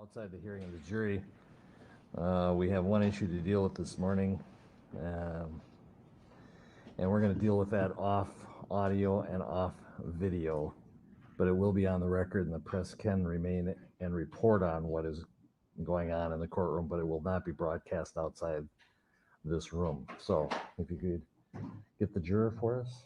outside the hearing of the jury. We have one issue to deal with this morning, um, and we're going to deal with that off audio and off video, but it will be on the record, and the press can remain and report on what is going on in the courtroom, but it will not be broadcast outside this room. So if you could get the juror for us.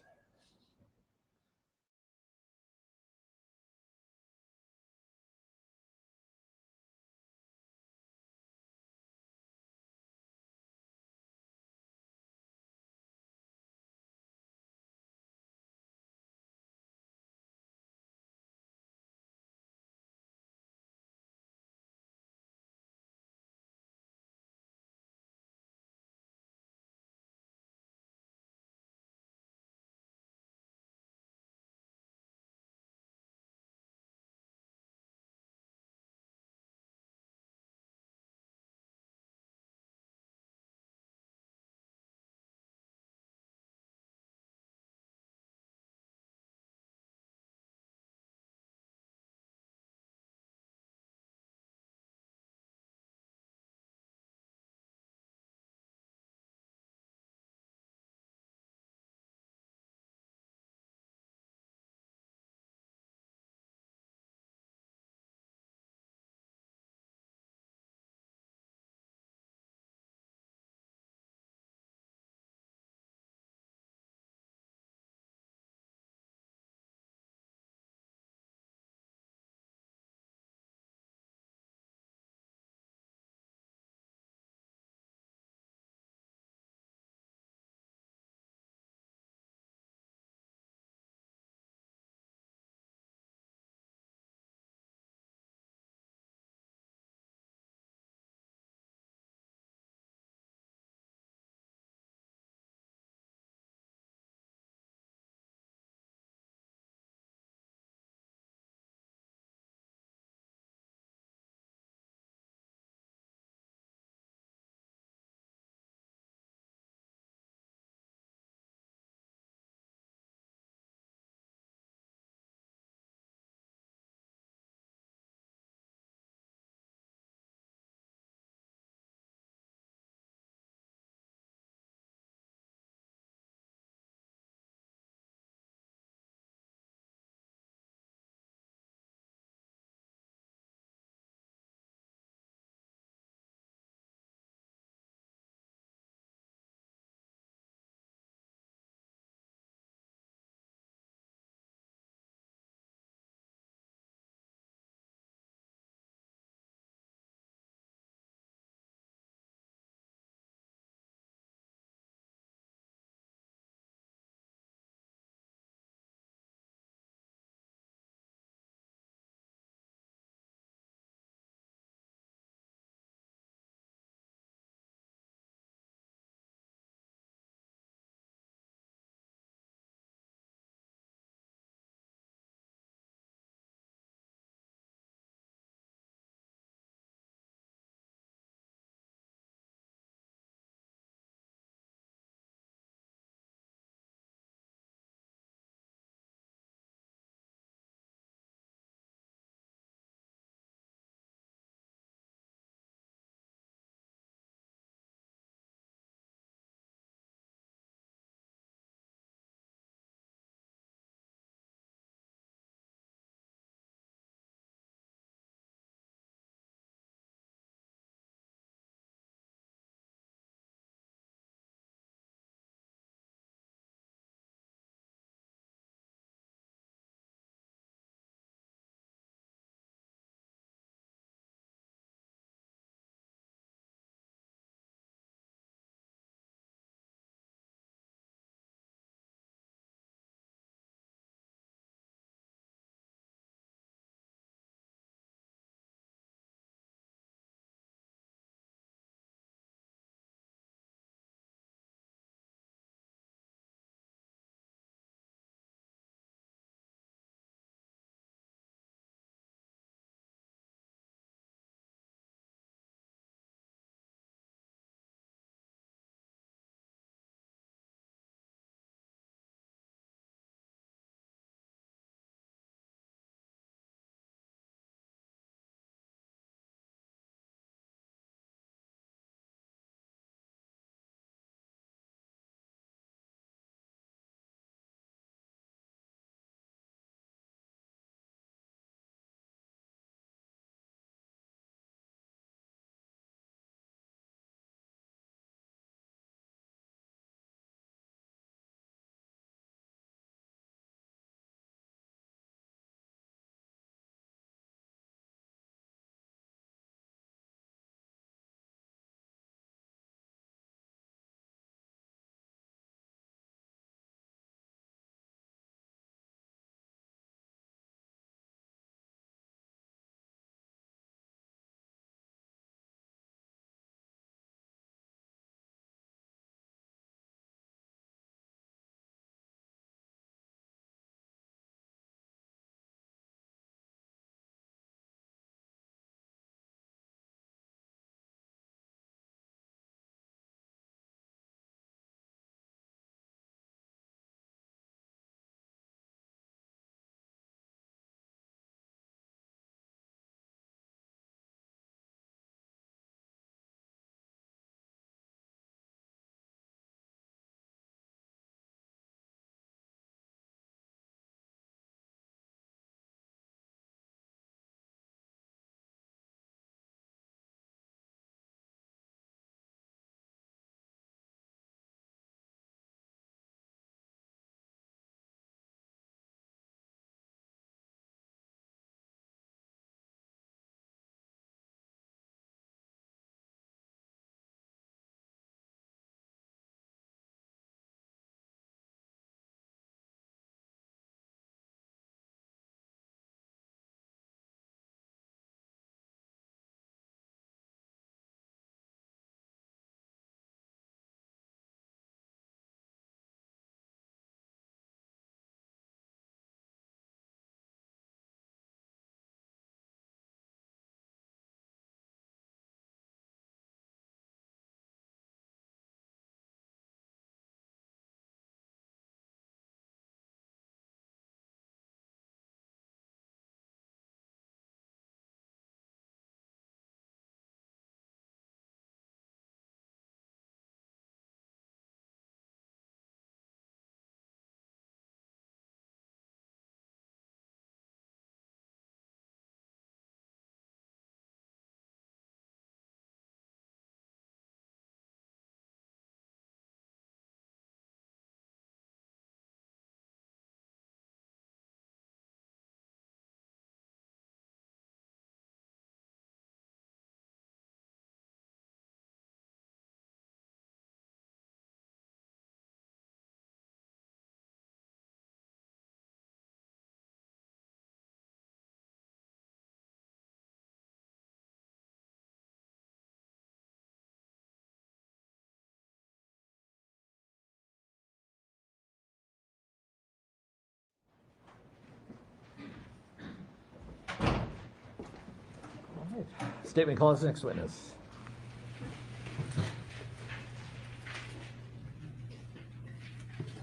Right. Statement calls next witness.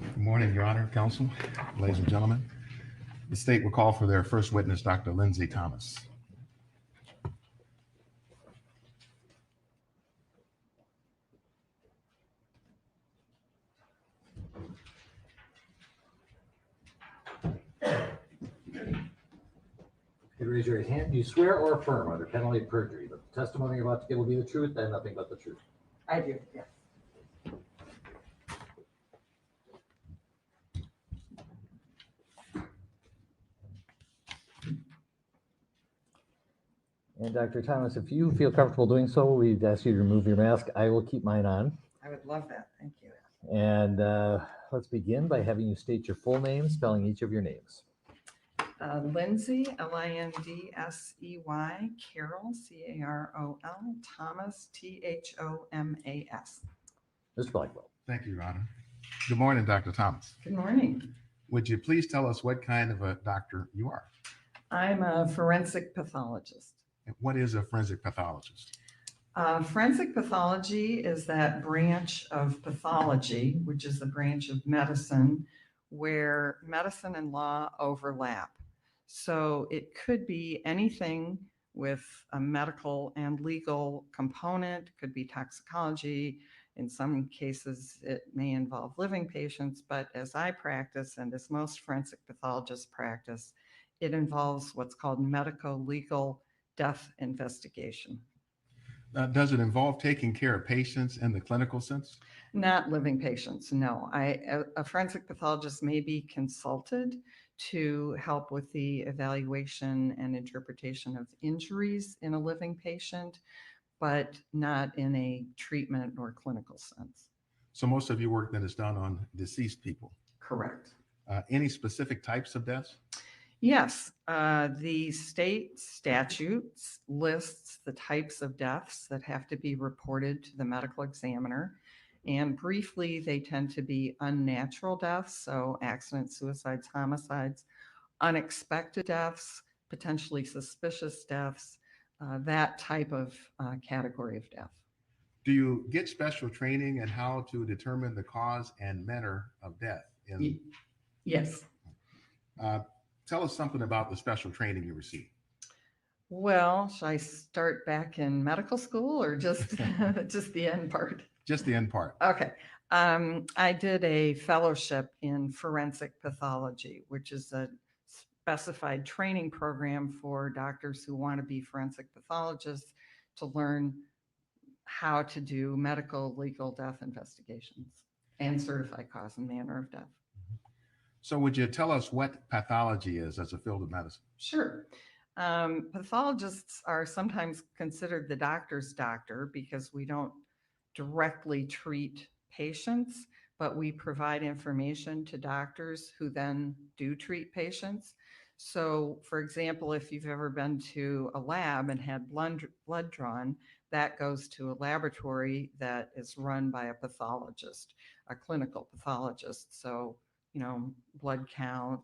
Good morning, Your Honor, Counsel, ladies and gentlemen. The state will call for their first witness, Dr. Lindsay Thomas. You raise your right hand. Do you swear or affirm under penalty of perjury that the testimony you're about to give will be the truth and nothing but the truth? I do, yes. And Dr. Thomas, if you feel comfortable doing so, we'd ask you to remove your mask. I will keep mine on. I would love that. Thank you. And let's begin by having you state your full name, spelling each of your names. Lindsay, Lindsey, Carol, Carol, Thomas, Thomas. Mr. Blackwell. Thank you, Your Honor. Good morning, Dr. Thomas. Good morning. Would you please tell us what kind of a doctor you are? I'm a forensic pathologist. And what is a forensic pathologist? Forensic pathology is that branch of pathology, which is the branch of medicine, where medicine and law overlap. So it could be anything with a medical and legal component, could be toxicology. In some cases, it may involve living patients, but as I practice and as most forensic pathologists practice, it involves what's called medico-legal death investigation. Does it involve taking care of patients in the clinical sense? Not living patients, no. A forensic pathologist may be consulted to help with the evaluation and interpretation of injuries in a living patient, but not in a treatment or clinical sense. So most of your work then is done on deceased people. Correct. Any specific types of deaths? Yes, the state statutes lists the types of deaths that have to be reported to the medical examiner. And briefly, they tend to be unnatural deaths, so accidents, suicides, homicides, unexpected deaths, potentially suspicious deaths, that type of category of death. Do you get special training in how to determine the cause and manner of death? Yes. Tell us something about the special training you received. Well, should I start back in medical school or just just the end part? Just the end part. Okay. I did a fellowship in forensic pathology, which is a specified training program for doctors who want to be forensic pathologists to learn how to do medical legal death investigations and certify cause and manner of death. So would you tell us what pathology is as a field of medicine? Sure. Pathologists are sometimes considered the doctor's doctor because we don't directly treat patients, but we provide information to doctors who then do treat patients. So, for example, if you've ever been to a lab and had blood drawn, that goes to a laboratory that is run by a pathologist, a clinical pathologist. So, blood count,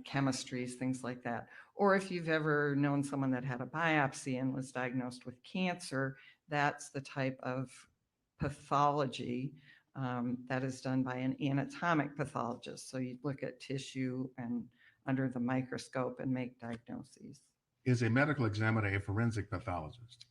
chemistries, things like that. Or if you've ever known someone that had a biopsy and was diagnosed with cancer, that's the type of pathology that is done by an anatomic pathologist. So you look at tissue and under the microscope and make diagnoses. Is a medical examiner a forensic pathologist?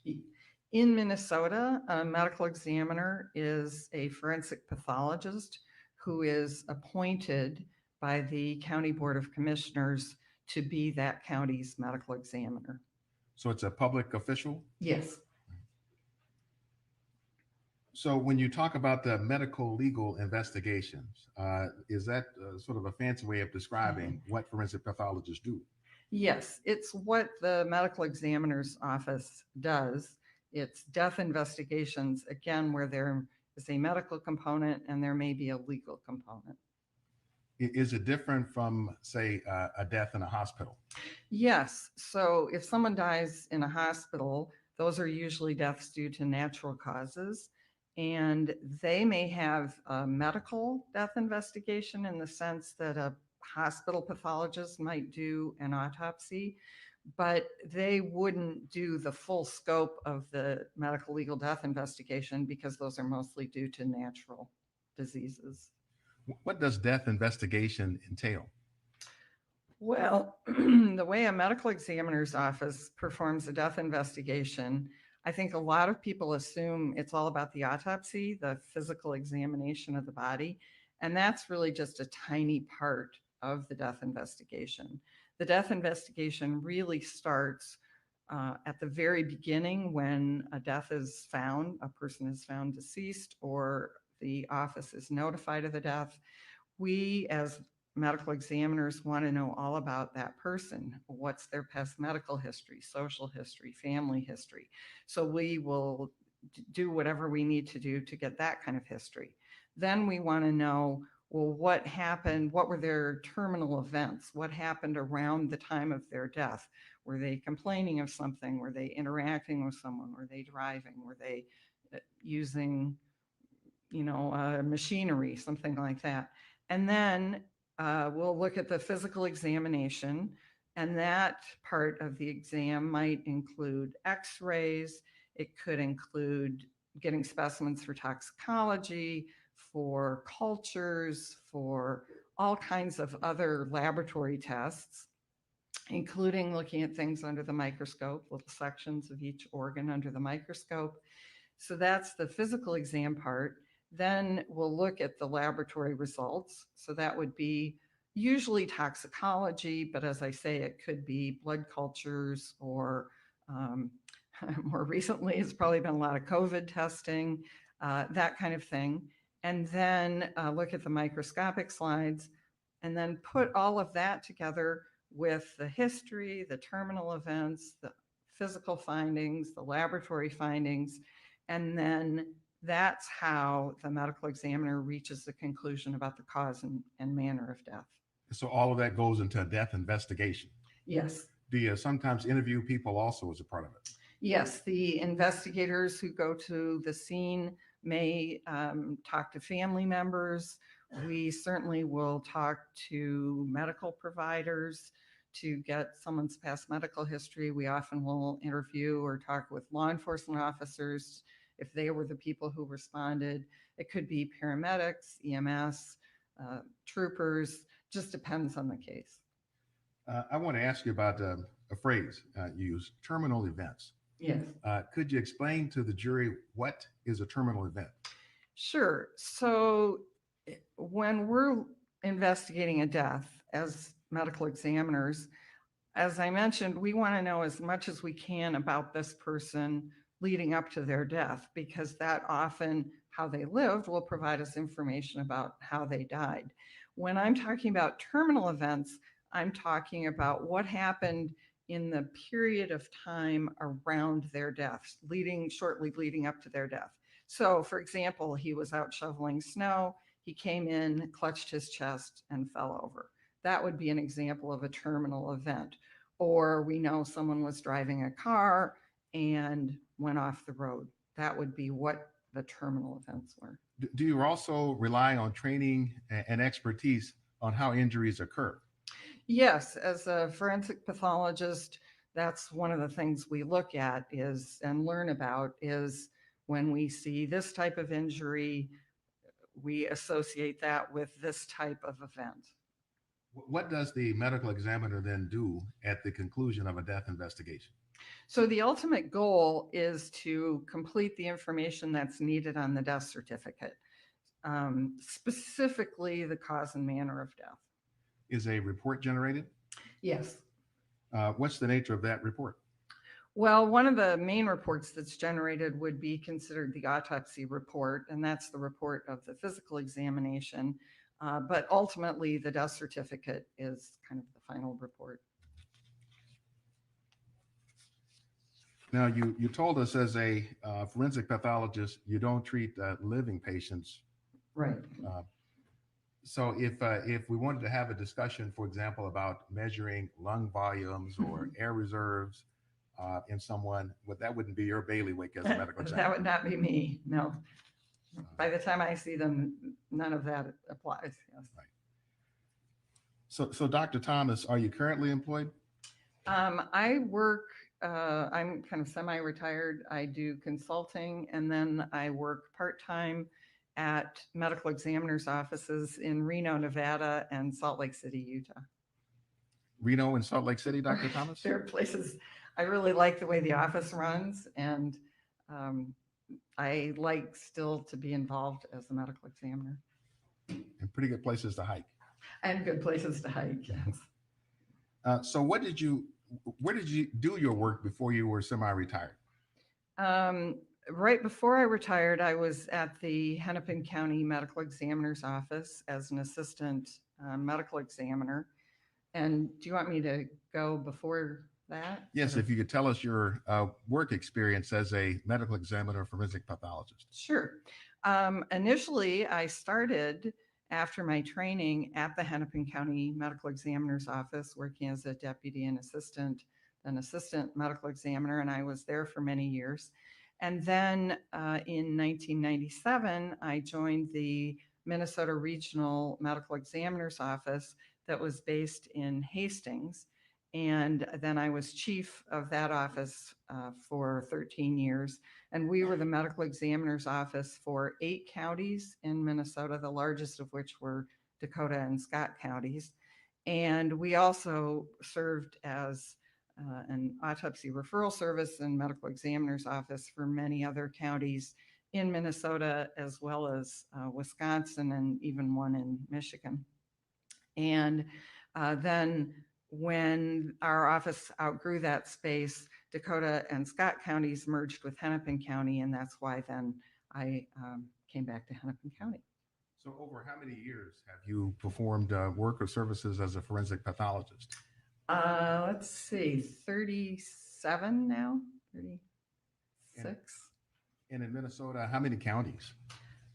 In Minnesota, a medical examiner is a forensic pathologist who is appointed by the County Board of Commissioners to be that county's medical examiner. So it's a public official? Yes. So when you talk about the medical legal investigations, is that sort of a fancy way of describing what forensic pathologists do? Yes, it's what the medical examiner's office does. It's death investigations, again, where there is a medical component and there may be a legal component. Is it different from, say, a death in a hospital? Yes. So if someone dies in a hospital, those are usually deaths due to natural causes. And they may have a medical death investigation in the sense that a hospital pathologist might do an autopsy, but they wouldn't do the full scope of the medical legal death investigation because those are mostly due to natural diseases. What does death investigation entail? Well, the way a medical examiner's office performs a death investigation, I think a lot of people assume it's all about the autopsy, the physical examination of the body, and that's really just a tiny part of the death investigation. The death investigation really starts at the very beginning when a death is found, a person is found deceased, or the office is notified of the death. We, as medical examiners, want to know all about that person. What's their past medical history, social history, family history? So we will do whatever we need to do to get that kind of history. Then we want to know, well, what happened? What were their terminal events? What happened around the time of their death? Were they complaining of something? Were they interacting with someone? Were they driving? Were they using, machinery, something like that? And then we'll look at the physical examination, and that part of the exam might include x-rays. It could include getting specimens for toxicology, for cultures, for all kinds of other laboratory tests, including looking at things under the microscope, little sections of each organ under the microscope. So that's the physical exam part. Then we'll look at the laboratory results. So that would be usually toxicology, but as I say, it could be blood cultures or more recently, it's probably been a lot of COVID testing, that kind of thing. And then look at the microscopic slides and then put all of that together with the history, the terminal events, the physical findings, the laboratory findings, and then that's how the medical examiner reaches the conclusion about the cause and manner of death. So all of that goes into a death investigation. Yes. Do you sometimes interview people also as a part of it? Yes, the investigators who go to the scene may talk to family members. We certainly will talk to medical providers to get someone's past medical history. We often will interview or talk with law enforcement officers if they were the people who responded. It could be paramedics, EMS, troopers, just depends on the case. I want to ask you about a phrase used, terminal events. Yes. Could you explain to the jury what is a terminal event? Sure. So when we're investigating a death as medical examiners, as I mentioned, we want to know as much as we can about this person leading up to their death, because that often how they lived will provide us information about how they died. When I'm talking about terminal events, I'm talking about what happened in the period of time around their death, shortly leading up to their death. So, for example, he was out shoveling snow, he came in, clutched his chest, and fell over. That would be an example of a terminal event. Or we know someone was driving a car and went off the road. That would be what the terminal events were. Do you also rely on training and expertise on how injuries occur? Yes, as a forensic pathologist, that's one of the things we look at and learn about is when we see this type of injury, we associate that with this type of event. What does the medical examiner then do at the conclusion of a death investigation? So the ultimate goal is to complete the information that's needed on the death certificate, specifically the cause and manner of death. Is a report generated? Yes. What's the nature of that report? Well, one of the main reports that's generated would be considered the autopsy report, and that's the report of the physical examination. But ultimately, the death certificate is kind of the final report. Now, you told us as a forensic pathologist, you don't treat living patients. Right. So if we wanted to have a discussion, for example, about measuring lung volumes or air reserves in someone, that wouldn't be your bailiwick as a medical examiner. That would not be me, no. By the time I see them, none of that applies. Yes. Right. So Dr. Thomas, are you currently employed? I work, I'm kind of semi-retired. I do consulting and then I work part-time at medical examiners' offices in Reno, Nevada and Salt Lake City, Utah. Reno and Salt Lake City, Dr. Thomas? There are places I really like the way the office runs, and um, I like still to be involved as a medical examiner. And pretty good places to hike. And good places to hike, yes. So where did you do your work before you were semi-retired? Right before I retired, I was at the Hennepin County Medical Examiner's Office as an assistant medical examiner. And do you want me to go before that? Yes, if you could tell us your work experience as a medical examiner, forensic pathologist. Sure. Initially, I started after my training at the Hennepin County Medical Examiner's Office, working as a deputy and assistant, then assistant medical examiner, and I was there for many years. And then in 1997, I joined the Minnesota Regional Medical Examiner's Office that was based in Hastings. And then I was chief of that office for 13 years. And we were the medical examiner's office for 8 counties in Minnesota, the largest of which were Dakota and Scott counties. And we also served as an autopsy referral service and medical examiner's office for many other counties in Minnesota, as well as Wisconsin and even one in Michigan. And then when our office outgrew that space, Dakota and Scott counties merged with Hennepin County, and that's why then I came back to Hennepin County. So over how many years have you performed work or services as a forensic pathologist? Let's see, 37 now, 36. And in Minnesota, how many counties?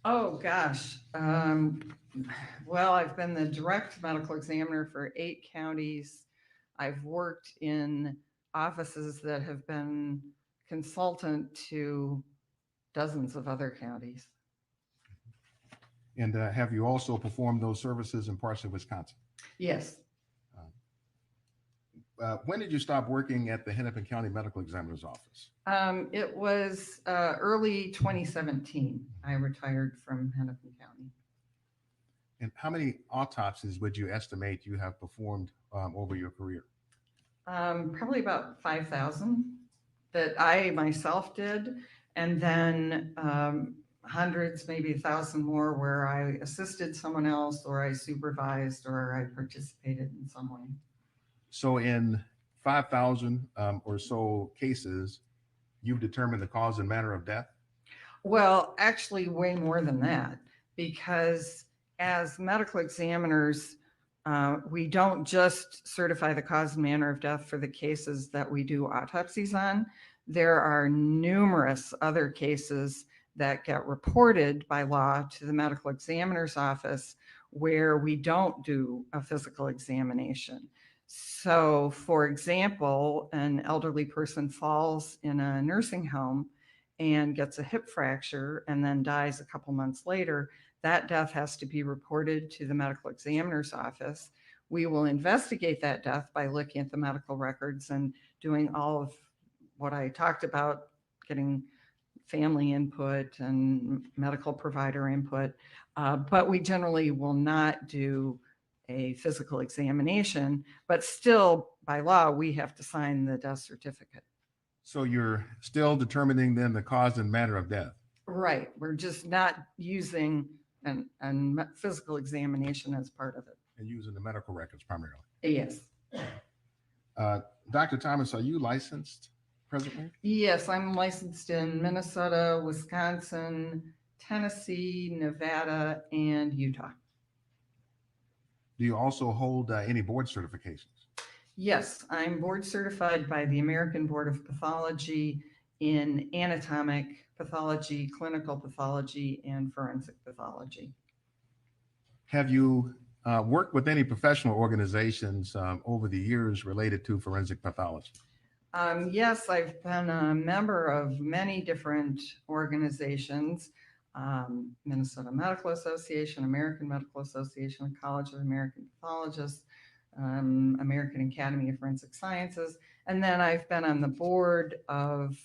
Oh, gosh. Well, I've been the direct medical examiner for 8 counties. I've worked in offices that have been consultant to dozens of other counties. And have you also performed those services in parts of Wisconsin? Yes. When did you stop working at the Hennepin County Medical Examiner's Office? It was early 2017. I retired from Hennepin County. And how many autopsies would you estimate you have performed over your career? Probably about 5,000 that I myself did, and then hundreds, maybe 1,000 more where I assisted someone else or I supervised or I participated in some way. So in 5,000 or so cases, you've determined the cause and manner of death? Well, actually way more than that, because as medical examiners, we don't just certify the cause and manner of death for the cases that we do autopsies on. There are numerous other cases that get reported by law to the medical examiner's office where we don't do a physical examination. So, for example, an elderly person falls in a nursing home and gets a hip fracture and then dies a couple months later. That death has to be reported to the medical examiner's office. We will investigate that death by looking at the medical records and doing all of what I talked about, getting family input and medical provider input. But we generally will not do a physical examination, but still by law, we have to sign the death certificate. So you're still determining then the cause and manner of death? Right. We're just not using an physical examination as part of it. And using the medical records primarily? Yes. Dr. Thomas, are you licensed presently? Yes, I'm licensed in Minnesota, Wisconsin, Tennessee, Nevada, and Utah. Do you also hold any board certifications? Yes, I'm board certified by the American Board of Pathology in anatomic pathology, clinical pathology, and forensic pathology. Have you worked with any professional organizations over the years related to forensic pathology? Yes, I've been a member of many different organizations, Minnesota Medical Association, American Medical Association, College of American Pathologists, American Academy of Forensic Sciences. And then I've been on the board of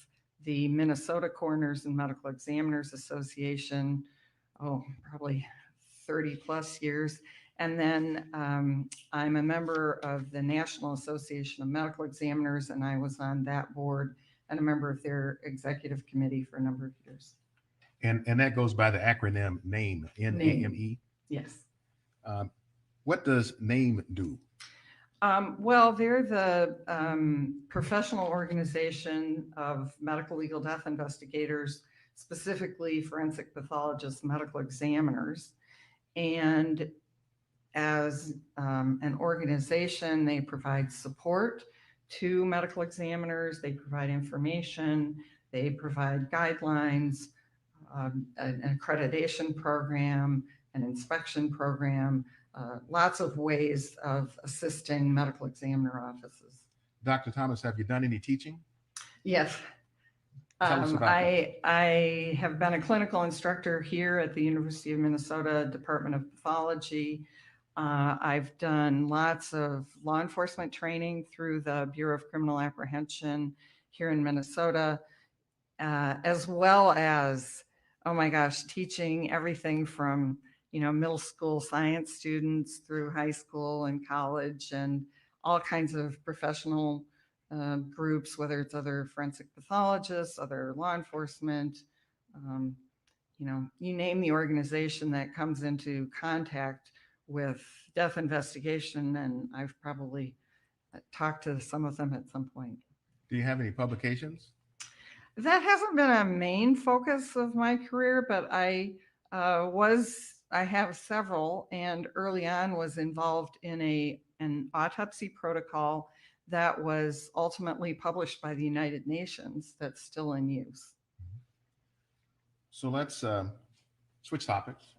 the Minnesota Coroners and Medical Examiners Association, probably 30 plus years. And then I'm a member of the National Association of Medical Examiners, and I was on that board and a member of their executive committee for a number of years. And that goes by the acronym NAME, NAME. Yes. What does NAME do? Well, they're the professional organization of medical legal death investigators, specifically forensic pathologists, medical examiners. And as an organization, they provide support to medical examiners, they provide information, they provide guidelines, an accreditation program, an inspection program, lots of ways of assisting medical examiner offices. Dr. Thomas, have you done any teaching? Yes. Tell us about that. I have been a clinical instructor here at the University of Minnesota Department of Pathology. I've done lots of law enforcement training through the Bureau of Criminal Apprehension here in Minnesota, as well as, oh my gosh, teaching everything from, middle school science students through high school and college and all kinds of professional groups, whether it's other forensic pathologists, other law enforcement, you name the organization that comes into contact with death investigation, and I've probably talked to some of them at some point. Do you have any publications? That hasn't been a main focus of my career, but I have several, and early on was involved in an autopsy protocol that was ultimately published by the United Nations that's still in use. So let's switch topics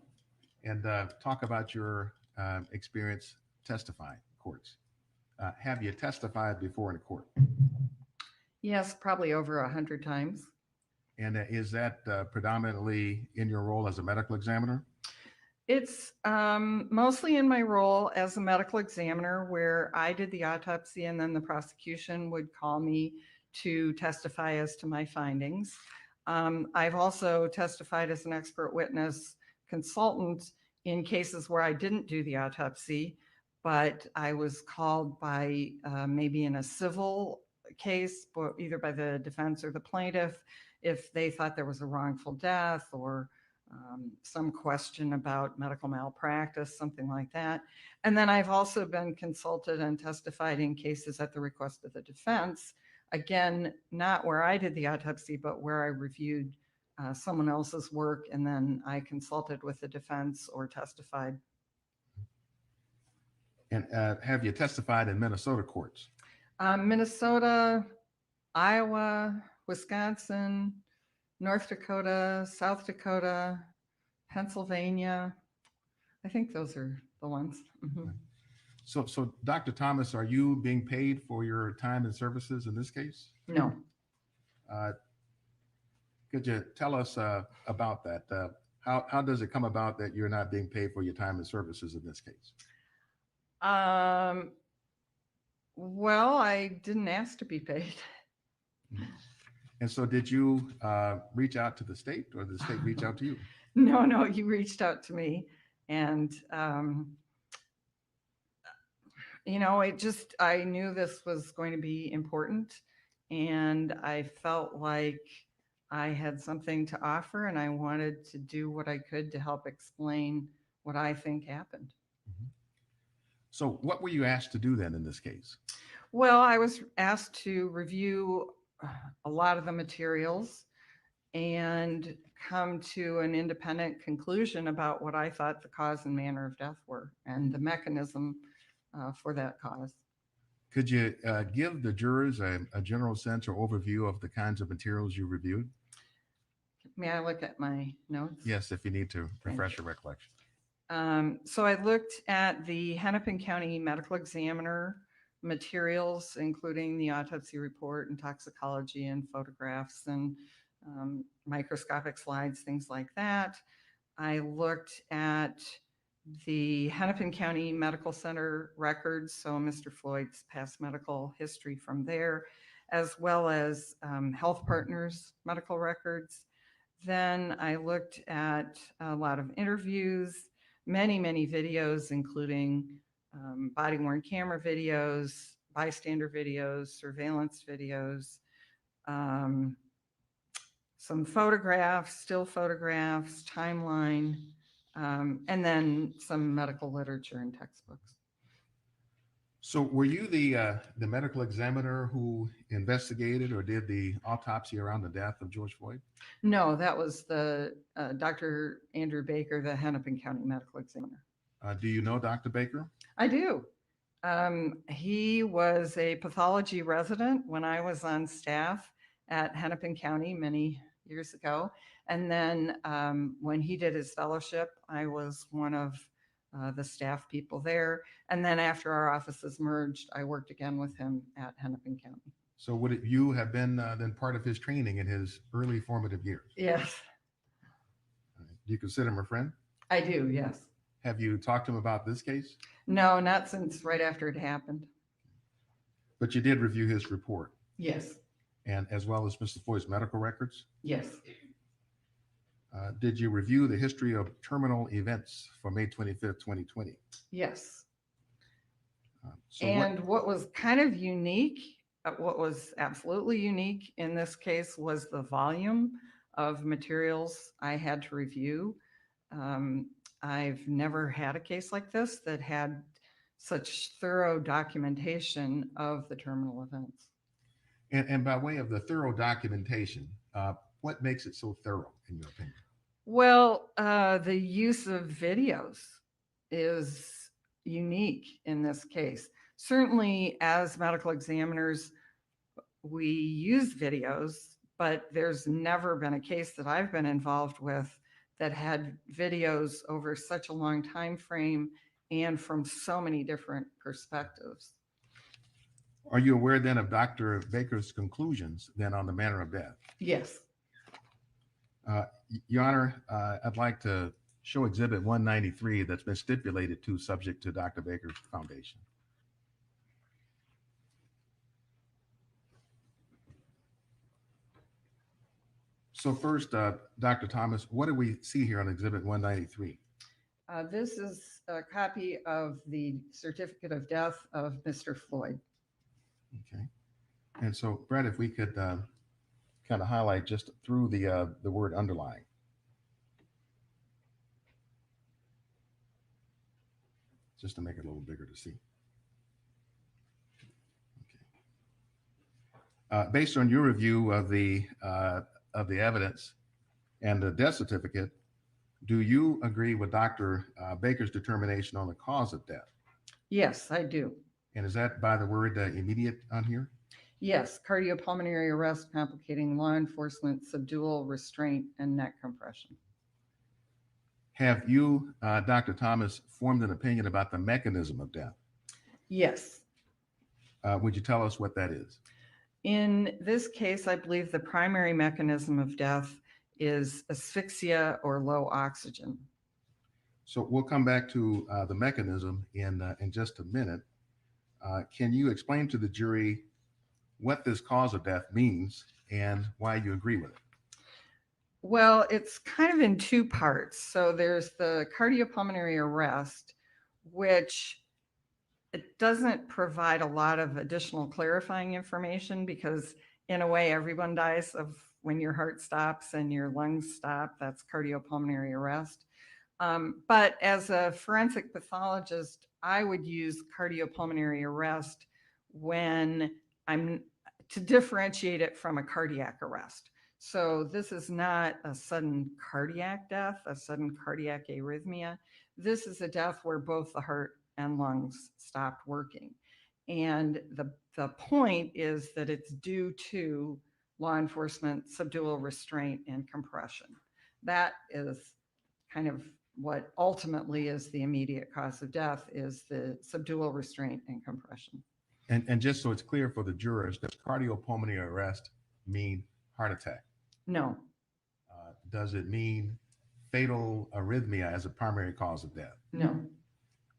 and talk about your experience testifying in courts. Have you testified before in a court? Yes, probably over 100 times. And is that predominantly in your role as a medical examiner? It's mostly in my role as a medical examiner, where I did the autopsy and then the prosecution would call me to testify as to my findings. I've also testified as an expert witness consultant in cases where I didn't do the autopsy, but I was called by maybe in a civil case, either by the defense or the plaintiff, if they thought there was a wrongful death or some question about medical malpractice, something like that. And then I've also been consulted and testified in cases at the request of the defense. Again, not where I did the autopsy, but where I reviewed someone else's work, and then I consulted with the defense or testified. And have you testified in Minnesota courts? Minnesota, Iowa, Wisconsin, North Dakota, South Dakota, Pennsylvania. I think those are the ones. Mm-hmm. So Dr. Thomas, are you being paid for your time and services in this case? No. Could you tell us about that? How does it come about that you're not being paid for your time and services in this case? Well, I didn't ask to be paid. And so did you reach out to the state, or did the state reach out to you? No, you reached out to me. And, I knew this was going to be important, and I felt like I had something to offer, and I wanted to do what I could to help explain what I think happened. Mm-hmm. So what were you asked to do then in this case? Well, I was asked to review a lot of the materials and come to an independent conclusion about what I thought the cause and manner of death were and the mechanism for that cause. Could you give the jurors a general sense or overview of the kinds of materials you reviewed? May I look at my notes? Yes, if you need to refresh your recollection. So I looked at the Hennepin County Medical Examiner materials, including the autopsy report and toxicology and photographs and microscopic slides, things like that. I looked at the Hennepin County Medical Center records, so Mr. Floyd's past medical history from there, as well as Health Partners medical records. Then I looked at a lot of interviews, many videos, including body-worn camera videos, bystander videos, surveillance videos, um, some photographs, still photographs, timeline, and then some medical literature and textbooks. So were you the medical examiner who investigated or did the autopsy around the death of George Floyd? No, that was the Dr. Andrew Baker, the Hennepin County Medical Examiner. Do you know Dr. Baker? I do. He was a pathology resident when I was on staff at Hennepin County many years ago. And then when he did his fellowship, I was one of the staff people there. And then after our offices merged, I worked again with him at Hennepin County. So would you have been then part of his training in his early formative years? Yes, Do you consider him a friend? I do. Yes. Have you talked to him about this case? No, not since right after it happened. But you did review his report, Yes. and as well as Mr. Floyd's medical records. Yes. Did you review the history of terminal events for May 25th, 2020? Yes. So And what was kind of unique, what was absolutely unique in this case was the volume of materials I had to review. I've never had a case like this that had such thorough documentation of the terminal events. and by way of the thorough documentation, what makes it so thorough in your opinion? Well, the use of videos is unique in this case. Certainly, as medical examiners, we use videos, but there's never been a case that I've been involved with that had videos over such a long time frame and from so many different perspectives. Are you aware then of Dr. Baker's conclusions then on the manner of death? Yes. Your Honor, I'd like to show Exhibit 193 that's been stipulated to subject to Dr. Baker's foundation. So first, Dr. Thomas, what do we see here on Exhibit 193? This is a copy of the certificate of death of Mr. Floyd. Okay. And so, Brett, if we could kind of highlight just through the word underlying. Just to make it a little bigger to see. Okay. Based on your review of the evidence and the death certificate, do you agree with Dr. Baker's determination on the cause of death? Yes, I do. And is that by the word immediate on here? Yes, cardiopulmonary arrest complicating law enforcement, subdual, restraint, and neck compression. Have you, Dr. Thomas, formed an opinion about the mechanism of death? Yes. Would you tell us what that is? In this case, I believe the primary mechanism of death is asphyxia or low oxygen. So we'll come back to the mechanism in just a minute. Can you explain to the jury what this cause of death means and why you agree with it? Well, it's kind of in two parts. So there's the cardiopulmonary arrest, which it doesn't provide a lot of additional clarifying information because in a way everyone dies of when your heart stops and your lungs stop. That's cardiopulmonary arrest. But as a forensic pathologist, I would use cardiopulmonary arrest when I'm to differentiate it from a cardiac arrest. So this is not a sudden cardiac death, a sudden cardiac arrhythmia. This is a death where both the heart and lungs stopped working. And the point is that it's due to law enforcement, subdual, restraint, and compression. That is kind of what ultimately is the immediate cause of death is the subdual, restraint, and compression. And just so it's clear for the jurors, does cardiopulmonary arrest mean heart attack? No. Does it mean fatal arrhythmia as a primary cause of death. No,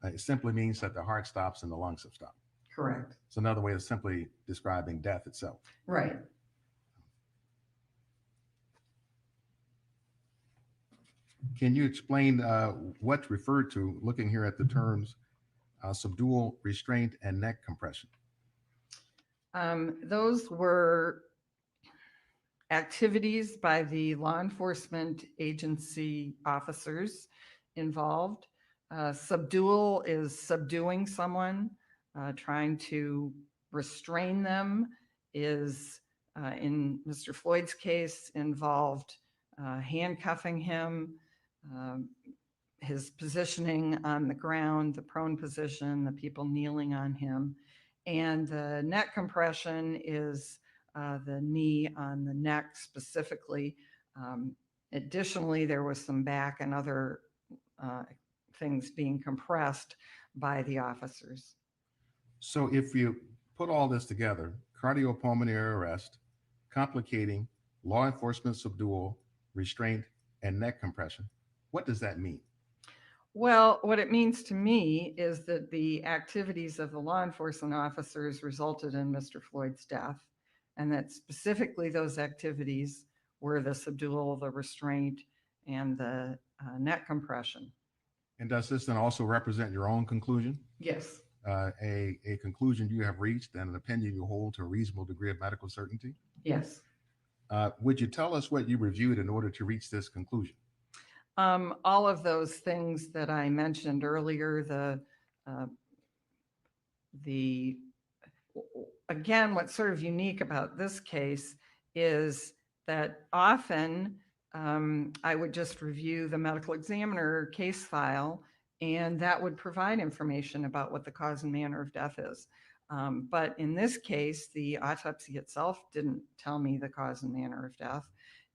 It simply means that the heart stops and the lungs have stopped. correct. It's another way of simply describing death itself. Right. Can you explain what's referred to, looking here at the terms subdual, restraint, and neck compression? Those were activities by the law enforcement agency officers involved. Subdual is subduing someone, trying to restrain them is, in Mr. Floyd's case, involved handcuffing him, um, his positioning on the ground, the prone position, the people kneeling on him. And the neck compression is the knee on the neck specifically. Additionally, there was some back and other things being compressed by the officers. So if you put all this together, cardiopulmonary arrest, complicating, law enforcement subdual, restraint, and neck compression, what does that mean? Well, what it means to me is that the activities of the law enforcement officers resulted in Mr. Floyd's death, and that specifically those activities were the subdual, the restraint, and the neck compression. And does this then also represent your own conclusion? Yes. A conclusion you have reached and an opinion you hold to a reasonable degree of medical certainty? Yes. Would you tell us what you reviewed in order to reach this conclusion? All of those things that I mentioned earlier, again, what's sort of unique about this case is that often I would just review the medical examiner case file, and that would provide information about what the cause and manner of death is. But in this case, the autopsy itself didn't tell me the cause and manner of death,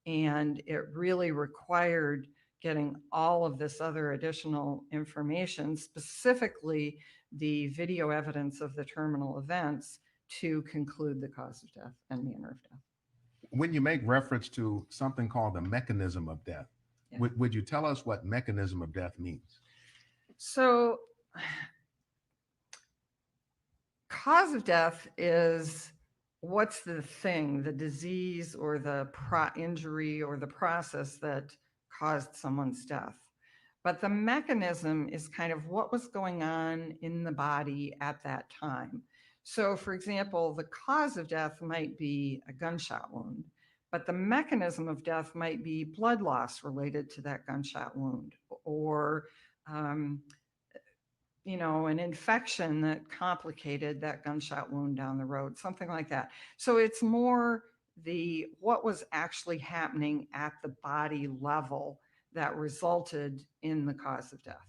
and it really required getting all of this other additional information, specifically the video evidence of the terminal events, to conclude the cause of death and manner of death. When you make reference to something called the mechanism of death, Yeah. would you tell us what mechanism of death means? So, cause of death is what's the thing, the disease or the injury or the process that caused someone's death. But the mechanism is kind of what was going on in the body at that time. So, for example, the cause of death might be a gunshot wound, but the mechanism of death might be blood loss related to that gunshot wound, or an infection that complicated that gunshot wound down the road, something like that. So it's more what was actually happening at the body level that resulted in the cause of death.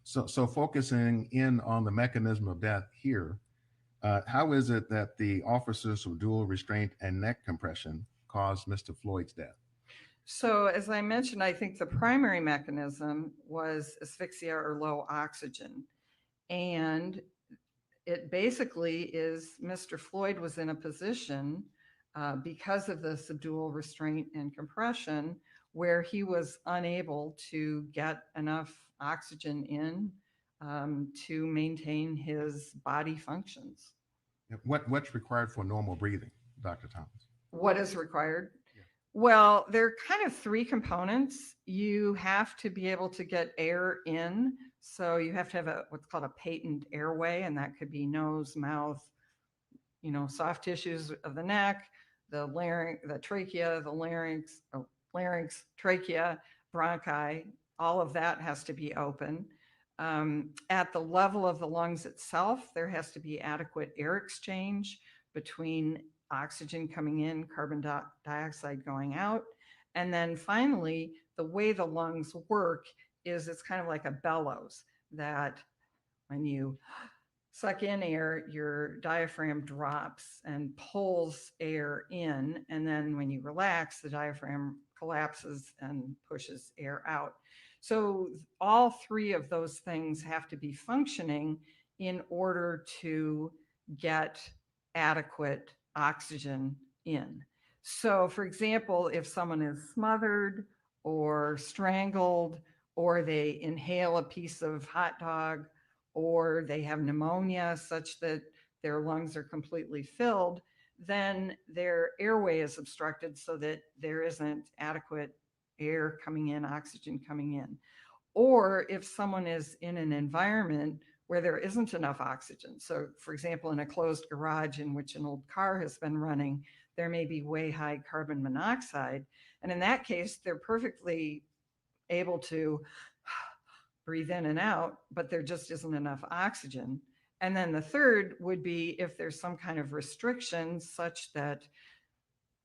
So focusing in on the mechanism of death here, how is it that the officers of dual restraint and neck compression caused Mr. Floyd's death? So as I mentioned, I think the primary mechanism was asphyxia or low oxygen. And it basically is Mr. Floyd was in a position because of the subdual restraint and compression where he was unable to get enough oxygen in to maintain his body functions. What's required for normal breathing, Dr. Thomas? What is required? Yeah. Well, there are kind of three components. You have to be able to get air in. So you have to have what's called a patent airway, and that could be nose, mouth, soft tissues of the neck, the larynx, the trachea, the larynx, trachea, bronchi, all of that has to be open. At the level of the lungs itself, there has to be adequate air exchange between oxygen coming in, carbon dioxide going out. And then finally, the way the lungs work is it's kind of like a bellows, that when you suck in air, your diaphragm drops and pulls air in. And then when you relax, the diaphragm collapses and pushes air out. So all three of those things have to be functioning in order to get adequate oxygen in. So for example, if someone is smothered or strangled, or they inhale a piece of hot dog, or they have pneumonia such that their lungs are completely filled, then their airway is obstructed so that there isn't adequate air coming in, oxygen coming in. Or if someone is in an environment where there isn't enough oxygen. So, for example, in a closed garage in which an old car has been running, there may be way high carbon monoxide. And in that case, they're perfectly able to breathe in and out, but there just isn't enough oxygen. And then the third would be if there's some kind of restriction such that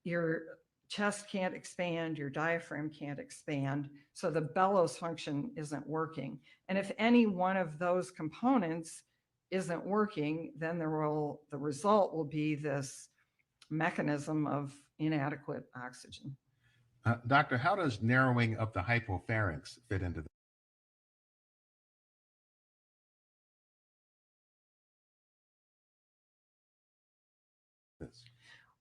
your chest can't expand, your diaphragm can't expand, so the bellows function isn't working. And if any one of those components isn't working, then the result will be this mechanism of inadequate oxygen. Doctor, how does narrowing of the hypopharynx fit into this?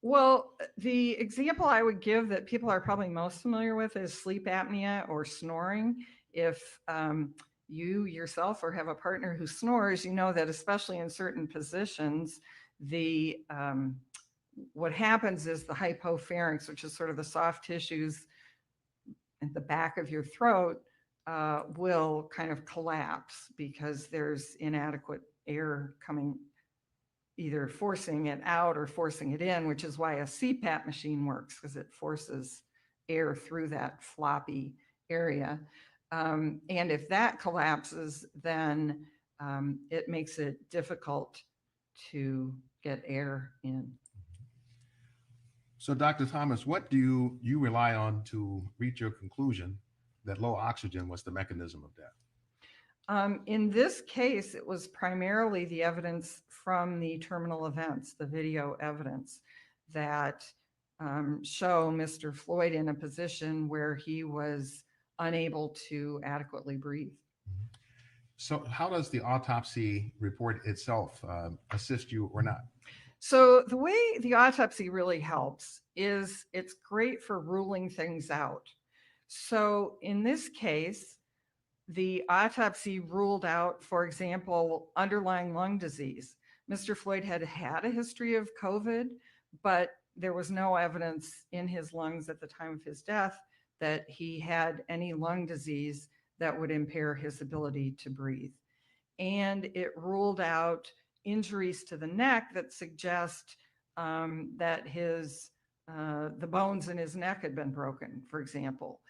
Well, the example I would give that people are probably most familiar with is sleep apnea or snoring. If you yourself or have a partner who snores, you know that especially in certain positions, the what happens is the hypopharynx, which is sort of the soft tissues at the back of your throat, will kind of collapse because there's inadequate air coming, either forcing it out or forcing it in, which is why a CPAP machine works, because it forces air through that floppy area. And if that collapses, then it makes it difficult to get air in. So, Dr. Thomas, what do you rely on to reach your conclusion that low oxygen was the mechanism of death? In this case, it was primarily the evidence from the terminal events, the video evidence that show Mr. Floyd in a position where he was unable to adequately breathe. So, how does the autopsy report itself assist you or not? So the way the autopsy really helps is it's great for ruling things out. So in this case, the autopsy ruled out, for example, underlying lung disease. Mr. Floyd had had a history of COVID, but there was no evidence in his lungs at the time of his death that he had any lung disease that would impair his ability to breathe. And it ruled out injuries to the neck that suggest that the bones in his neck had been broken, for example.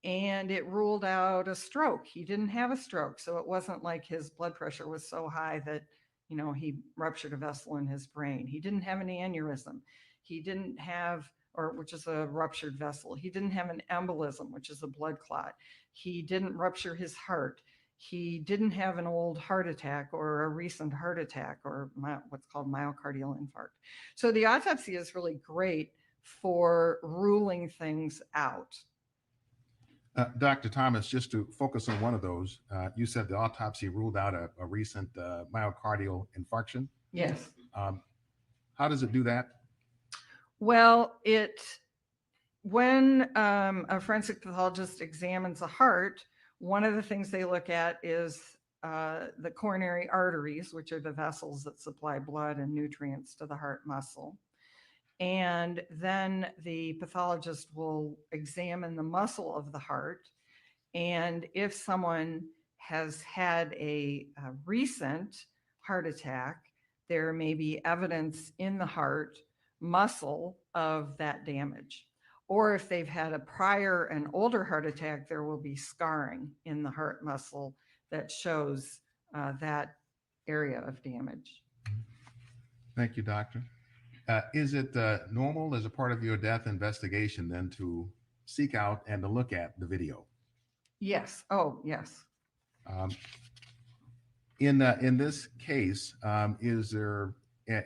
And it ruled out a stroke. He didn't have a stroke, so it wasn't like his blood pressure was so high that, you know, he ruptured a vessel in his brain. He didn't have an aneurysm. He didn't have, or which is a ruptured vessel. He didn't have an embolism, which is a blood clot. He didn't rupture his heart. He didn't have an old heart attack or a recent heart attack or what's called myocardial infarct. So the autopsy is really great for ruling things out. Dr. Thomas, just to focus on one of those, you said the autopsy ruled out a recent myocardial infarction. Yes. How does it do that? Well, when a forensic pathologist examines a heart, one of the things they look at is the coronary arteries, which are the vessels that supply blood and nutrients to the heart muscle. And then the pathologist will examine the muscle of the heart. And if someone has had a recent heart attack, there may be evidence in the heart muscle of that damage. Or if they've had a prior and older heart attack, there will be scarring in the heart muscle that shows that area of damage. Thank you, doctor. Is it normal as a part of your death investigation then to seek out and to look at the video? Yes. Oh, yes. In this case, is there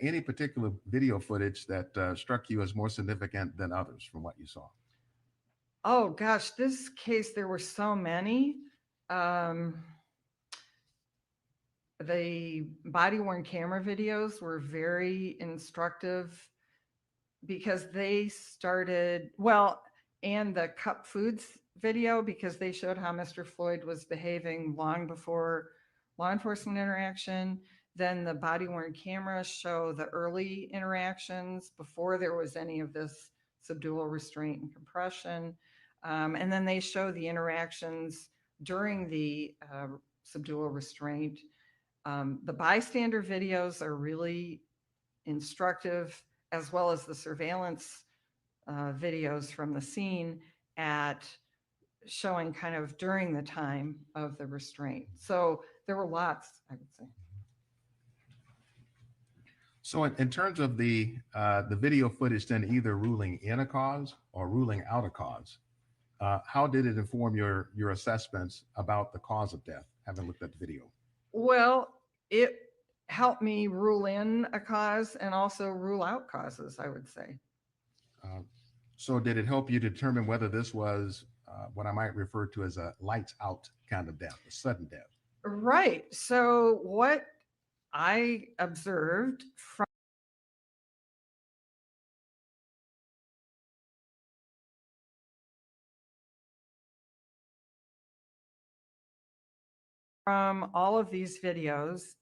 any particular video footage that struck you as more significant than others from what you saw? Oh gosh, this case, there were so many. The body-worn camera videos were very instructive because they started, well, and the Cup Foods video, because they showed how Mr. Floyd was behaving long before law enforcement interaction. Then the body worn cameras show the early interactions before there was any of this subdual restraint and compression. And then they show the interactions during the subdual restraint. The bystander videos are really instructive, as well as the surveillance videos from the scene at showing kind of during the time of the restraint. So there were lots, I would say. So in terms of the video footage, then either ruling in a cause or ruling out a cause, how did it inform your assessments about the cause of death, having looked at the video? Well, it helped me rule in a cause and also rule out causes, I would say. So did it help you determine whether this was what I might refer to as a lights out kind of death, a sudden death? Right. So what I observed from all of these videos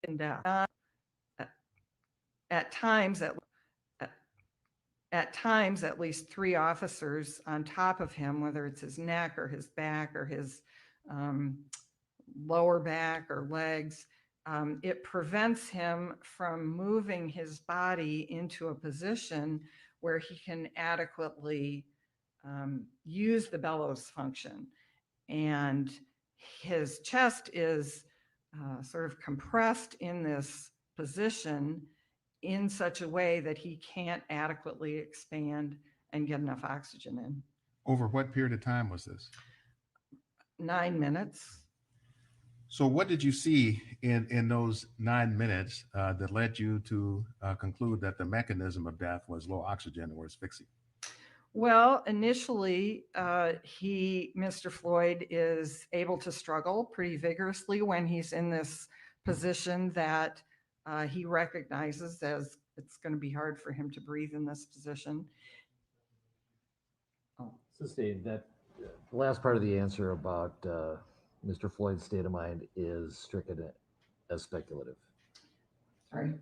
in death. At times, at times, at least 3 officers on top of him, whether it's his neck or his back or his lower back or legs, it prevents him from moving his body into a position where he can adequately use the bellows function. And his chest is sort of compressed in this position in such a way that he can't adequately expand and get enough oxygen in. Over what period of time was this? 9 minutes. So what did you see in those 9 minutes that led you to conclude that the mechanism of death was low oxygen or asphyxia? Well, initially, Mr. Floyd is able to struggle pretty vigorously when he's in this position that he recognizes as it's going to be hard for him to breathe in this position. Oh, So Steve, that the last part of the answer about Mr. Floyd's state of mind is stricken as speculative. Sorry.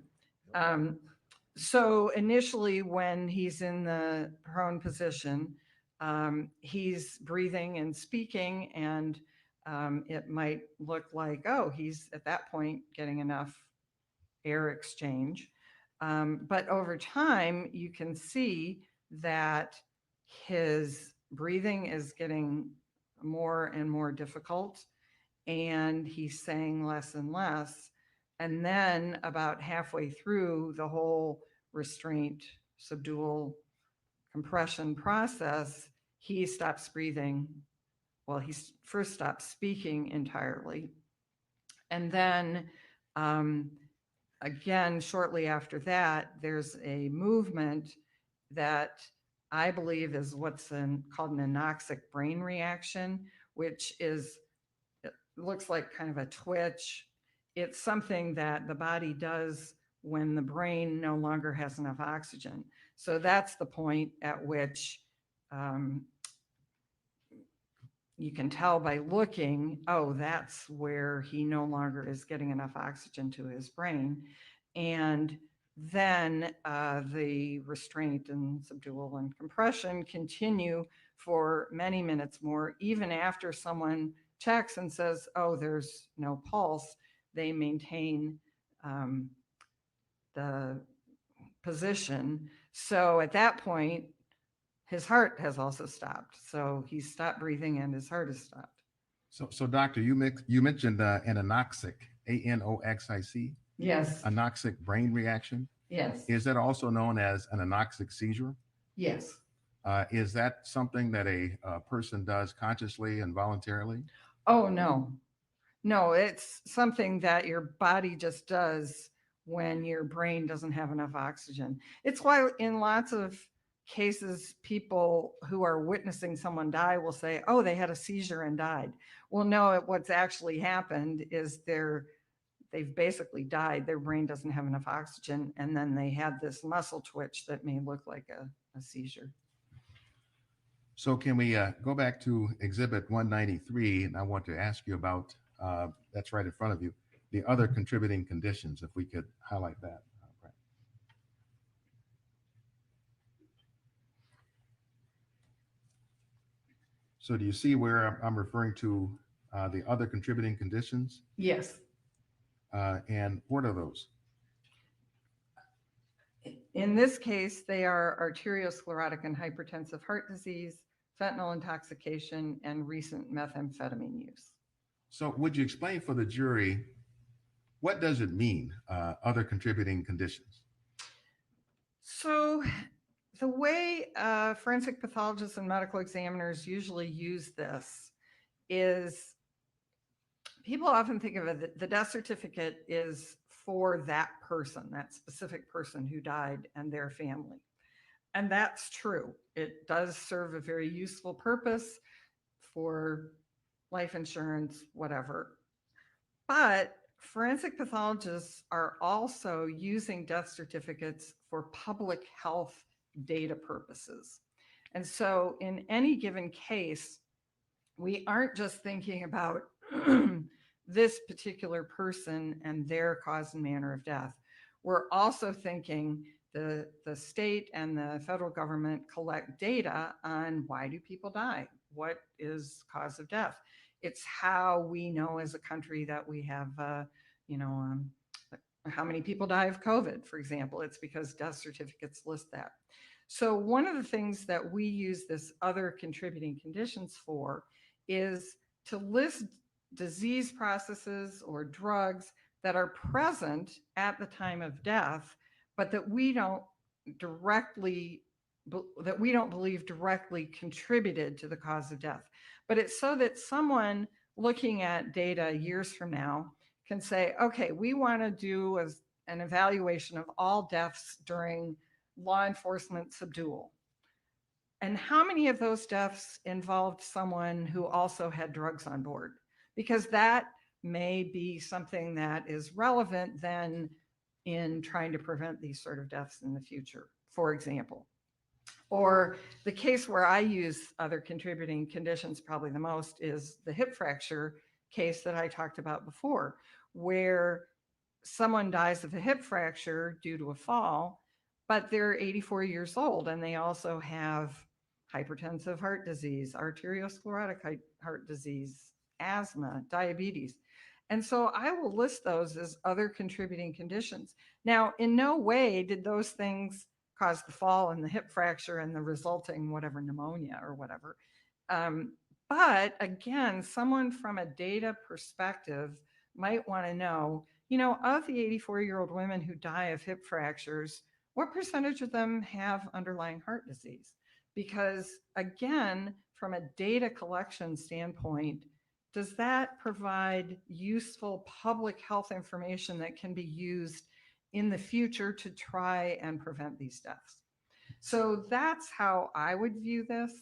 So initially, when he's in the prone position, he's breathing and speaking, and it might look like, oh, he's at that point getting enough air exchange. But over time, you can see that his breathing is getting more and more difficult, and he's saying less and less. And then, about halfway through the whole restraint, subdual, compression process, he stops breathing. Well, he first stops speaking entirely. And then, again, shortly after that, there's a movement that I believe is what's called an anoxic brain reaction, which is, it looks like kind of a twitch. It's something that the body does when the brain no longer has enough oxygen. So that's the point at which you can tell by looking, oh, that's where he no longer is getting enough oxygen to his brain. And then the restraint and subdual and compression continue for many minutes more, even after someone checks and says, oh, there's no pulse. They maintain the position. So at that point, his heart has also stopped. So he's stopped breathing and his heart has stopped. So doctor, you mentioned an anoxic, anoxic, Yes. anoxic brain reaction. Yes. Is that also known as an anoxic seizure? Yes. Is that something that a person does consciously and voluntarily? Oh, no. No, it's something that your body just does when your brain doesn't have enough oxygen. It's why in lots of cases, people who are witnessing someone die will say, oh, they had a seizure and died. Well, no, what's actually happened is they've basically died. Their brain doesn't have enough oxygen. And then they had this muscle twitch that may look like a seizure. So can we go back to Exhibit 193? And I want to ask you about, that's right in front of you, the other contributing conditions, if we could highlight that. Right. So do you see where I'm referring to the other contributing conditions? Yes. And what are those? In this case, they are arteriosclerotic and hypertensive heart disease, fentanyl intoxication, and recent methamphetamine use. So would you explain for the jury, what does it mean, other contributing conditions? So the way forensic pathologists and medical examiners usually use this is people often think of it, the death certificate is for that person, that specific person who died and their family. And that's true. It does serve a very useful purpose for life insurance, whatever. But forensic pathologists are also using death certificates for public health data purposes. And so in any given case, we aren't just thinking about this particular person and their cause and manner of death. We're also thinking the state and the federal government collect data on why do people die? What is cause of death? It's how we know as a country that we have, how many people die of COVID, for example. It's because death certificates list that. So one of the things that we use this other contributing conditions for is to list disease processes or drugs that are present at the time of death, but that we don't believe directly contributed to the cause of death. But it's so that someone looking at data years from now can say, okay, we want to do an evaluation of all deaths during law enforcement subdual. And how many of those deaths involved someone who also had drugs on board? Because that may be something that is relevant then in trying to prevent these sort of deaths in the future, for example. Or the case where I use other contributing conditions probably the most is the hip fracture case that I talked about before, where someone dies of a hip fracture due to a fall, but they're 84 years old and they also have hypertensive heart disease, arteriosclerotic heart disease, asthma, diabetes. And so I will list those as other contributing conditions. Now, in no way did those things cause the fall and the hip fracture and the resulting whatever pneumonia or whatever. But again, someone from a data perspective might want to know, of the 84-year-old women who die of hip fractures, what percentage of them have underlying heart disease? Because again, from a data collection standpoint, does that provide useful public health information that can be used in the future to try and prevent these deaths? So that's how I would view this.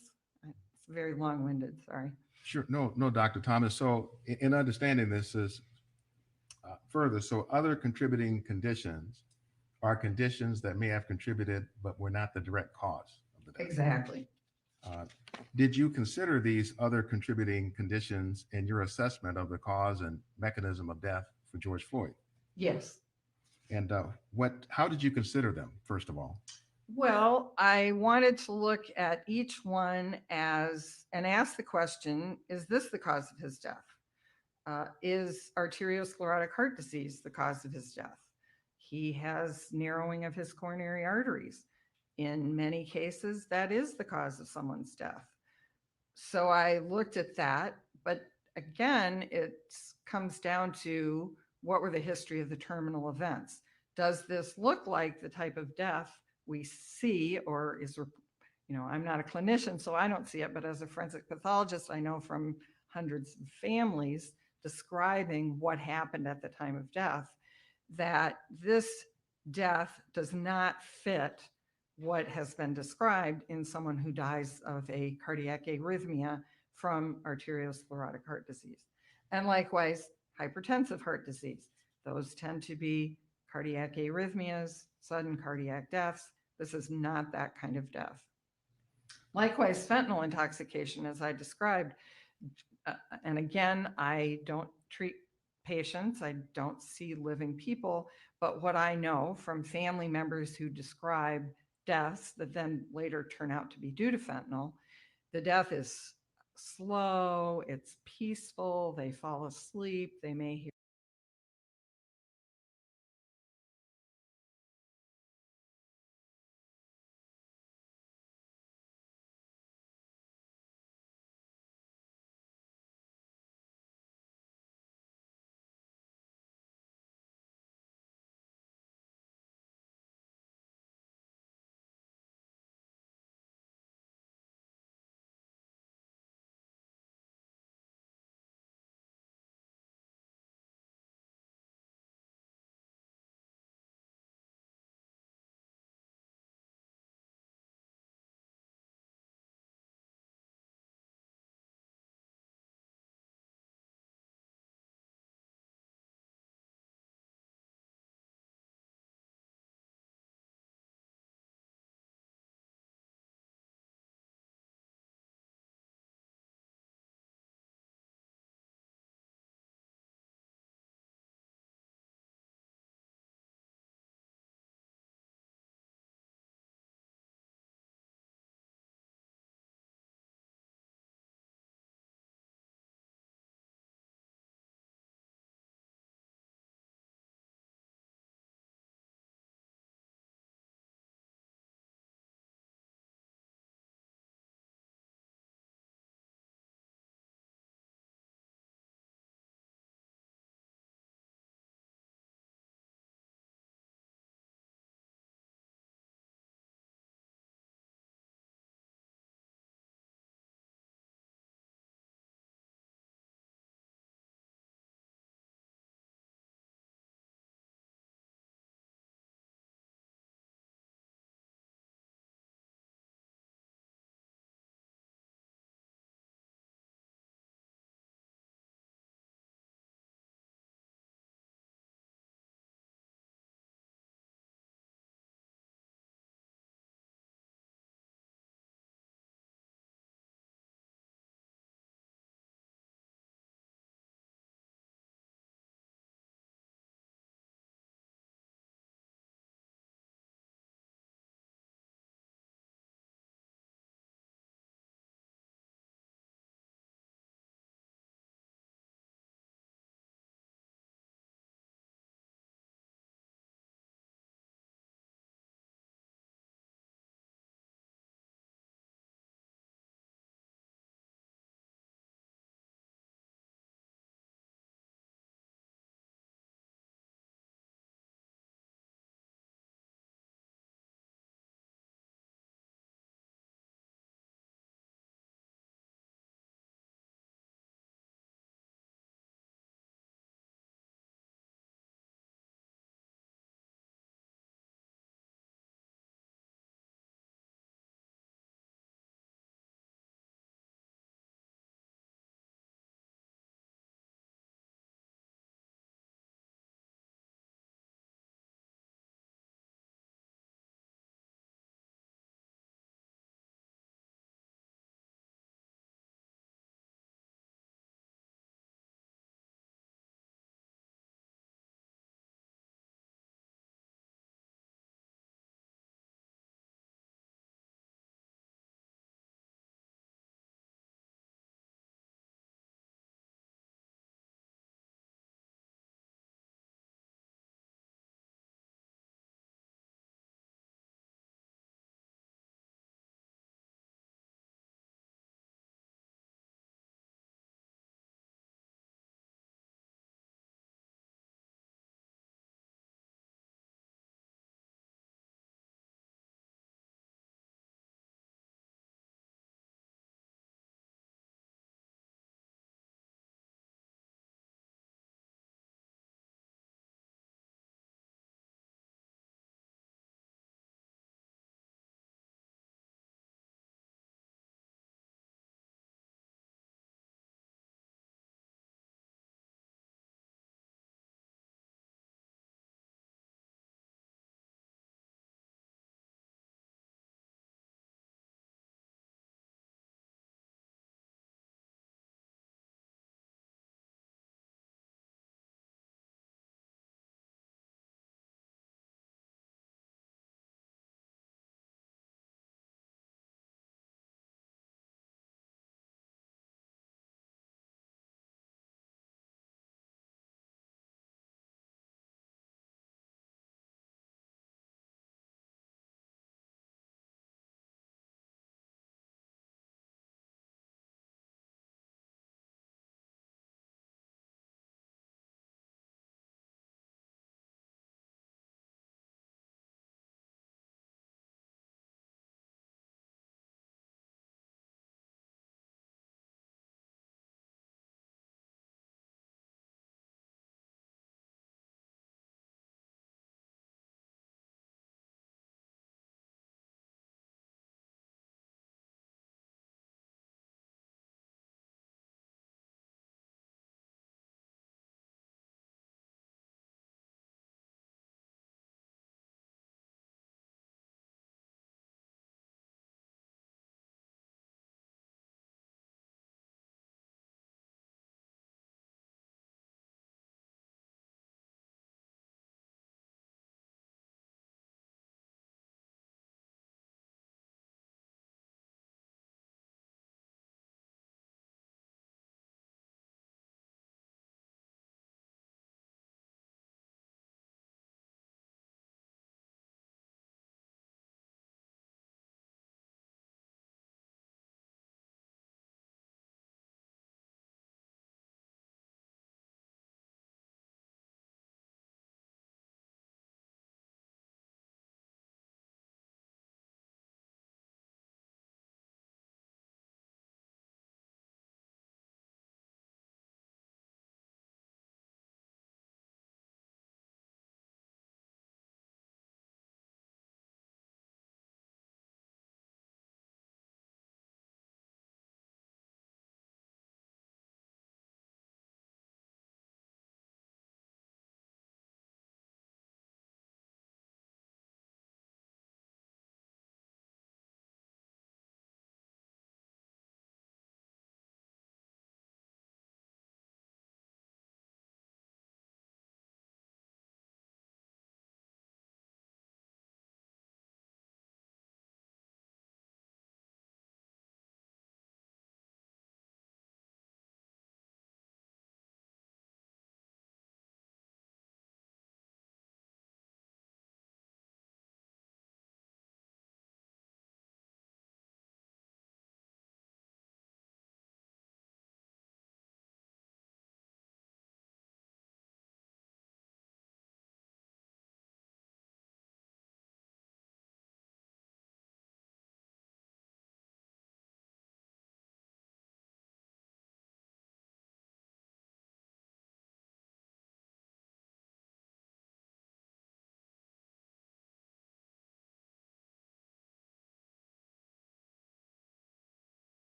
It's very long-winded, sorry. Sure. No, no, Dr. Thomas. So in understanding this is further, so other contributing conditions are conditions that may have contributed, but were not the direct cause of the death. Exactly. Uh, did you consider these other contributing conditions in your assessment of the cause and mechanism of death for George Floyd? Yes. And how did you consider them, first of all? Well, I wanted to look at each one and ask the question, is this the cause of his death? Is arteriosclerotic heart disease the cause of his death? He has narrowing of his coronary arteries. In many cases, that is the cause of someone's death. So I looked at that, but again, it comes down to what were the history of the terminal events? Does this look like the type of death we see, or I'm not a clinician, so I don't see it, but as a forensic pathologist, I know from hundreds of families describing what happened at the time of death, that this death does not fit what has been described in someone who dies of a cardiac arrhythmia from arteriosclerotic heart disease. And likewise, hypertensive heart disease. Those tend to be cardiac arrhythmias, sudden cardiac deaths. This is not that kind of death. Likewise, fentanyl intoxication, as I described. And again, I don't treat patients, I don't see living people, but what I know from family members who describe deaths that then later turn out to be due to fentanyl, the death is slow, it's peaceful, they fall asleep, they may hear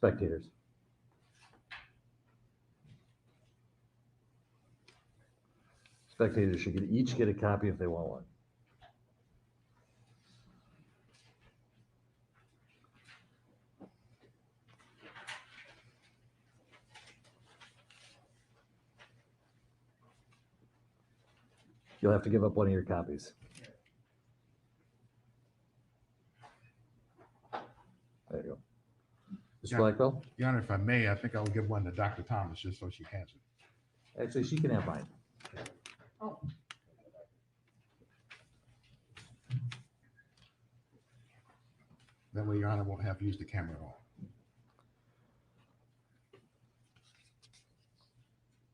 Spectators. Spectators should each get a copy if they want one. You'll have to give up one of your copies. There you go. Mr. Yeah. Blackwell? Your Honor, if I may, I think I'll give one to Dr. Thomas just so she has it. Actually, she can have mine. Oh, That way Your Honor won't have to use the camera at all.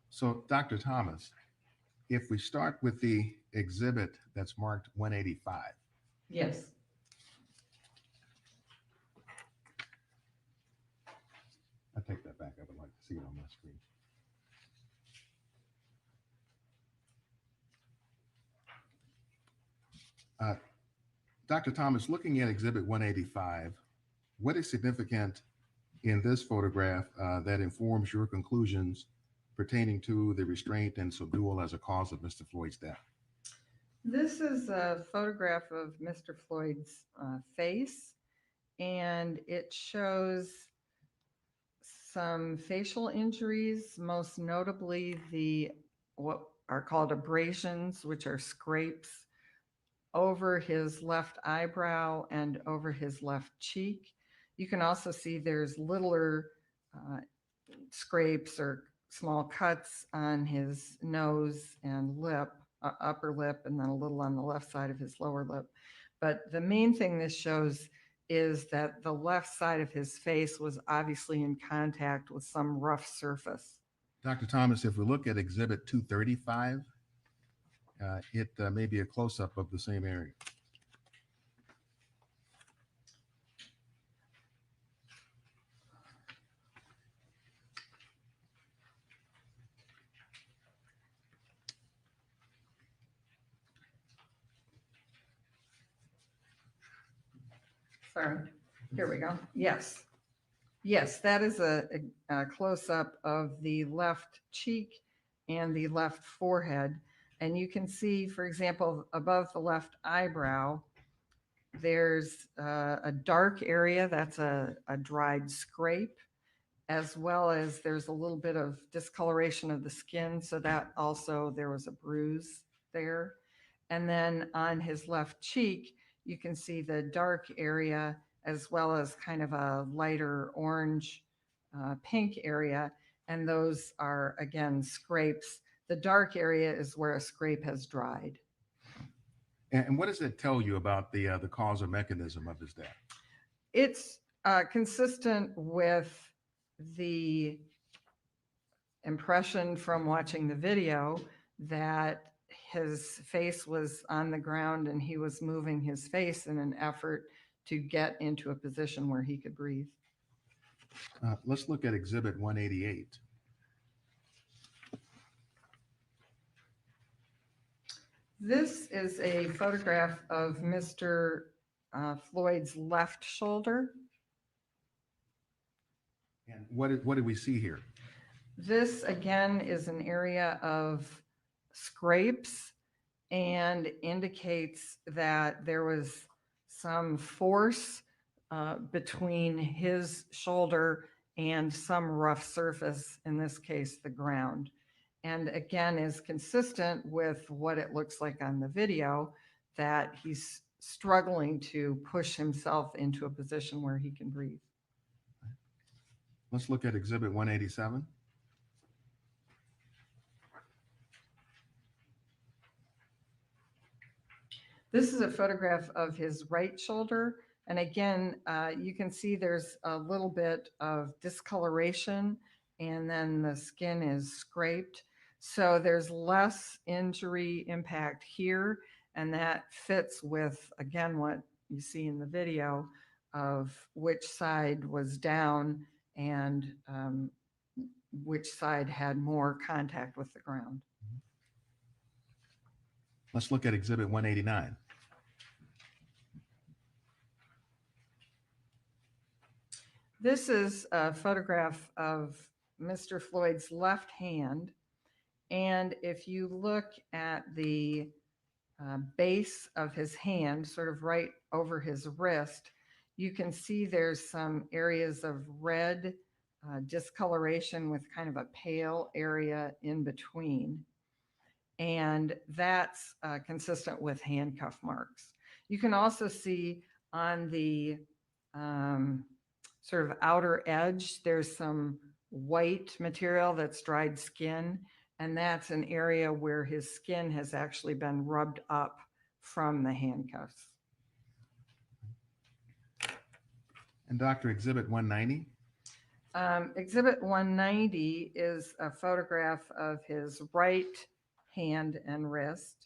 So Dr. Thomas, if we start with the exhibit that's marked 185, yes. I take that back. I would like to see it on my screen. Dr. Thomas, looking at exhibit 185, what is significant in this photograph that informs your conclusions pertaining to the restraint and subdual as a cause of Mr. Floyd's death? This is a photograph of Mr. Floyd's face, and it shows some facial injuries, most notably what are called abrasions, which are scrapes over his left eyebrow and over his left cheek. You can also see there's littler scrapes or small cuts on his nose and lip, upper lip, and then a little on the left side of his lower lip. But the main thing this shows is that the left side of his face was obviously in contact with some rough surface. Dr. Thomas, if we look at exhibit 235, it may be a close-up of the same area. Sorry, here we go. Yes. Yes, that is a close-up of the left cheek and the left forehead. And you can see, for example, above the left eyebrow, there's a dark area, that's a dried scrape, as well as there's a little bit of discoloration of the skin. So that also, there was a bruise there. And then on his left cheek, you can see the dark area as well as kind of a lighter orange pink area. And those are, again, scrapes. The dark area is where a scrape has dried. And what does it tell you about the cause or mechanism of his death? It's consistent with the impression from watching the video that his face was on the ground and he was moving his face in an effort to get into a position where he could breathe. Let's look at exhibit 188. This is a photograph of Mr. Floyd's left shoulder. And what did we see here? This again is an area of scrapes and indicates that there was some force between his shoulder and some rough surface, in this case, the ground. And again, is consistent with what it looks like on the video, that he's struggling to push himself into a position where he can breathe. Let's look at exhibit 187. This is a photograph of his right shoulder. And again, you can see there's a little bit of discoloration and then the skin is scraped. So there's less injury impact here. And that fits with, again, what you see in the video of which side was down and which side had more contact with the ground. Let's look at exhibit 189. This is a photograph of Mr. Floyd's left hand. And if you look at the base of his hand, sort of right over his wrist, you can see there's some areas of red discoloration with kind of a pale area in between. And that's consistent with handcuff marks. You can also see on the sort of outer edge, there's some white material that's dried skin, and that's an area where his skin has actually been rubbed up from the handcuffs. And Dr. Exhibit 190? Exhibit 190 is a photograph of his right hand and wrist.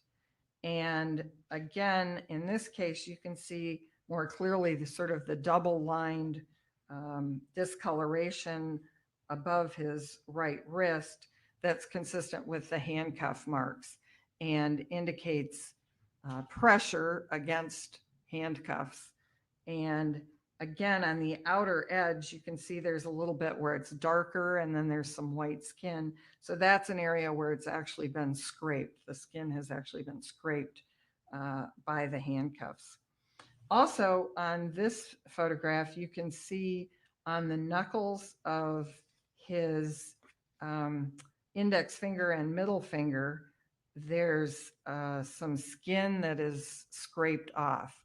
And again, in this case, you can see more clearly the sort of the double lined discoloration above his right wrist that's consistent with the handcuff marks and indicates pressure against handcuffs. And again, on the outer edge, you can see there's a little bit where it's darker and then there's some white skin. So that's an area where it's actually been scraped. The skin has actually been scraped by the handcuffs. Also, on this photograph, you can see on the knuckles of his index finger and middle finger, there's some skin that is scraped off.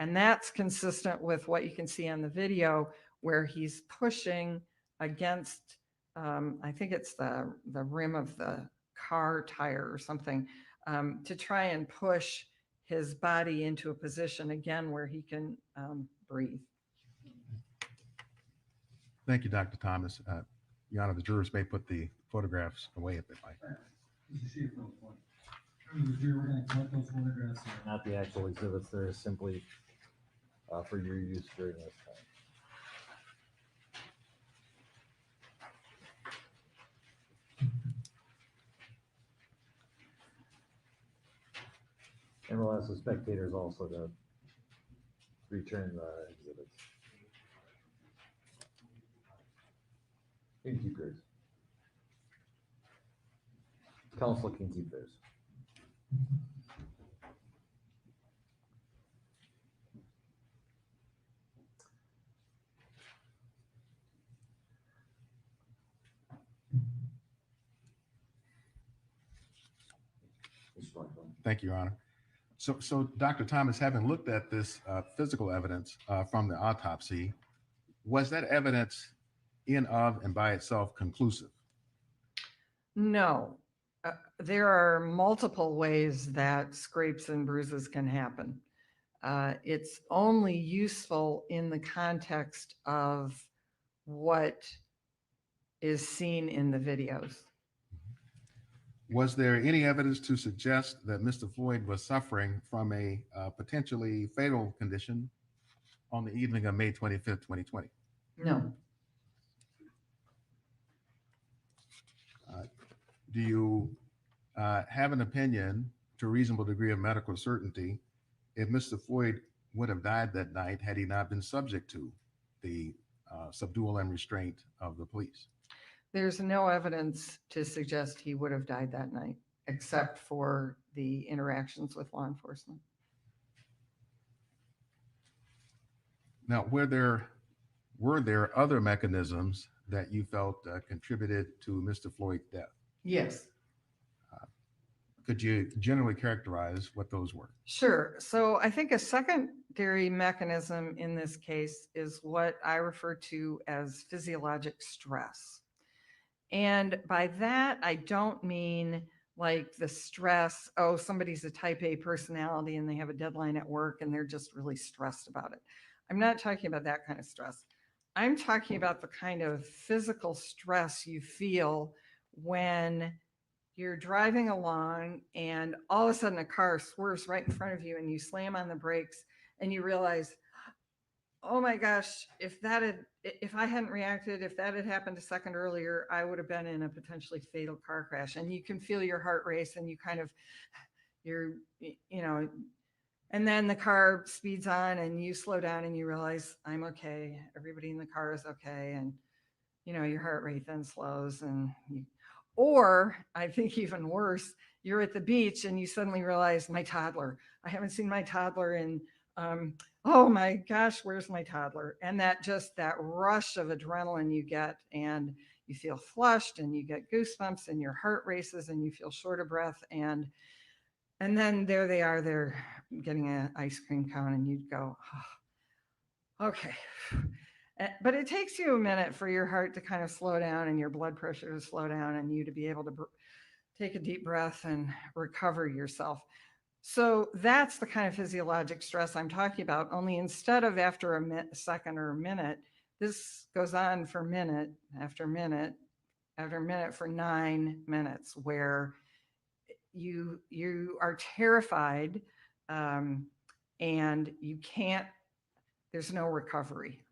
And that's consistent with what you can see on the video where he's pushing against, I think it's the rim of the car tire or something, to try and push his body into a position again where he can breathe. Thank you, Dr. Thomas. Your Honor, the jurors may put the photographs away if they like. Mr. Chief, no point. The jury, we're going to collect those photographs. Not the actual exhibits, they're simply for your use during this time. And we'll ask the spectators also to return the exhibits. You can keep yours. Council can keep theirs. Thank you, Your Honor. So Dr. Thomas, having looked at this physical evidence from the autopsy, was that evidence in of and by itself conclusive? No, there are multiple ways that scrapes and bruises can happen. It's only useful in the context of what is seen in the videos. Was there any evidence to suggest that Mr. Floyd was suffering from a potentially fatal condition on the evening of May 25th, 2020? No. Do you have an opinion to a reasonable degree of medical certainty if Mr. Floyd would have died that night had he not been subject to the subdual and restraint of the police? There's no evidence to suggest he would have died that night, except for the interactions with law enforcement. Now, were there other mechanisms that you felt contributed to Mr. Floyd's death? Yes. Could you generally characterize what those were? Sure. So I think a secondary mechanism in this case is what I refer to as physiologic stress. And by that, I don't mean like the stress, oh, somebody's a type A personality and they have a deadline at work and they're just really stressed about it. I'm not talking about that kind of stress. I'm talking about the kind of physical stress you feel when you're driving along and all of a sudden a car swerves right in front of you and you slam on the brakes and you realize, oh my gosh, if I hadn't reacted, if that had happened a second earlier, I would have been in a potentially fatal car crash. And you can feel your heart race and you kind of, And then the car speeds on and you slow down and you realize I'm okay. Everybody in the car is okay. And, your heart rate then slows or I think even worse, you're at the beach and you suddenly realize my toddler, I haven't seen my toddler in, oh my gosh, where's my toddler? And that rush of adrenaline you get, and you feel flushed and you get goosebumps and your heart races and you feel short of breath. And then there they are, they're getting an ice cream cone, and you'd go, oh, okay. But it takes you a minute for your heart to kind of slow down and your blood pressure to slow down and you to be able to take a deep breath and recover yourself. So that's the kind of physiologic stress I'm talking about, only instead of after a second or a minute, this goes on for minute after minute after minute for 9 minutes, where you are terrified, and you can't, there's no recovery.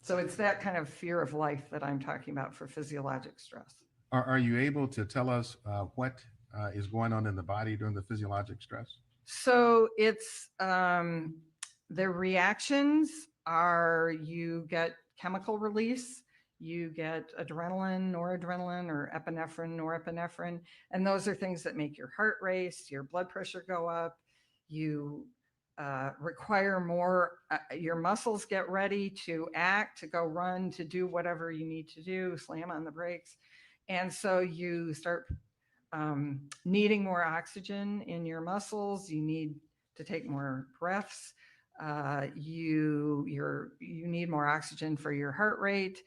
So it's that kind of fear of life that I'm talking about for physiologic stress. Are you able to tell us what is going on in the body during the physiologic stress? So it's the reactions are, you get chemical release, you get adrenaline, noradrenaline, or epinephrine, norepinephrine, and those are things that make your heart race, your blood pressure go up. You require more, your muscles get ready to act, to go run, to do whatever you need to do, slam on the brakes. And so you start needing more oxygen in your muscles. You need to take more breaths. You need more oxygen for your heart rate,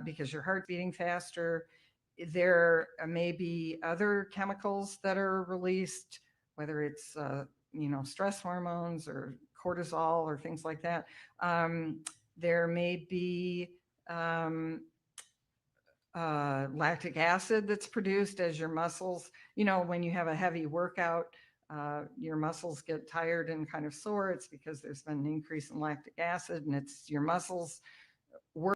because your heart's beating faster. There may be other chemicals that are released, whether it's stress hormones or cortisol or things like that. There may be lactic acid that's produced as your muscles, when you have a heavy workout, your muscles get tired and kind of sore. It's because there's been an increase in lactic acid, and it's your muscles work.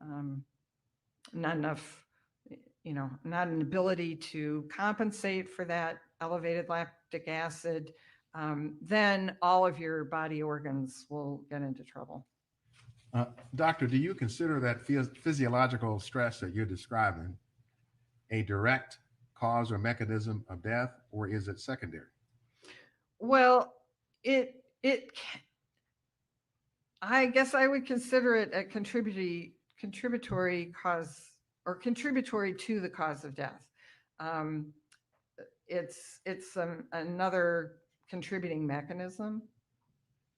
um, Not enough, not an ability to compensate for that elevated lactic acid, then all of your body organs will get into trouble. Doctor, do you consider that physiological stress that you're describing a direct cause or mechanism of death, or is it secondary? Well, I guess I would consider it a contributory cause or contributory to the cause of death. Um, it's another contributing mechanism.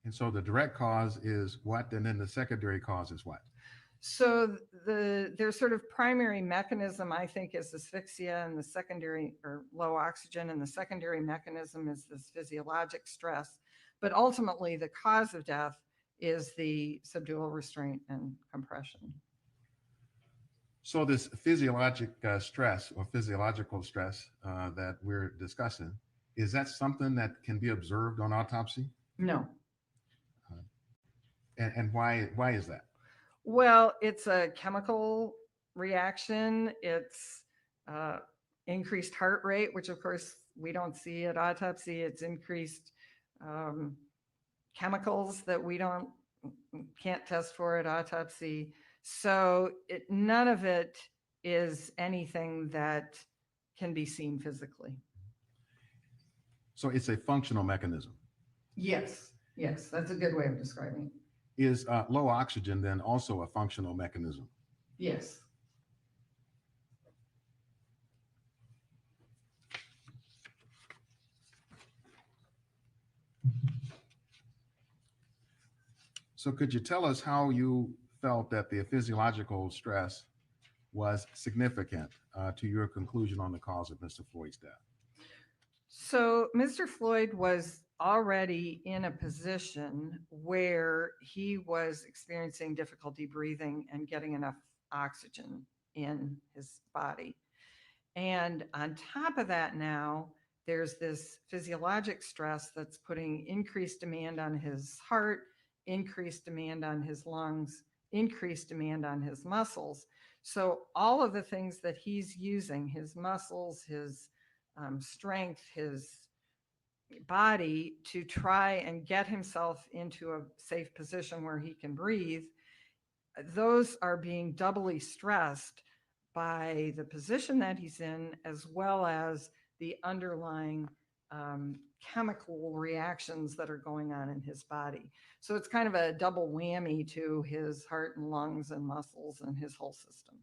And so the direct cause is what? And then the secondary cause is what? So their sort of primary mechanism, I think, is asphyxia, and the secondary, or low oxygen, and the secondary mechanism is this physiologic stress. But ultimately, the cause of death is the subdural restraint and compression. So this physiologic stress or physiological stress that we're discussing, is that something that can be observed on autopsy? No. And why is that? Well, it's a chemical reaction. It's increased heart rate, which of course we don't see at autopsy. It's increased chemicals that we can't test for at autopsy. So none of it is anything that can be seen physically. So it's a functional mechanism. Yes, that's a good way of describing it. Is low oxygen then also a functional mechanism? Yes. So could you tell us how you felt that the physiological stress was significant to your conclusion on the cause of Mr. Floyd's death? So Mr. Floyd was already in a position where he was experiencing difficulty breathing and getting enough oxygen in his body. And on top of that, now there's this physiologic stress that's putting increased demand on his heart, increased demand on his lungs, increased demand on his muscles. So all of the things that he's using, his muscles, his strength, his body, to try and get himself into a safe position where he can breathe, those are being doubly stressed by the position that he's in, as well as the underlying chemical reactions that are going on in his body. So it's kind of a double whammy to his heart and lungs and muscles and his whole system.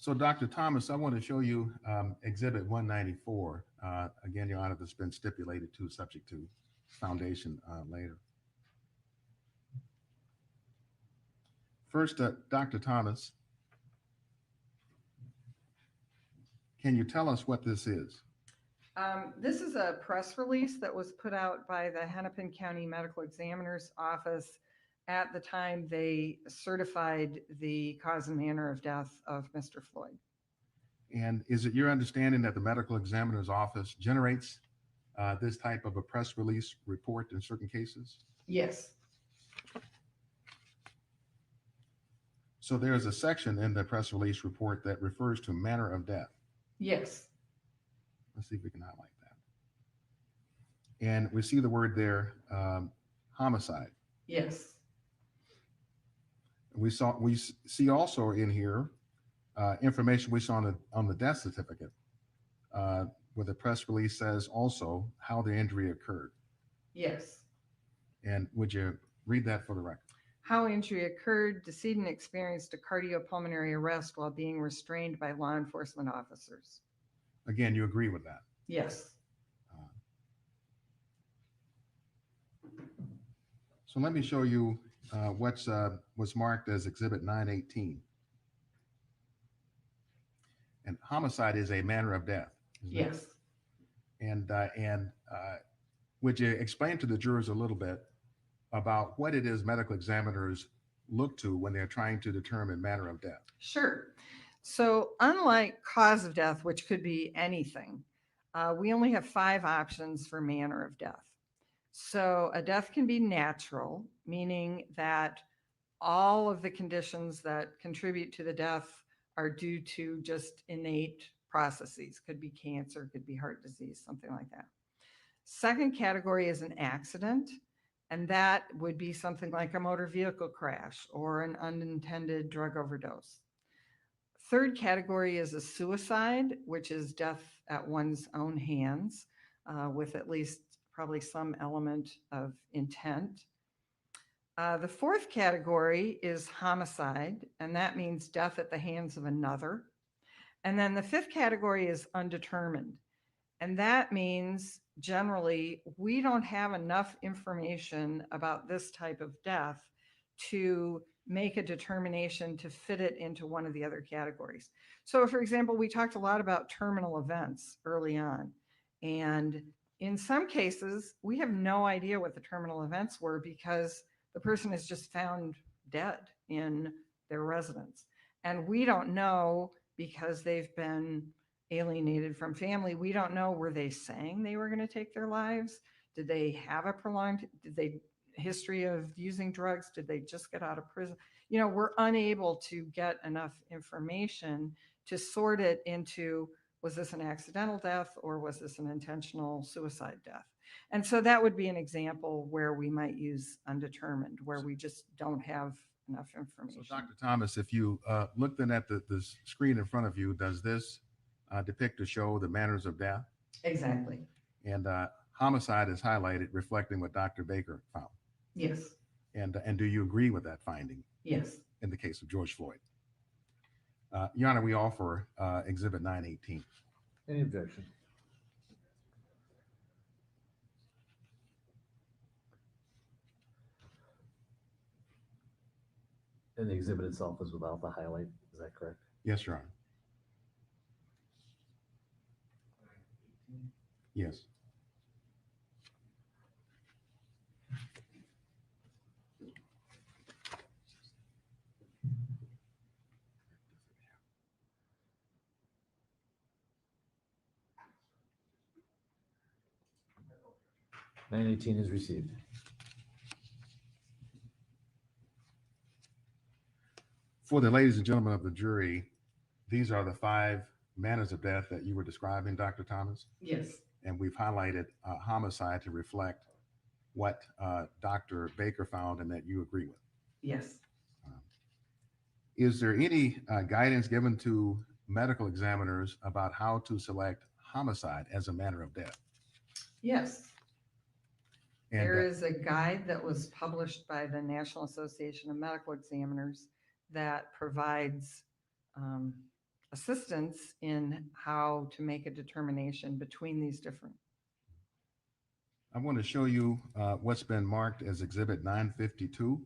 So Dr. Thomas, I want to show you Exhibit 194. Again, Your Honor, that's been stipulated to, subject to foundation later. First, Dr. Thomas, can you tell us what this is? This is a press release that was put out by the Hennepin County Medical Examiner's Office at the time they certified the cause and manner of death of Mr. Floyd. And is it your understanding that the medical examiner's office generates this type of a press release report in certain cases? Yes. So there is a section in the press release report that refers to manner of death. Yes. Let's see if we can highlight that. And we see the word there, homicide. Yes. We see also in here information we saw on the death certificate, where the press release says also how the injury occurred. Yes. And would you read that for the record? How injury occurred: decedent experienced a cardiopulmonary arrest while being restrained by law enforcement officers. Again, you agree with that? Yes. So let me show you what's marked as Exhibit 918. And homicide is a manner of death. Yes. And would you explain to the jurors a little bit about what it is medical examiners look to when they're trying to determine manner of death? Sure. So unlike cause of death, which could be anything, we only have 5 options for manner of death. So a death can be natural, meaning that all of the conditions that contribute to the death are due to just innate processes. Could be cancer, could be heart disease, something like that. Second category is an accident, and that would be something like a motor vehicle crash or an unintended drug overdose. Third category is a suicide, which is death at one's own hands, with at least probably some element of intent. The fourth category is homicide, and that means death at the hands of another. And then the fifth category is undetermined. And that means generally we don't have enough information about this type of death to make a determination to fit it into one of the other categories. So, for example, we talked a lot about terminal events early on. And in some cases, we have no idea what the terminal events were because the person is just found dead in their residence. And we don't know because they've been alienated from family. We don't know, were they saying they were going to take their lives? Did they have a prolonged, did they history of using drugs? Did they just get out of prison? You know, we're unable to get enough information to sort it into, was this an accidental death or was this an intentional suicide death? And so that would be an example where we might use undetermined, where we just don't have enough So, information. Dr. Thomas, if you look then at the screen in front of you, does this depict or show the manners of death? Exactly. And homicide is highlighted, reflecting what Dr. Baker found. Yes. And do you agree with that finding Yes. in the case of George Floyd? Your Honor, we offer Exhibit 918. Any objection? And the exhibit itself is without the highlight, is that correct? Yes, Your Honor. Yes. Nine eighteen is received. For the ladies and gentlemen of the jury, these are the 5 manners of death that you were describing, Dr. Thomas. Yes. And we've highlighted homicide to reflect what Dr. Baker found and that you agree with. Yes. Is there any guidance given to medical examiners about how to select homicide as a manner of death? Yes. And There is a guide that was published by the National Association of Medical Examiners that provides assistance in how to make a determination between these different. I want to show you what's been marked as Exhibit 952.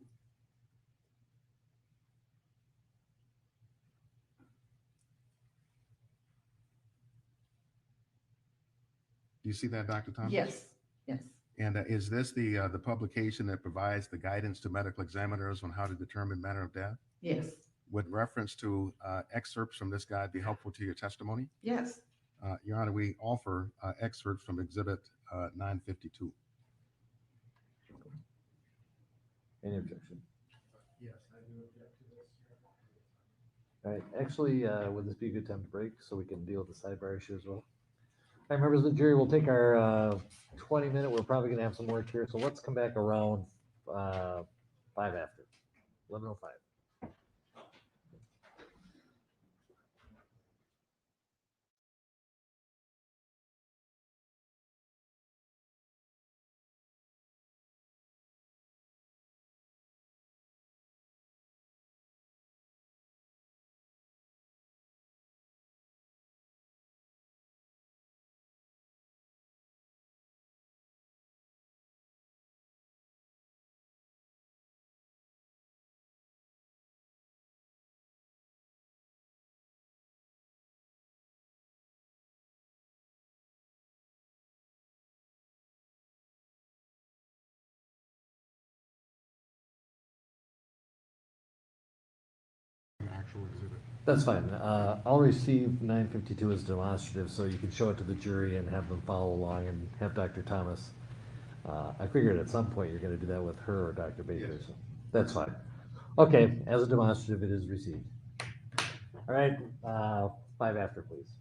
Do you see that, Dr. Thomas? Yes. Yes. And is this the publication that provides the guidance to medical examiners on how to determine manner of death? Yes. Would reference to excerpts from this guide be helpful to your testimony? Yes. Your Honor, we offer excerpts from Exhibit 952. Any objection? Yes, I do object to this. All right, actually, would this be a good time to break so we can deal with the sidebar issue as well? All right, members of the jury, we'll take our 20-minute, we're probably gonna have some work here, so let's come back around 5 after, 11:05. Actual exhibit. That's fine. I'll receive 952 as demonstrative, so you can show it to the jury and have them follow along and have Dr. Thomas. I figured at some point you're gonna do that with her or Dr. Baker, Yes. so that's fine. Okay, as a demonstrative, it is received. All right, 5 after, please.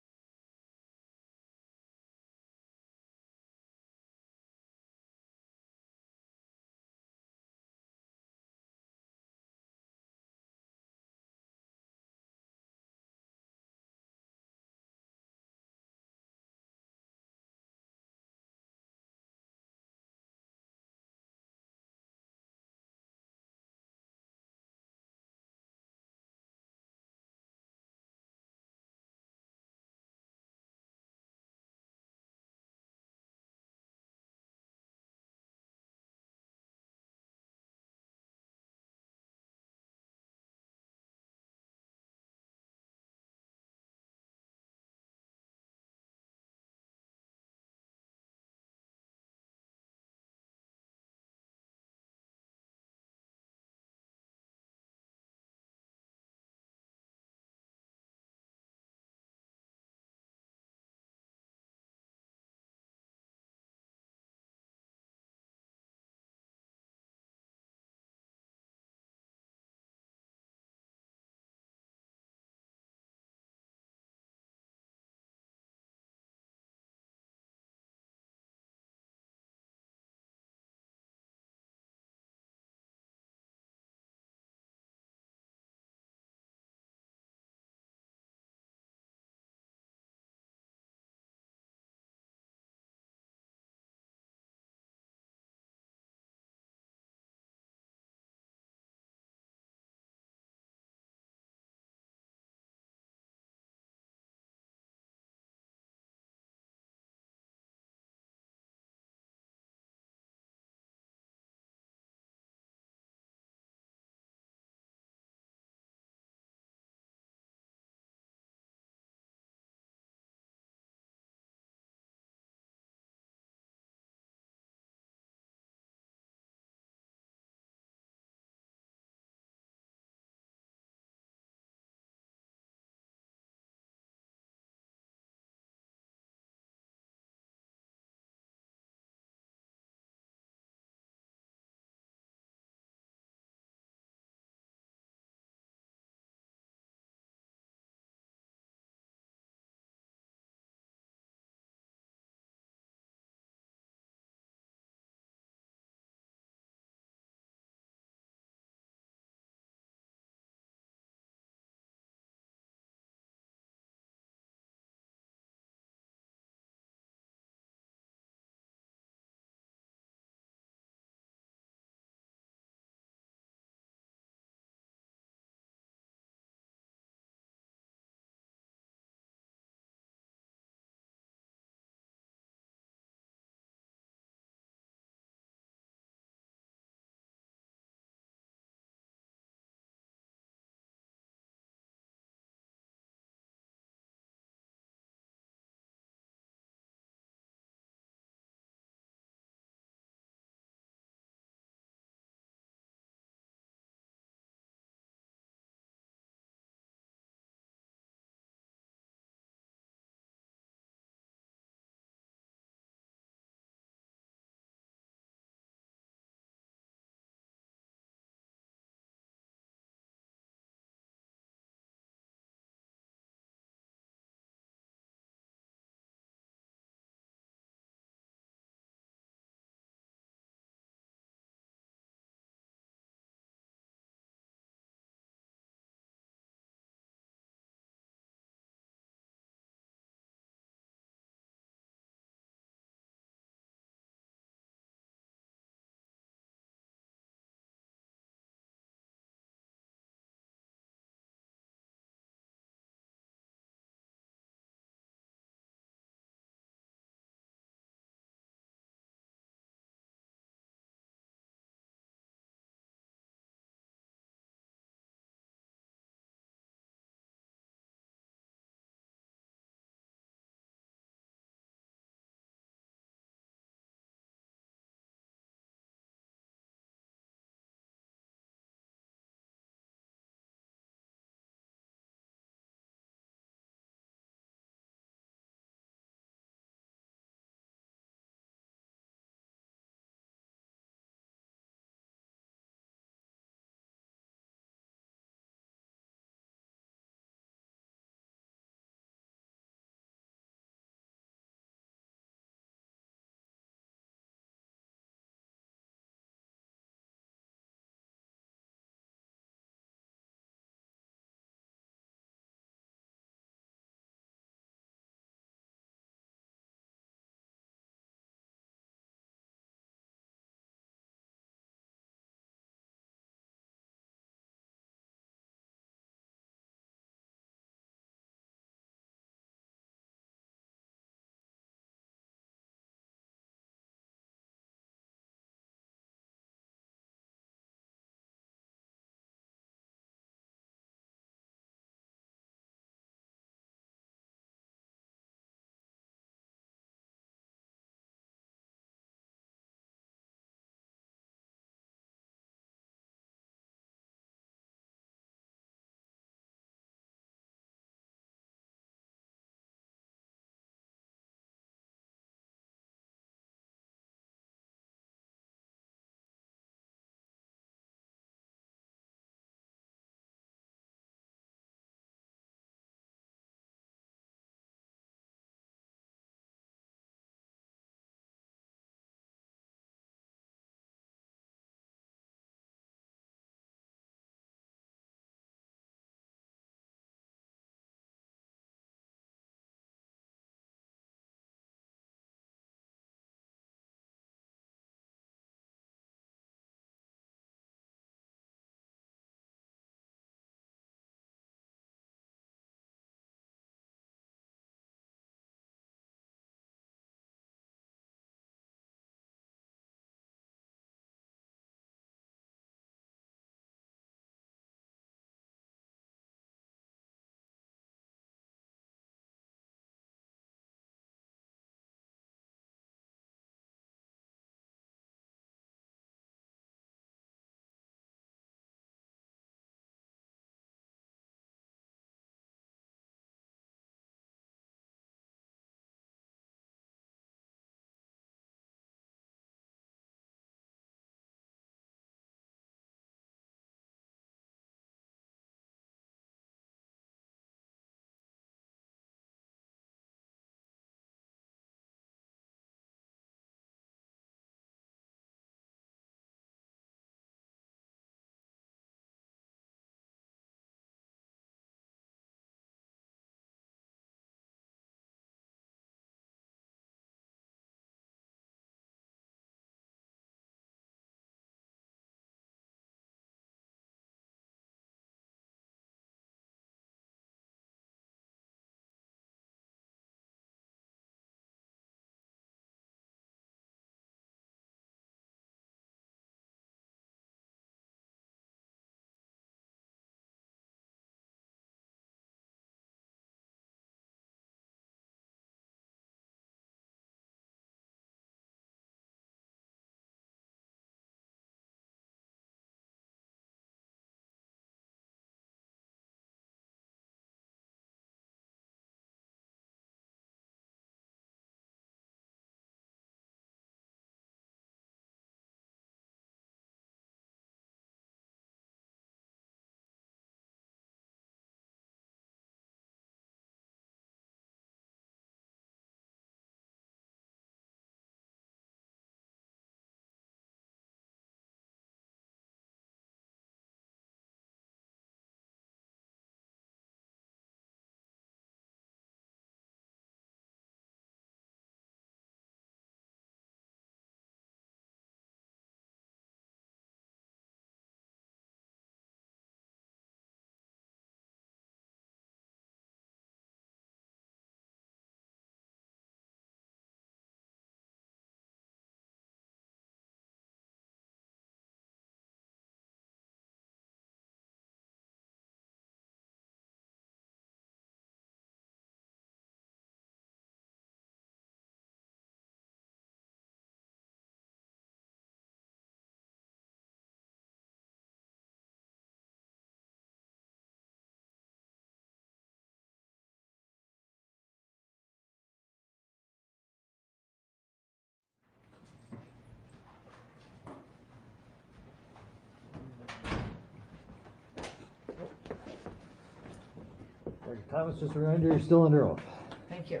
Thomas, just a reminder, you're still under oath. Thank you.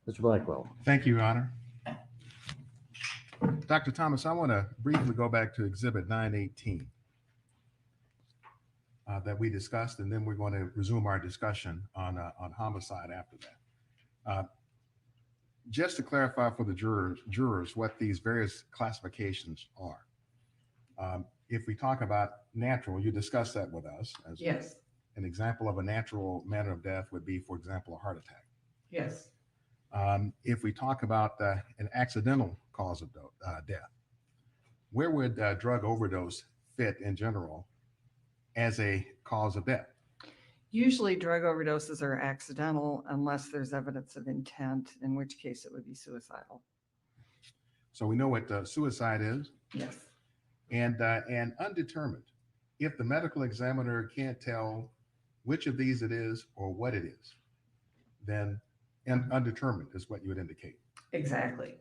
Mr. Blackwell. Thank you, Your Honor. Dr. Thomas, I want to briefly go back to Exhibit 918 that we discussed, and then we're going to resume our discussion on homicide after that. Just to clarify for the jurors what these various classifications are. If we talk about natural, you discussed that with us. As Yes, an example of a natural manner of death would be, for example, a heart attack. yes. If we talk about an accidental cause of death, where would drug overdose fit in general as a cause of death? Usually drug overdoses are accidental unless there's evidence of intent, in which case it would be suicidal. So we know what suicide is, Yes, and undetermined. If the medical examiner can't tell which of these it is or what it is, then undetermined is what you would indicate. exactly.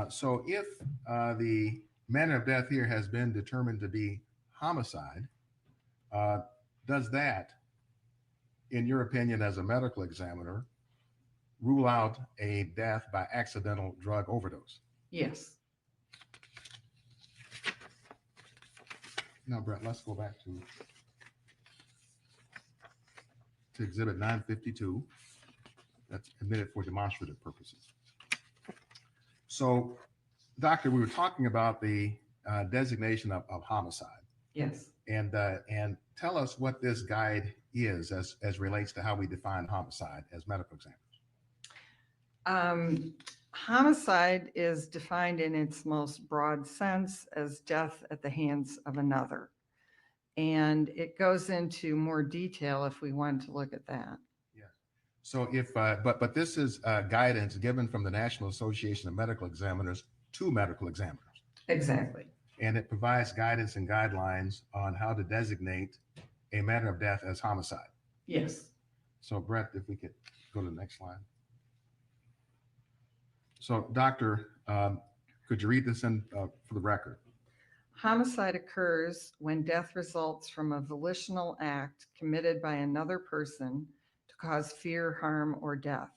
So if the manner of death here has been determined to be homicide, does that, in your opinion as a medical examiner, rule out a death by accidental drug overdose? Yes. Now, Brett, let's go back to Exhibit 952. That's admitted for demonstrative purposes. So, Doctor, we were talking about the designation of homicide, Yes. and tell us what this guide is as relates to how we define homicide as medical examiners. Homicide is defined in its most broad sense as death at the hands of another. And it goes into more detail if we want to look at that. Yes. So if, but this is guidance given from the National Association of Medical Examiners to medical examiners. Exactly. And it provides guidance and guidelines on how to designate a manner of death as homicide. Yes. So Brett, if we could go to the next slide. So Doctor, could you read this in for the record? Homicide occurs when death results from a volitional act committed by another person to cause fear, harm, or death.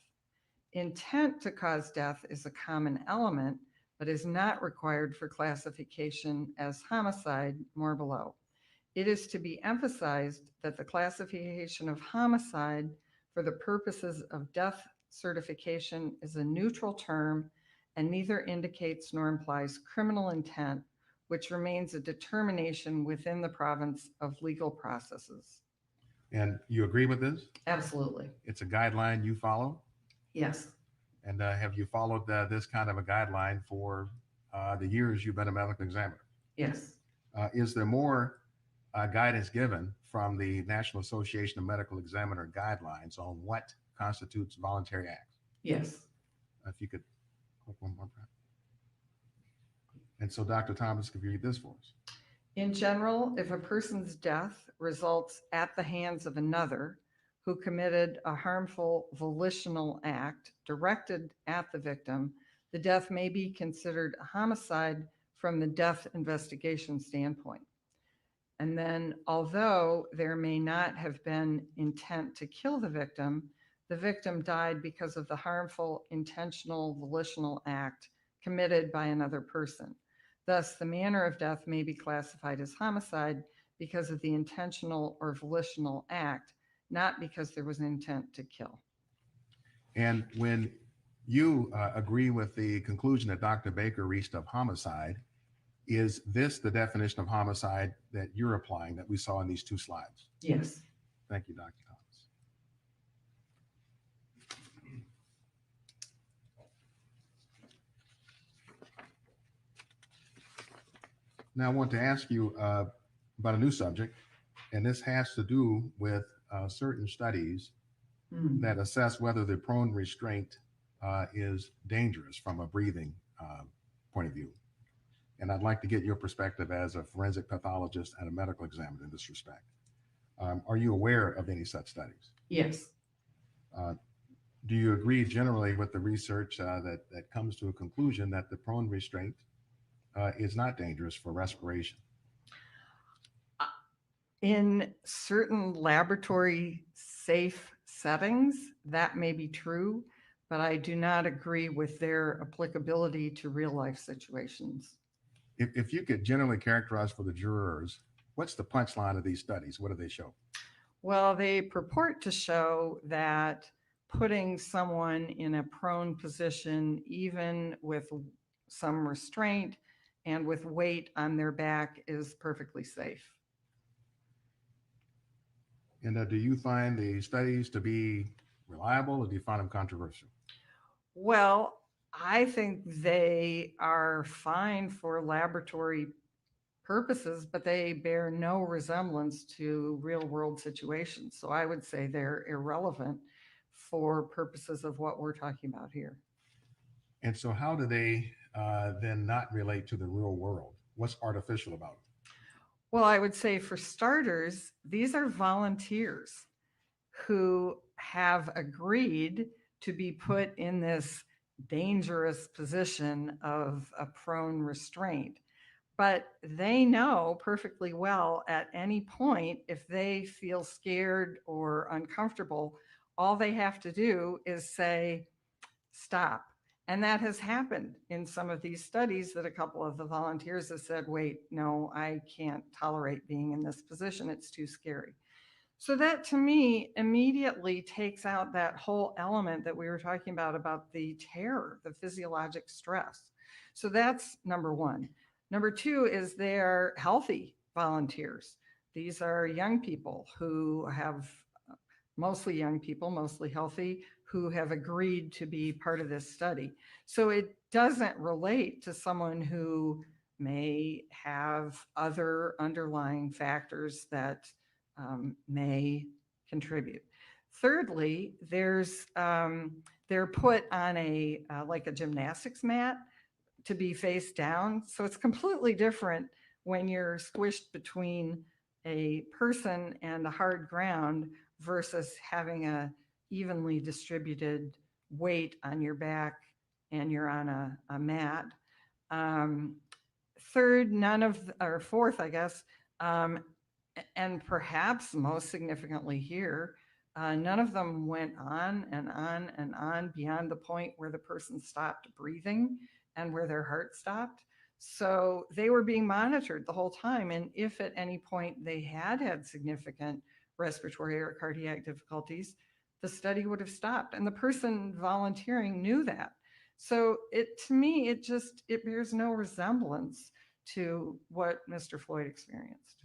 Intent to cause death is a common element, but is not required for classification as homicide, more below. It is to be emphasized that the classification of homicide for the purposes of death certification is a neutral term and neither indicates nor implies criminal intent, which remains a determination within the province of legal processes. And you agree with this? Absolutely. It's a guideline you follow? Yes. And have you followed this kind of a guideline for the years you've been a medical examiner? Yes. Is there more guidance given from the National Association of Medical Examiner guidelines on what constitutes voluntary acts? Yes. If you could click one more time. And so Dr. Thomas, could you read this for us? In general, if a person's death results at the hands of another who committed a harmful volitional act directed at the victim, the death may be considered a homicide from the death investigation standpoint. And then, although there may not have been intent to kill the victim died because of the harmful intentional volitional act committed by another person. Thus, the manner of death may be classified as homicide because of the intentional or volitional act, not because there was an intent to kill. And when you agree with the conclusion that Dr. Baker reached of homicide, is this the definition of homicide that you're applying that we saw in these two slides? Yes. Thank you, Dr. Thomas. Now I want to ask you about a new subject, and this has to do with certain studies that assess whether the prone restraint is dangerous from a breathing point of view. And I'd like to get your perspective as a forensic pathologist and a medical examiner in this respect. Are you aware of any such studies? Yes. Do you agree generally with the research that comes to a conclusion that the prone restraint is not dangerous for respiration? In certain laboratory safe settings, that may be true, but I do not agree with their applicability to real life situations. If you could generally characterize for the jurors, what's the punchline of these studies? What do they show? Well, they purport to show that putting someone in a prone position, even with some restraint and with weight on their back, is perfectly safe. And do you find the studies to be reliable, or do you find them controversial? Well, I think they are fine for laboratory purposes, but they bear no resemblance to real world situations. So I would say they're irrelevant for purposes of what we're talking about here. And so, how do they then not relate to the real world? What's artificial about them? Well, I would say for starters, these are volunteers who have agreed to be put in this dangerous position of a prone restraint. But they know perfectly well at any point, if they feel scared or uncomfortable, all they have to do is say, stop. And that has happened in some of these studies, that a couple of the volunteers have said, wait, no, I can't tolerate being in this position. It's too scary. So that to me immediately takes out that whole element that we were talking about the terror, the physiologic stress. So that's number one. Number two is they're healthy volunteers. These are young people who have, mostly young people, mostly healthy, who have agreed to be part of this study. So it doesn't relate to someone who may have other underlying factors that may contribute. Thirdly, they're put on a like a gymnastics mat to be face down. So it's completely different when you're squished between a person and the hard ground versus having a evenly distributed weight on your back and you're on a mat. Um, Third, or fourth, I guess, and perhaps most significantly here, none of them went on and on and on beyond the point where the person stopped breathing and where their heart stopped. So they were being monitored the whole time. And if at any point they had significant respiratory or cardiac difficulties, the study would have stopped. And the person volunteering knew that. So to me, it bears no resemblance to what Mr. Floyd experienced.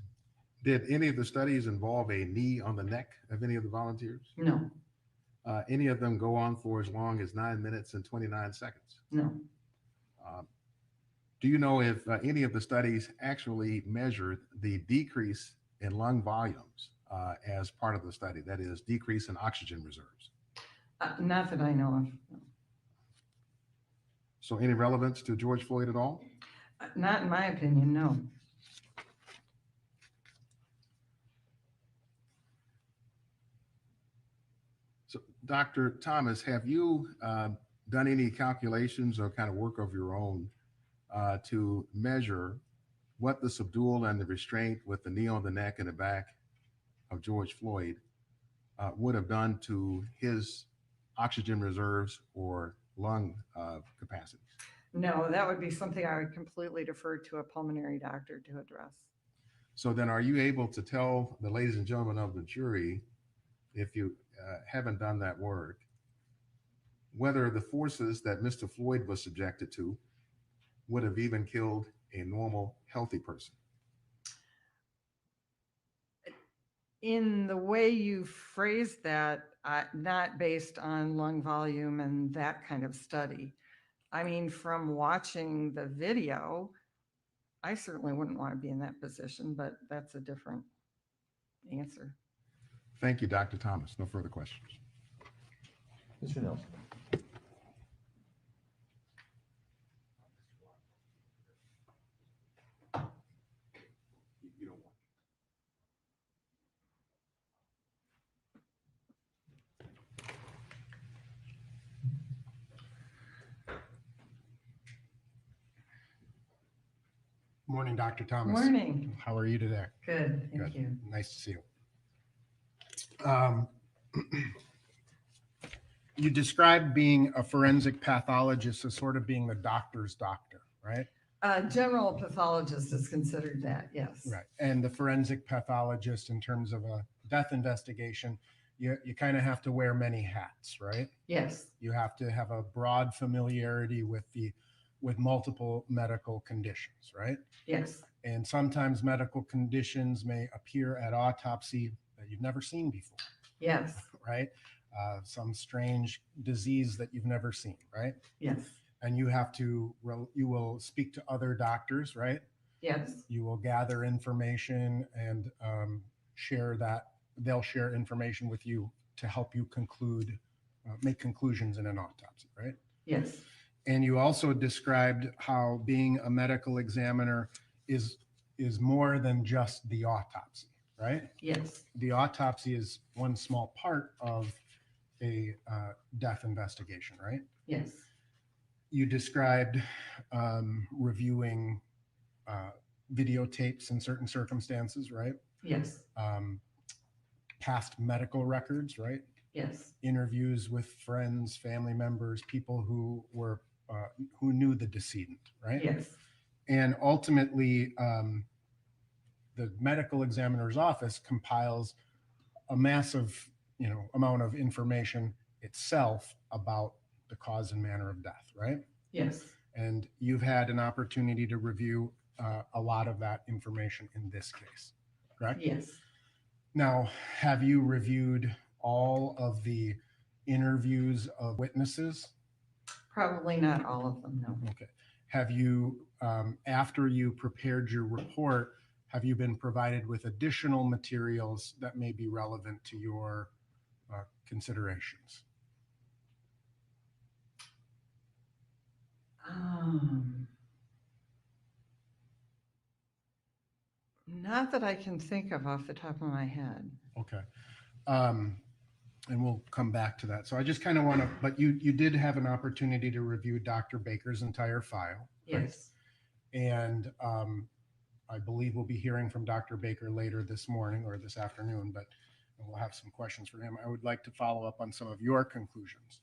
Did any of the studies involve a knee on the neck of any of the volunteers? No, Any of them go on for as long as 9 minutes and 29 seconds? no. Do you know if any of the studies actually measured the decrease in lung volumes as part of the study? That is, decrease in oxygen reserves. Not that I know of. No. So, any relevance to George Floyd at all? Not in my opinion, no. So, Dr. Thomas, have you done any calculations or kind of work of your own to measure what the subdual and the restraint with the knee on the neck and the back of George Floyd would have done to his oxygen reserves or lung capacities? No, that would be something I would completely defer to a pulmonary doctor to address. So then are you able to tell the ladies and gentlemen of the jury, if you haven't done that work, whether the forces that Mr. Floyd was subjected to would have even killed a normal, healthy person? In the way you phrased that, not based on lung volume and that kind of study. I mean, from watching the video, I certainly wouldn't want to be in that position, but that's a different answer. Thank you, Dr. Thomas. No further questions. Mr. Nelson. You don't want. Morning, Dr. Thomas. Morning. How are you today? Good, Good. thank you. Nice to see you. You described being a forensic pathologist as sort of being the doctor's doctor, right? General pathologist is considered that, yes. Right. And the forensic pathologist, in terms of a death investigation, you kind of have to wear many hats, right? Yes, You have to have a broad familiarity with multiple medical conditions, right? yes, And sometimes medical conditions may appear at autopsy that you've never seen before, yes, right? Some strange disease that you've never seen, right? yes, And you will speak to other doctors, right? yes, You will gather information and they'll share information with you to help you make conclusions in an autopsy, right? yes, And you also described how being a medical examiner is more than just the autopsy, right? yes, The autopsy is one small part of a death investigation, right? yes, You described reviewing videotapes in certain circumstances, right? yes, Past medical records, right? yes, Interviews with friends, family members, people who knew the decedent, right? yes, And ultimately, the medical examiner's office compiles a massive, amount of information itself about the cause and manner of death, right? yes, And you've had an opportunity to review a lot of that information in this case, correct? yes. Now, have you reviewed all of the interviews of witnesses? Probably not all of them, no. Okay. Have you, after you prepared your report, have you been provided with additional materials that may be relevant to your considerations? Not that I can think of off the top of my head. Okay. And we'll come back to that. So I just kind of want to, but you did have an opportunity to review Dr. Baker's entire file. Right? Yes, And I believe we'll be hearing from Dr. Baker later this morning or this afternoon, but we'll have some questions for him. I would like to follow up on some of your conclusions.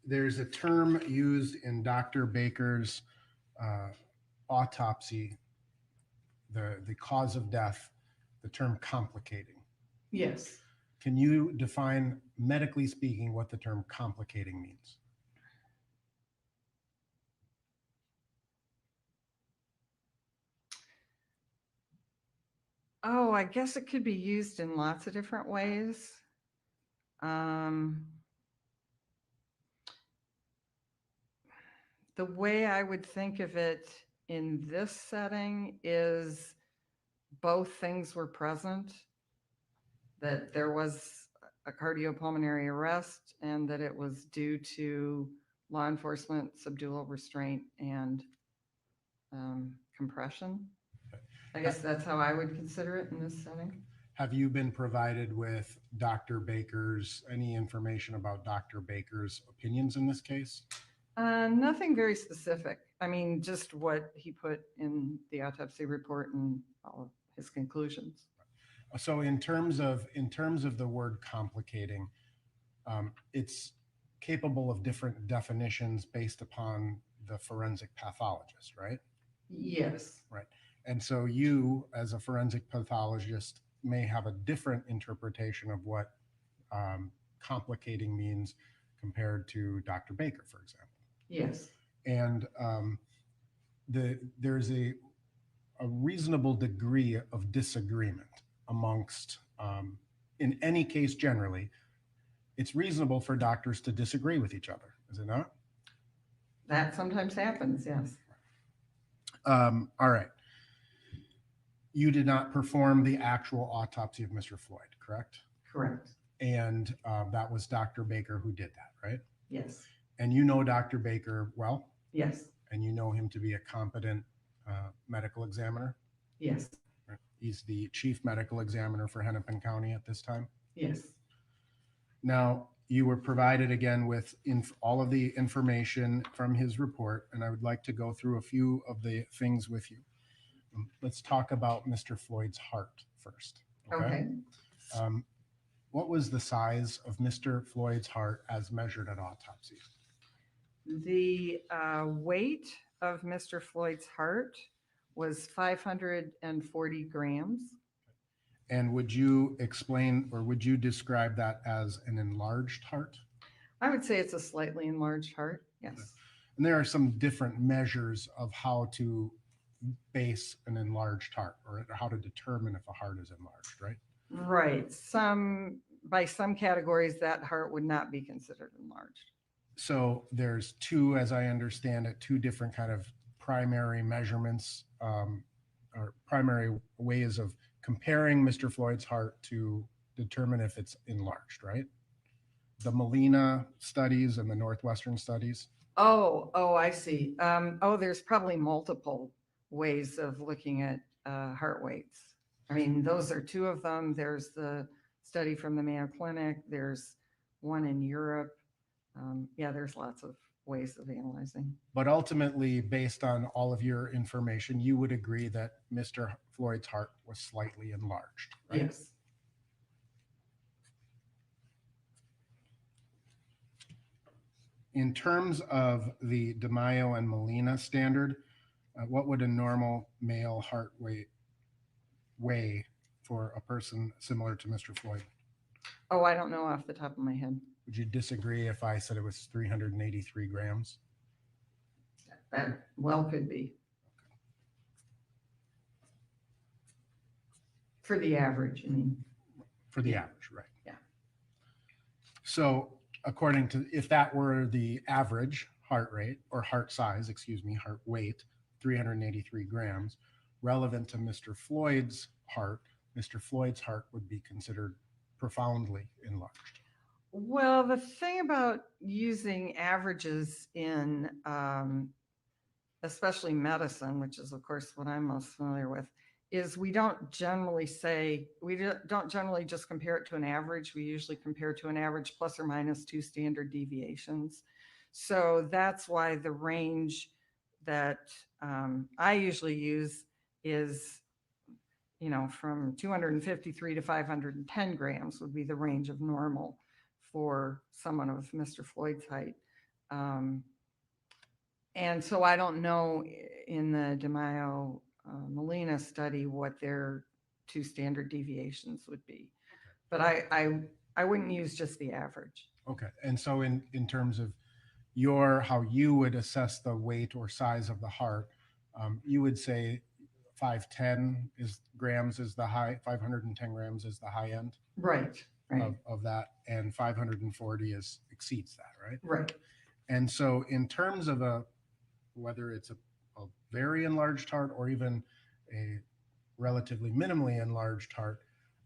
There's a term used in Dr. Baker's autopsy, the cause of death, the term complicating. yes. Can you define, medically speaking, what the term complicating means? Oh, I guess it could be used in lots of different ways. The way I would think of it in this setting is both things were present, that there was a cardiopulmonary arrest and that it was due to law enforcement, subdual restraint, and compression. I guess that's how I would consider it in this setting. Have you been provided with any information about Dr. Baker's opinions in this case? Nothing very specific. I mean, just what he put in the autopsy report and all of his conclusions. So in terms of the word complicating, it's capable of different definitions based upon the forensic pathologist, right? Yes. Right. And so you, as a forensic pathologist, may have a different interpretation of what complicating means compared to Dr. Baker, for example. Yes. And there's a reasonable degree of disagreement amongst, in any case generally, it's reasonable for doctors to disagree with each other, is it not? That sometimes happens, yes. All right. You did not perform the actual autopsy of Mr. Floyd, correct? Correct. And that was Dr. Baker who did that, right? Yes. And you know Dr. Baker well? Yes. And you know him to be a competent medical examiner? Yes. He's the chief medical examiner for Hennepin County at this time. Yes. Now, you were provided again with all of the information from his report, and I would like to go through a few of the things with you. Let's talk about Mr. Floyd's heart first. Okay. What was the size of Mr. Floyd's heart as measured at autopsy? The weight of Mr. Floyd's heart was 540 grams. And would you explain or would you describe that as an enlarged heart? I would say it's a slightly enlarged heart. Yes. And there are some different measures of how to base an enlarged heart or how to determine if a heart is enlarged, right? Right. By some categories, that heart would not be considered enlarged. So there's two, as I understand it, two different kind of primary measurements or primary ways of comparing Mr. Floyd's heart to determine if it's enlarged, right? The Molina studies and the Northwestern studies. Oh, I see. There's probably multiple ways of looking at heart weights. I mean, those are two of them. There's the study from the Mayo Clinic. There's one in Europe. There's lots of ways of analyzing. But ultimately, based on all of your information, you would agree that Mr. Floyd's heart was slightly enlarged, right? Yes. In terms of the DeMaio and Molina standard, what would a normal male heart weigh for a person similar to Mr. Floyd? Oh, I don't know off the top of my head. Would you disagree if I said it was 383 grams? That well could be. For the average, I mean. For the average, right? Yeah. So according to, if that were the average heart rate or heart size, heart weight, 383 grams, relevant to Mr. Floyd's heart would be considered profoundly enlarged. Well, the thing about using averages in especially medicine, which is of course what I'm most familiar with, is we don't generally just compare it to an average. We usually compare to an average plus or minus 2 standard deviations. So that's why the range that I usually use is, from 253 to 510 grams would be the range of normal for someone of Mr. Floyd's height. And so I don't know in the DeMaio Molina study what their 2 standard deviations would be, but I wouldn't use just the average. Okay. And so in terms of how you would assess the weight or size of the heart, you would say 510 grams is the high, 510 grams is the high end. Right. Of that, and 540 exceeds that, right? Right. And so in terms of whether it's a very enlarged heart or even a relatively minimally enlarged heart,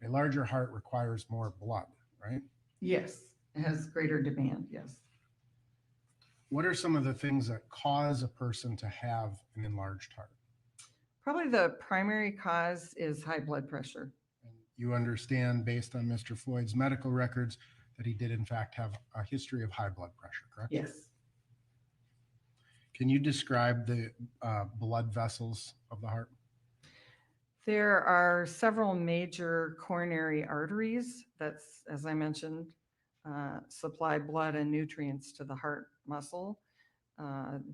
a larger heart requires more blood, right? Yes, it has greater demand, yes. What are some of the things that cause a person to have an enlarged heart? Probably the primary cause is high blood pressure. And you understand, based on Mr. Floyd's medical records, that he did in fact have a history of high blood pressure, correct? Yes. Can you describe the blood vessels of the heart? There are several major coronary arteries that's, as I mentioned, supply blood and nutrients to the heart muscle.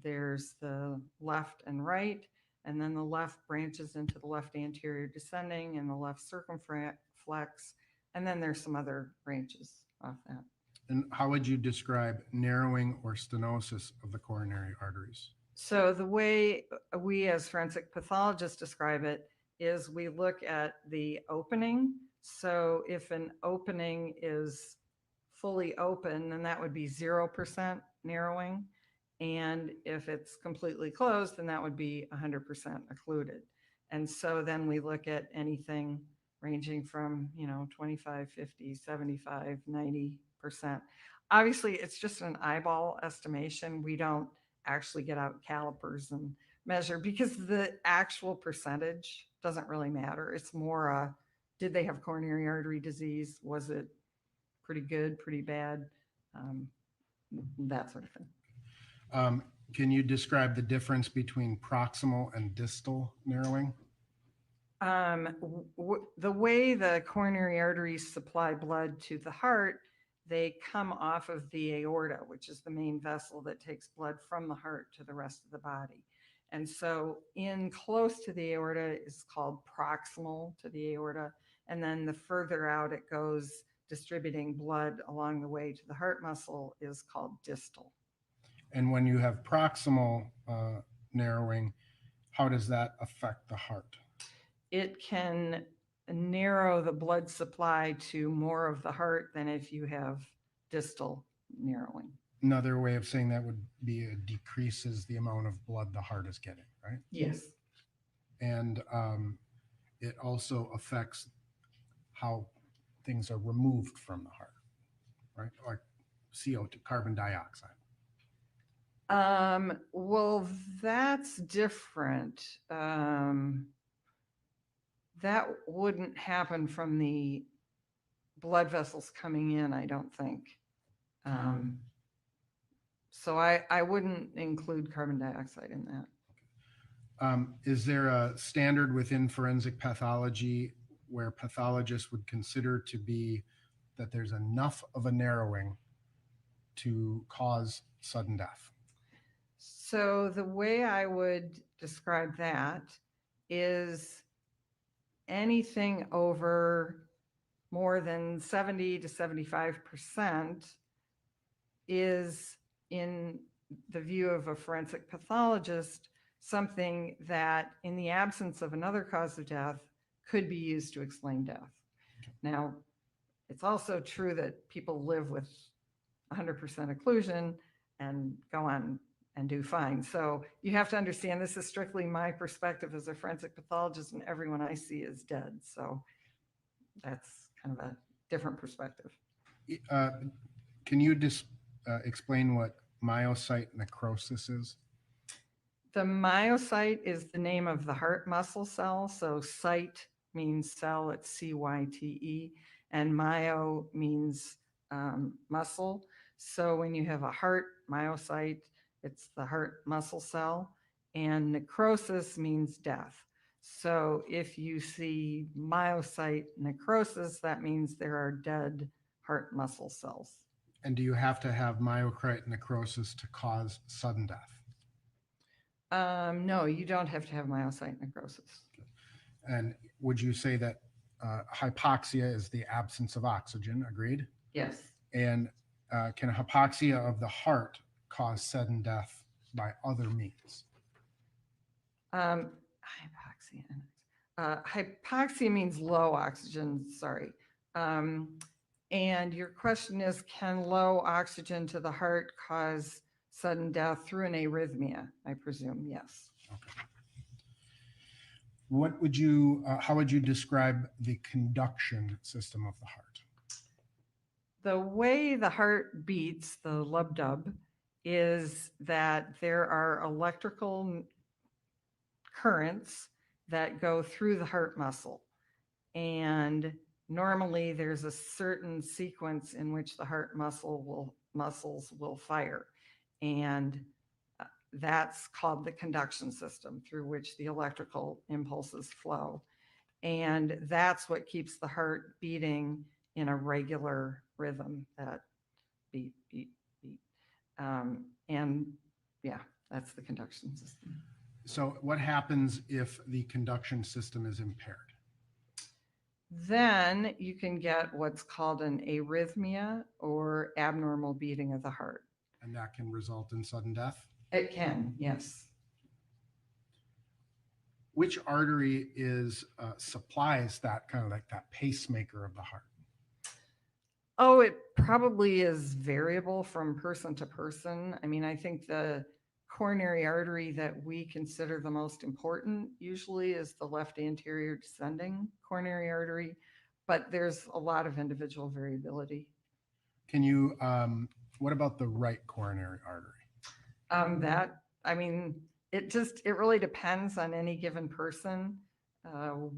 There's the left and right, and then the left branches into the left anterior descending and the left circumflex, and then there's some other branches off that. And how would you describe narrowing or stenosis of the coronary arteries? So the way we as forensic pathologists describe it is we look at the opening. So if an opening is fully open, then that would be 0% narrowing. And if it's completely closed, then that would be 100% occluded. And so then we look at anything ranging from, 25, 50, 75, 90%. Obviously, it's just an eyeball estimation. We don't actually get out calipers and measure because the actual percentage doesn't really matter. It's more, did they have coronary artery disease? Was it pretty good, pretty bad? Um, that sort of thing. Can you describe the difference between proximal and distal narrowing? The way the coronary arteries supply blood to the heart, they come off of the aorta, which is the main vessel that takes blood from the heart to the rest of the body. And so in close to the aorta is called proximal to the aorta. And then the further out it goes, distributing blood along the way to the heart muscle is called distal. And when you have proximal narrowing, how does that affect the heart? It can narrow the blood supply to more of the heart than if you have distal narrowing. Another way of saying that would be it decreases the amount of blood the heart is getting, right? Yes. And it also affects how things are removed from the heart, right? Like CO2, carbon dioxide. Well, that's different. That wouldn't happen from the blood vessels coming in, I don't think. So I wouldn't include carbon dioxide in that. Is there a standard within forensic pathology where pathologists would consider to be that there's enough of a narrowing to cause sudden death? So the way I would describe that is anything over more than 70 to 75% is, in the view of a forensic pathologist, something that in the absence of another cause of death could be used to explain death. Now, it's also true that people live with 100% occlusion and go on and do fine. So you have to understand this is strictly my perspective as a forensic pathologist, and everyone I see is dead. So that's kind of a different perspective. Can you just explain what myocyte necrosis is? The myocyte is the name of the heart muscle cell. So cyte means cell, it's C-Y-T-E, and myo means muscle. So when you have a heart myocyte, it's the heart muscle cell, and necrosis means death. So if you see myocyte necrosis, that means there are dead heart muscle cells. And do you have to have myocyte necrosis to cause sudden death? No, you don't have to have myocyte necrosis. And would you say that hypoxia is the absence of oxygen? Agreed? Yes. And can hypoxia of the heart cause sudden death by other means? Hypoxia. Hypoxia means low oxygen, sorry. And your question is, can low oxygen to the heart cause sudden death through an arrhythmia? I presume, yes. Okay. What would you, how would you describe the conduction system of the heart? The way the heart beats, the lub-dub, is that there are electrical currents that go through the heart muscle. And normally there's a certain sequence in which the heart muscles will fire. And that's called the conduction system, through which the electrical impulses flow. And that's what keeps the heart beating in a regular rhythm, that beat, beat, beat. And yeah, that's the conduction system. So what happens if the conduction system is impaired? Then you can get what's called an arrhythmia, or abnormal beating of the heart. And that can result in sudden death? It can, yes. Which artery is supplies that kind of like that pacemaker of the heart? Oh, it probably is variable from person to person. I mean, I think the coronary artery that we consider the most important usually is the left anterior descending coronary artery, but there's a lot of individual variability. Can you, what about the right coronary artery? I mean, it really depends on any given person,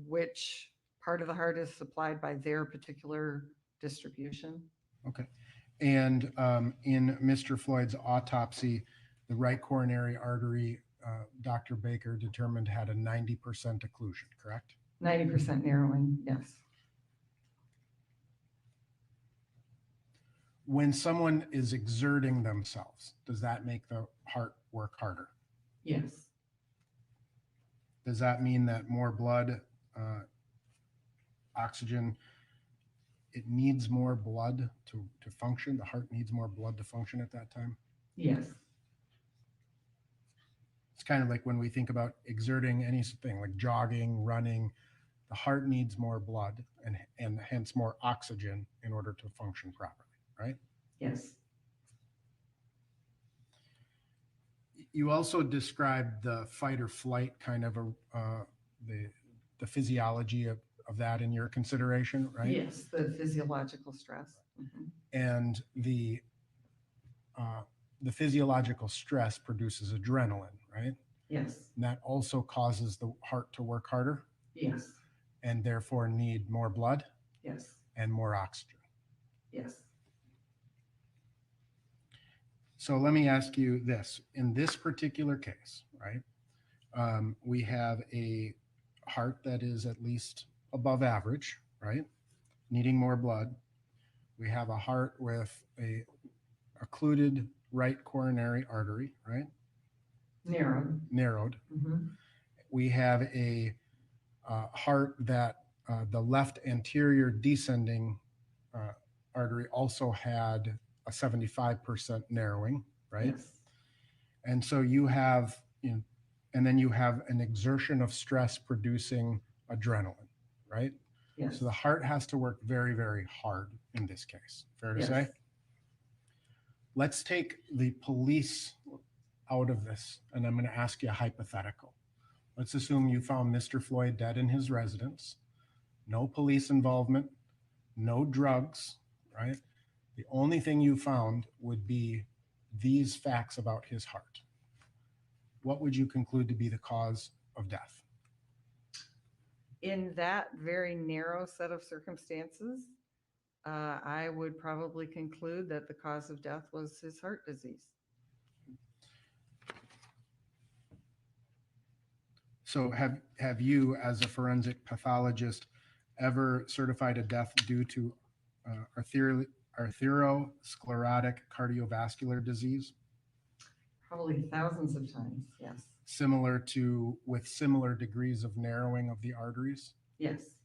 which part of the heart is supplied by their particular distribution. Okay. And in Mr. Floyd's autopsy, the right coronary artery, Dr. Baker determined had a 90% occlusion, correct? 90% narrowing, yes. When someone is exerting themselves, does that make the heart work harder? Yes. Does that mean that more blood, oxygen, it needs more blood to function? The heart needs more blood to function at that time? Yes. It's kind of like when we think about exerting anything like jogging, running, the heart needs more blood and hence more oxygen in order to function properly, right? Yes. You also described the fight or flight kind of the physiology of that in your consideration, right? Yes, the physiological stress. Mhm. And the physiological stress produces adrenaline, right? Yes. And that also causes the heart to work harder Yes. and therefore need more blood Yes. and more oxygen. Yes. So let me ask you this. In this particular case, right, we have a heart that is at least above average, right, needing more blood. We have a heart with a occluded right coronary artery, right, narrowed. Mhm. We have a heart that the left anterior descending artery also had a 75% narrowing, right? Yes. And so you have, and then you have an exertion of stress producing adrenaline, right? Yes. So the heart has to work very, very hard in this case. Fair to Yes. say? Let's take the police out of this, and I'm going to ask you a hypothetical. Let's assume you found Mr. Floyd dead in his residence, no police involvement, no drugs, right? The only thing you found would be these facts about his heart. What would you conclude to be the cause of death? In that very narrow set of circumstances, I would probably conclude that the cause of death was his heart disease. So have you, as a forensic pathologist, ever certified a death due to arteriosclerotic cardiovascular disease? Probably thousands of times, yes. With similar degrees of narrowing of the arteries? Yes.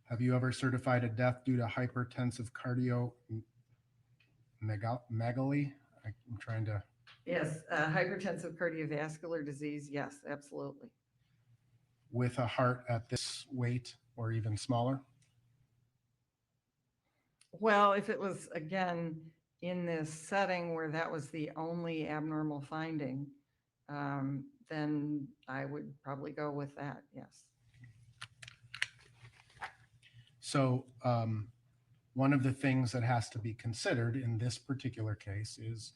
Have you ever certified a death due to hypertensive cardiomegaly? I'm trying to. Yes, hypertensive cardiovascular disease, yes, absolutely. With a heart at this weight or even smaller? Well, if it was, again, in this setting where that was the only abnormal finding, then I would probably go with that, yes. So one of the things that has to be considered in this particular case is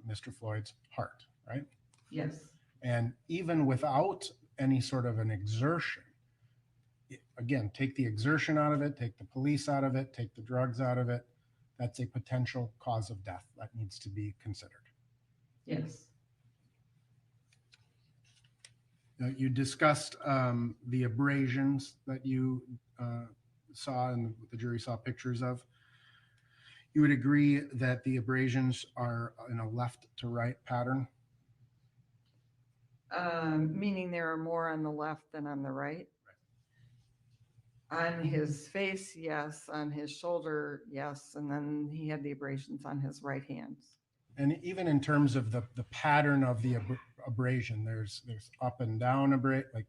Mr. Floyd's heart, right? Yes. And even without any sort of an exertion, again, take the exertion out of it, take the police out of it, take the drugs out of it, that's a potential cause of death that needs to be considered. Yes. You discussed the abrasions that you saw and the jury saw pictures of. You would agree that the abrasions are in a left to right pattern? Meaning there are more on the left than on the right? On his face, yes. On his shoulder, yes. And then he had the abrasions on his right hand. And even in terms of the pattern of the abrasion, there's up and down like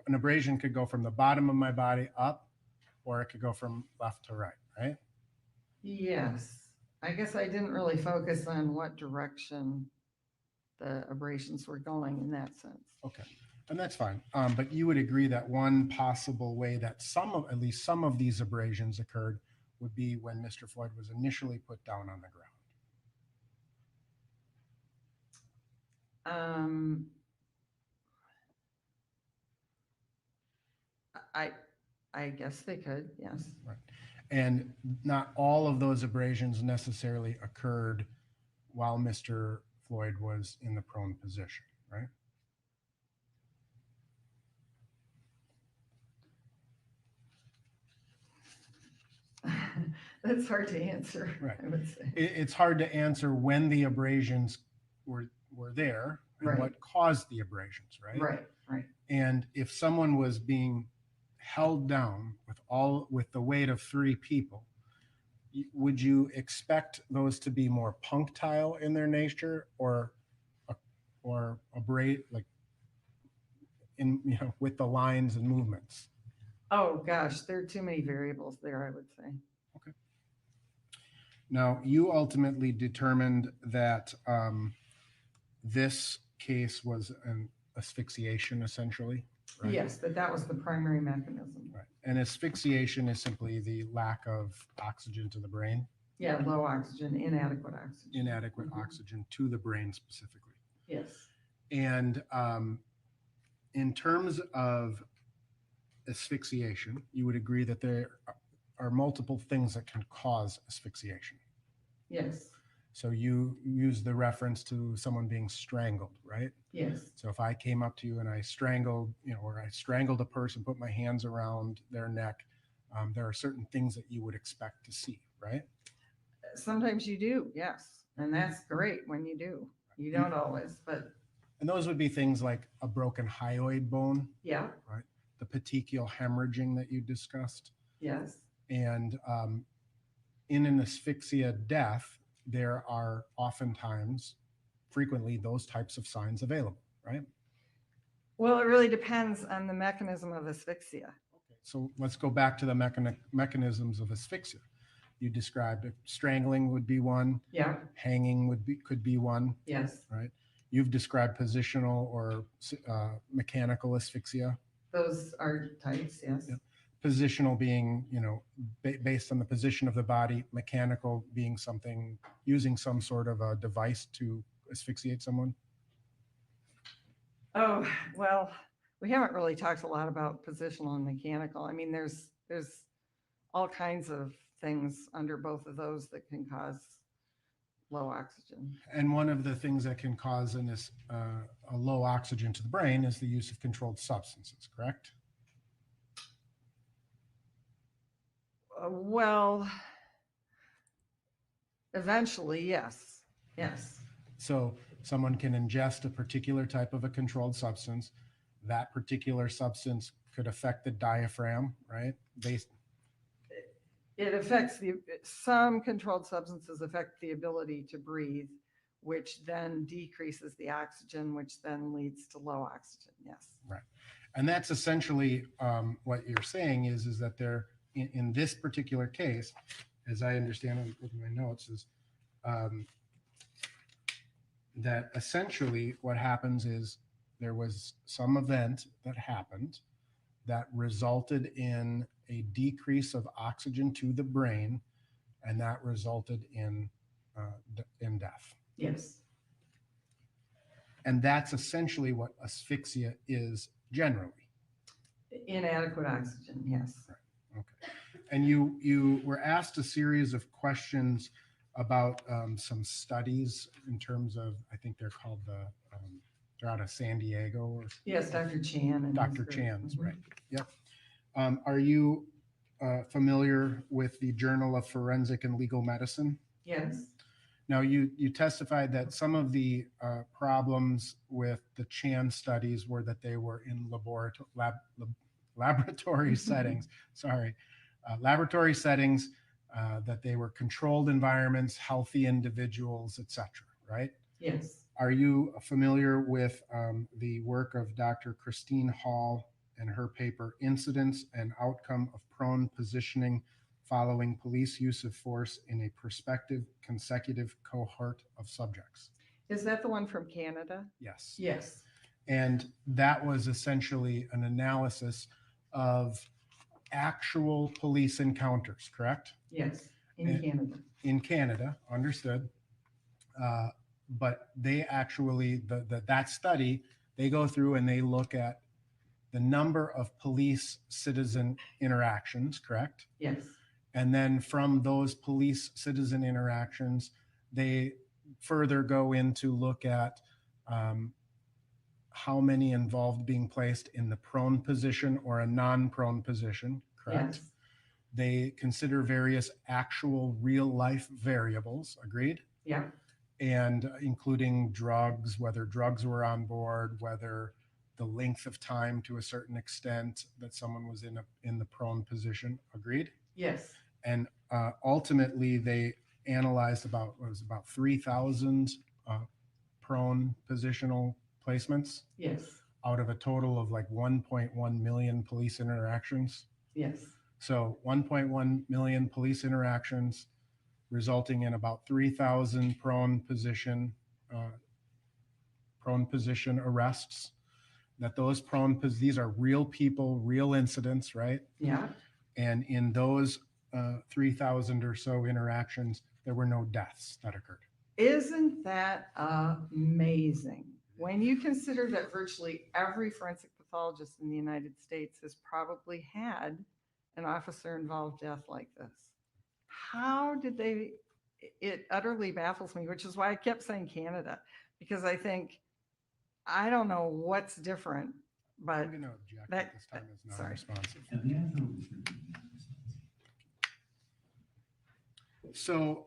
an abrasion could go from the bottom of my body up, or it could go from left to right, right? Yes. I guess I didn't really focus on what direction the abrasions were going in that sense. Okay, and that's fine. But you would agree that one possible way that at least some of these abrasions occurred would be when Mr. Floyd was initially put down on the ground. Um, I, I guess they could, yes. And not all of those abrasions necessarily occurred while Mr. Floyd was in the prone position, right? That's hard to answer, Right. I would say. It's hard to answer when the abrasions were there and Right. what caused the abrasions, right? Right. And if someone was being held down with the weight of 3 people, would you expect those to be more punctile in their nature or abrade, like in, with the lines and movements? Oh, gosh, there are too many variables there, I would say. Okay. Now, you ultimately determined that this case was an asphyxiation, essentially, right? Yes, that was the primary mechanism. Right. And asphyxiation is simply the lack of oxygen to the brain, Yeah, low oxygen, inadequate oxygen. inadequate Mhm. oxygen to the brain specifically. Yes. And in terms of asphyxiation, you would agree that there are multiple things that can cause asphyxiation. Yes. So you use the reference to someone being strangled, right? Yes. So if I came up to you and I strangled, or I strangled a person, put my hands around their neck, there are certain things that you would expect to see, right? Sometimes you do, yes. And that's great when you do. You don't always, but And those would be things like a broken hyoid bone, yeah, the petechial hemorrhaging that you discussed. yes. And in an asphyxia death, there are oftentimes, frequently, those types of signs available, right? Well, it really depends on the mechanism of asphyxia. Okay, so let's go back to the mechanisms of asphyxia. You described it. Strangling would be one. Yeah, Hanging could be one, yes. right? You've described positional or mechanical asphyxia. Those are types, yes. Yep. Positional being, based on the position of the body. Mechanical being something, using some sort of a device to asphyxiate someone. Oh, well, we haven't really talked a lot about positional and mechanical. I mean, there's all kinds of things under both of those that can cause low oxygen. And one of the things that can cause a low oxygen to the brain is the use of controlled substances, correct? Well, eventually, yes. Yes. So someone can ingest a particular type of a controlled substance. That particular substance could affect the diaphragm, right? It affects some controlled substances affect the ability to breathe, which then decreases the oxygen, which then leads to low oxygen. Yes. Right. And that's essentially what you're saying is that there, in this particular case, as I understand it with my notes, is that essentially what happens is there was some event that happened that resulted in a decrease of oxygen to the brain, and that resulted in death. Yes. And that's essentially what asphyxia is generally. Inadequate oxygen. Yes. Right. Okay. And you were asked a series of questions about some studies in terms of, I think they're called they're out of San Diego. Or Yes, Dr. Chan. And Dr. his group. Chan's, Mhm. right. Yep. Are you familiar with the Journal of Forensic and Legal Medicine? Yes. Now, you testified that some of the problems with the Chan studies were that they were in laboratory settings. Sorry, laboratory settings, that they were controlled environments, healthy individuals, etc. Right? Yes. Are you familiar with the work of Dr. Christine Hall and her paper, Incidence and Outcome of Prone Positioning Following Police Use of Force in a Prospective Consecutive Cohort of Subjects? Is that the one from Canada? Yes. Yes. And that was essentially an analysis of actual police encounters, correct? Yes. In And- Canada. In Canada, understood. but they actually, that study, they go through and they look at the number of police citizen interactions, correct? Yes, And then from those police citizen interactions, they further go in to look at how many involved being placed in the prone position or a non-prone position, correct? yes, They consider various actual real life variables, agreed? yeah, And including drugs, whether drugs were on board, whether the length of time to a certain extent that someone was in the prone position, agreed? yes, And ultimately they analyzed about 3,000 prone positional placements yes, out of a total of like 1.1 million police interactions. yes, So 1.1 million police interactions resulting in about 3,000 prone position arrests. That those these are real people, real incidents, right? yeah. And in those 3,000 or so interactions, there were no deaths that occurred. Isn't that amazing? When you consider that virtually every forensic pathologist in the United States has probably had an officer-involved death like this. How did they, it utterly baffles me, which is why I kept saying Canada, because I think, I don't know what's different, but I'm going to object that- at this time as sorry. non-responsive. And the answer was good. So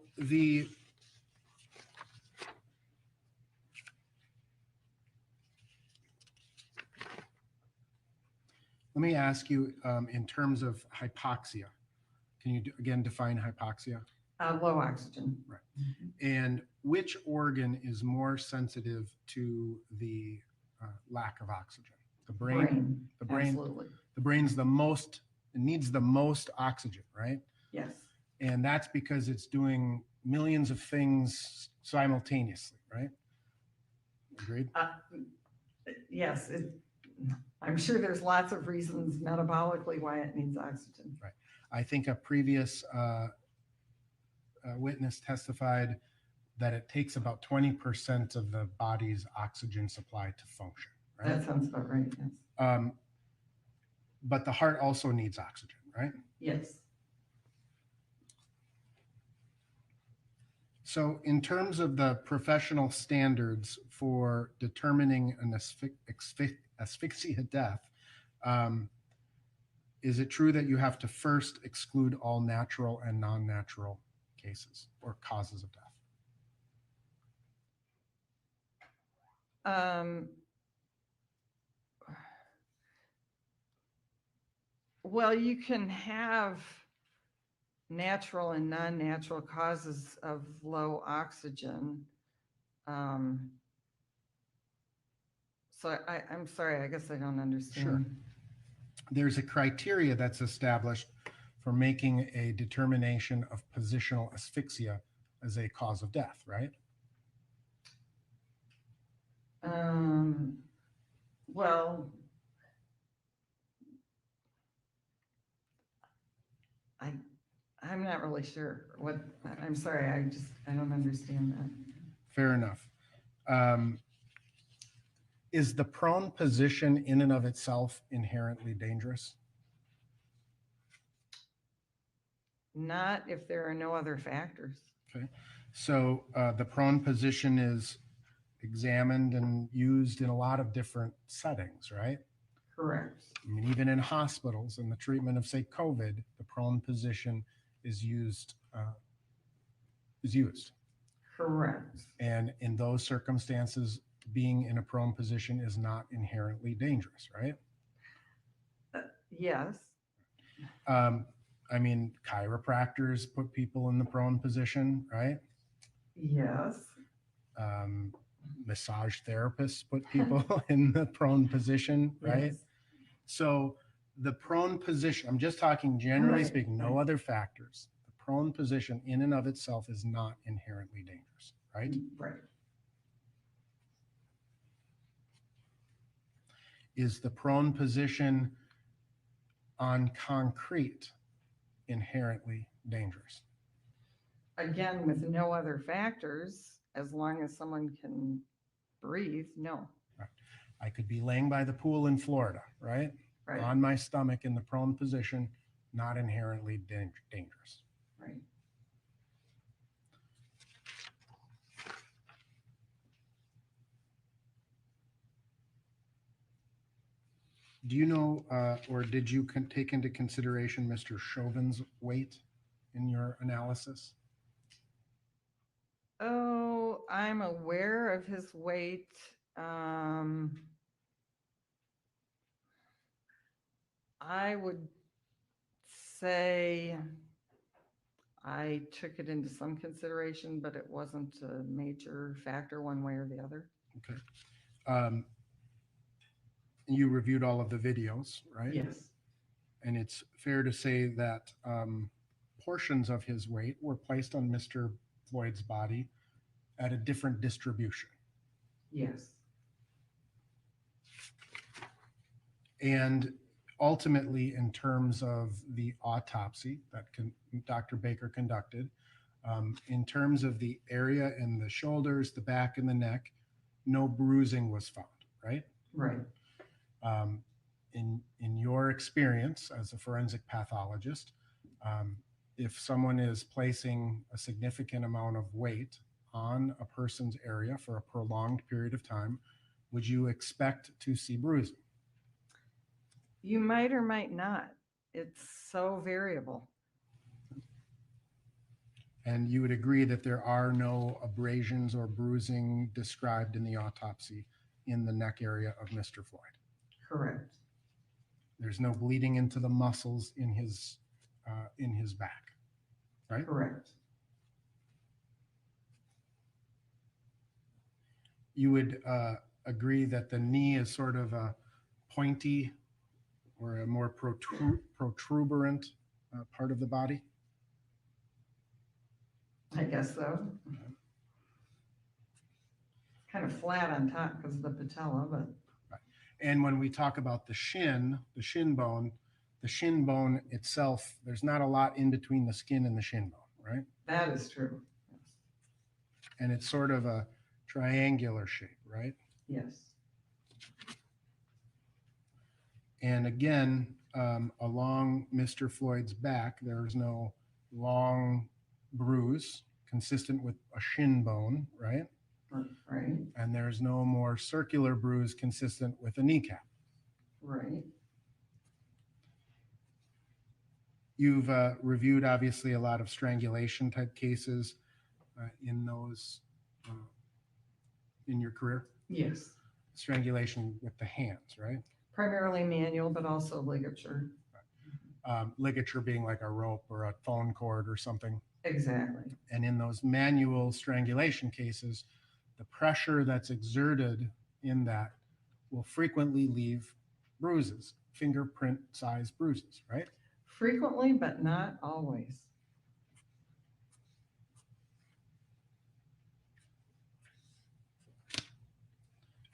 let me ask you, in terms of hypoxia, can you again define hypoxia? low oxygen. And which organ is more sensitive to the lack of oxygen? The brain. The brain. Absolutely. The brain's the most, it needs the most oxygen, right? Yes. And that's because it's doing millions of things simultaneously, right? Agreed? Yes, I'm sure there's lots of reasons metabolically why it needs oxygen. I think a previous witness testified that it takes about 20% of the body's oxygen supply to function, right? That sounds about right, yes. But the heart also needs oxygen, right? Yes. So in terms of the professional standards for determining an asphyxia death, is it true that you have to first exclude all natural and non-natural cases or causes of death? Well, you can have natural and non-natural causes of low oxygen. So I'm sorry, I guess I don't understand. Sure. There's a criteria that's established for making a determination of positional asphyxia as a cause of death, right? Well, I'm not really sure what, I'm sorry, I don't understand that. Fair enough. Is the prone position in and of itself inherently dangerous? Not if there are no other factors. Okay. So the prone position is examined and used in a lot of different settings, right? Correct. I mean, even in hospitals in the treatment of, say, COVID, the prone position is used. Correct. And in those circumstances, being in a prone position is not inherently dangerous, right? Yes. I mean, chiropractors put people in the prone position, right? Yes. Massage therapists put people in the prone position, right? Yes. So the prone position, I'm just talking generally Right, speaking, no right. other factors. The prone position in and of itself is not inherently dangerous, right? Right. Is the prone position on concrete inherently dangerous? Again, with no other factors, as long as someone can breathe, no. I could be laying by the pool in Florida, right? Right, On my stomach in the prone position, not inherently dangerous. right. Do you know, or did you take into consideration Mr. Chauvin's weight in your analysis? Oh, I'm aware of his weight. I would say I took it into some consideration, but it wasn't a major factor one way or the other. Okay. You reviewed all of the videos, right? Yes, And it's fair to say that portions of his weight were placed on Mr. Floyd's body at a different distribution. yes, And ultimately, in terms of the autopsy that Dr. Baker conducted, in terms of the area in the shoulders, the back, and the neck, no bruising was found, right? right. In your experience as a forensic pathologist, if someone is placing a significant amount of weight on a person's area for a prolonged period of time, would you expect to see bruising? You might or might not. It's so variable. And you would agree that there are no abrasions or bruising described in the autopsy in the neck area of Mr. Floyd. Correct. There's no bleeding into the muscles in his back, right? Correct. You would agree that the knee is sort of a pointy or a more protuberant part of the body? I guess so. Kind of flat on top because of the patella, but And when we talk about the shin bone itself, there's not a lot in between the skin and the shin bone, right? that is true. And it's sort of a triangular shape, right? Yes. And again, along Mr. Floyd's back, there's no long bruise consistent with a shin bone, right? Right. And there's no more circular bruise consistent with a kneecap. Right. You've reviewed obviously a lot of strangulation type cases in those in your career. Yes. Strangulation with the hands, right? Primarily manual, but also ligature. Ligature being like a rope or a phone cord or something. Exactly. And in those manual strangulation cases, the pressure that's exerted in that will frequently leave bruises, fingerprint size bruises, right? Frequently, but not always.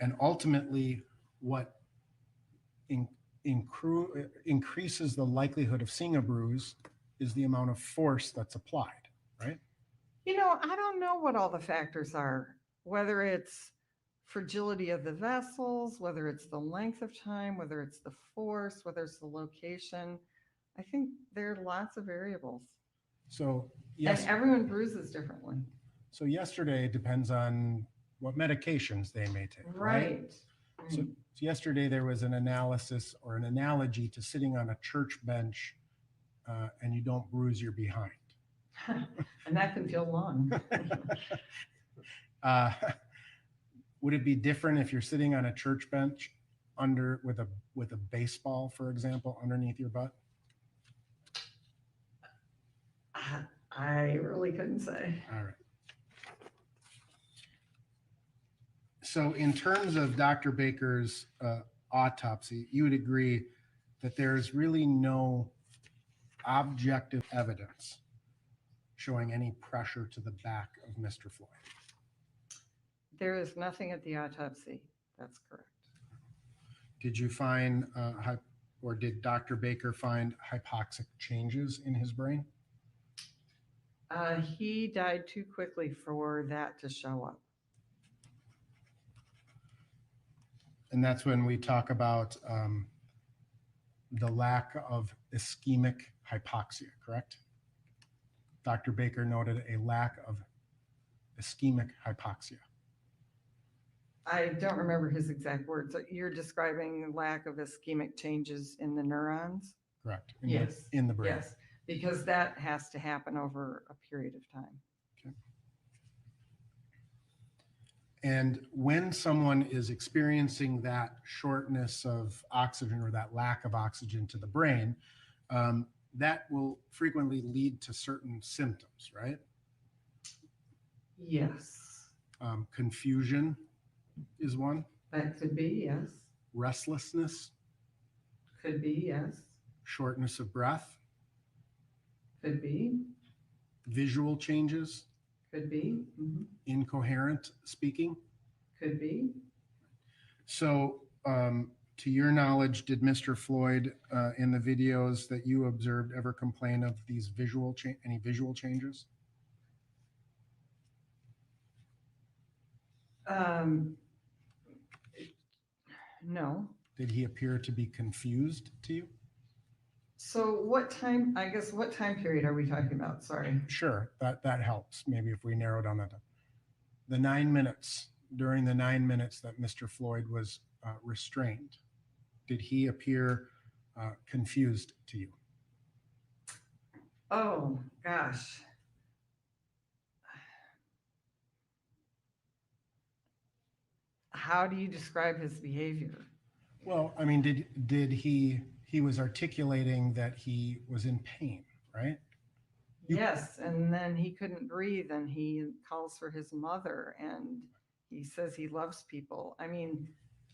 And ultimately, what increases the likelihood of seeing a bruise is the amount of force that's applied, right? You know, I don't know what all the factors are, whether it's fragility of the vessels, whether it's the length of time, whether it's the force, whether it's the location. I think there are lots of variables. So yes, And everyone bruises differently. so yesterday depends on what medications they may take, right? So yesterday there was an analysis or an analogy to sitting on a church bench and you don't bruise your behind. And that can feel long. Would it be different if you're sitting on a church bench with a baseball, for example, underneath your butt? I really couldn't say. All right. So in terms of Dr. Baker's autopsy, you would agree that there's really no objective evidence showing any pressure to the back of Mr. Floyd. There is nothing at the autopsy. That's correct. Did you find, or did Dr. Baker find hypoxic changes in his brain? He died too quickly for that to show up. And that's when we talk about the lack of ischemic hypoxia, correct? Dr. Baker noted a lack of ischemic hypoxia. I don't remember his exact words. You're describing lack of ischemic changes in the neurons? Correct. Yes. In the brain. Yes, because that has to happen over a period of time. Okay. And when someone is experiencing that shortness of oxygen or that lack of oxygen to the brain, that will frequently lead to certain symptoms, right? Yes, Confusion is one. that could be, yes. Restlessness, Could be, yes. shortness of breath, Could be, visual changes, could be, incoherent speaking. could be. So, to your knowledge, did Mr. Floyd in the videos that you observed ever complain of these any visual changes? No. Did he appear to be confused to you? So what time, I guess, what time period are we talking about? Sorry. Sure, that helps. Maybe if we narrow down that. The 9 minutes, during the 9 minutes that Mr. Floyd was restrained, did he appear confused to you? Oh, gosh. How do you describe his behavior? Well, I mean, did he was articulating that he was in pain, right? Yes, and then he couldn't breathe and he calls for his mother and he says he loves people. I mean,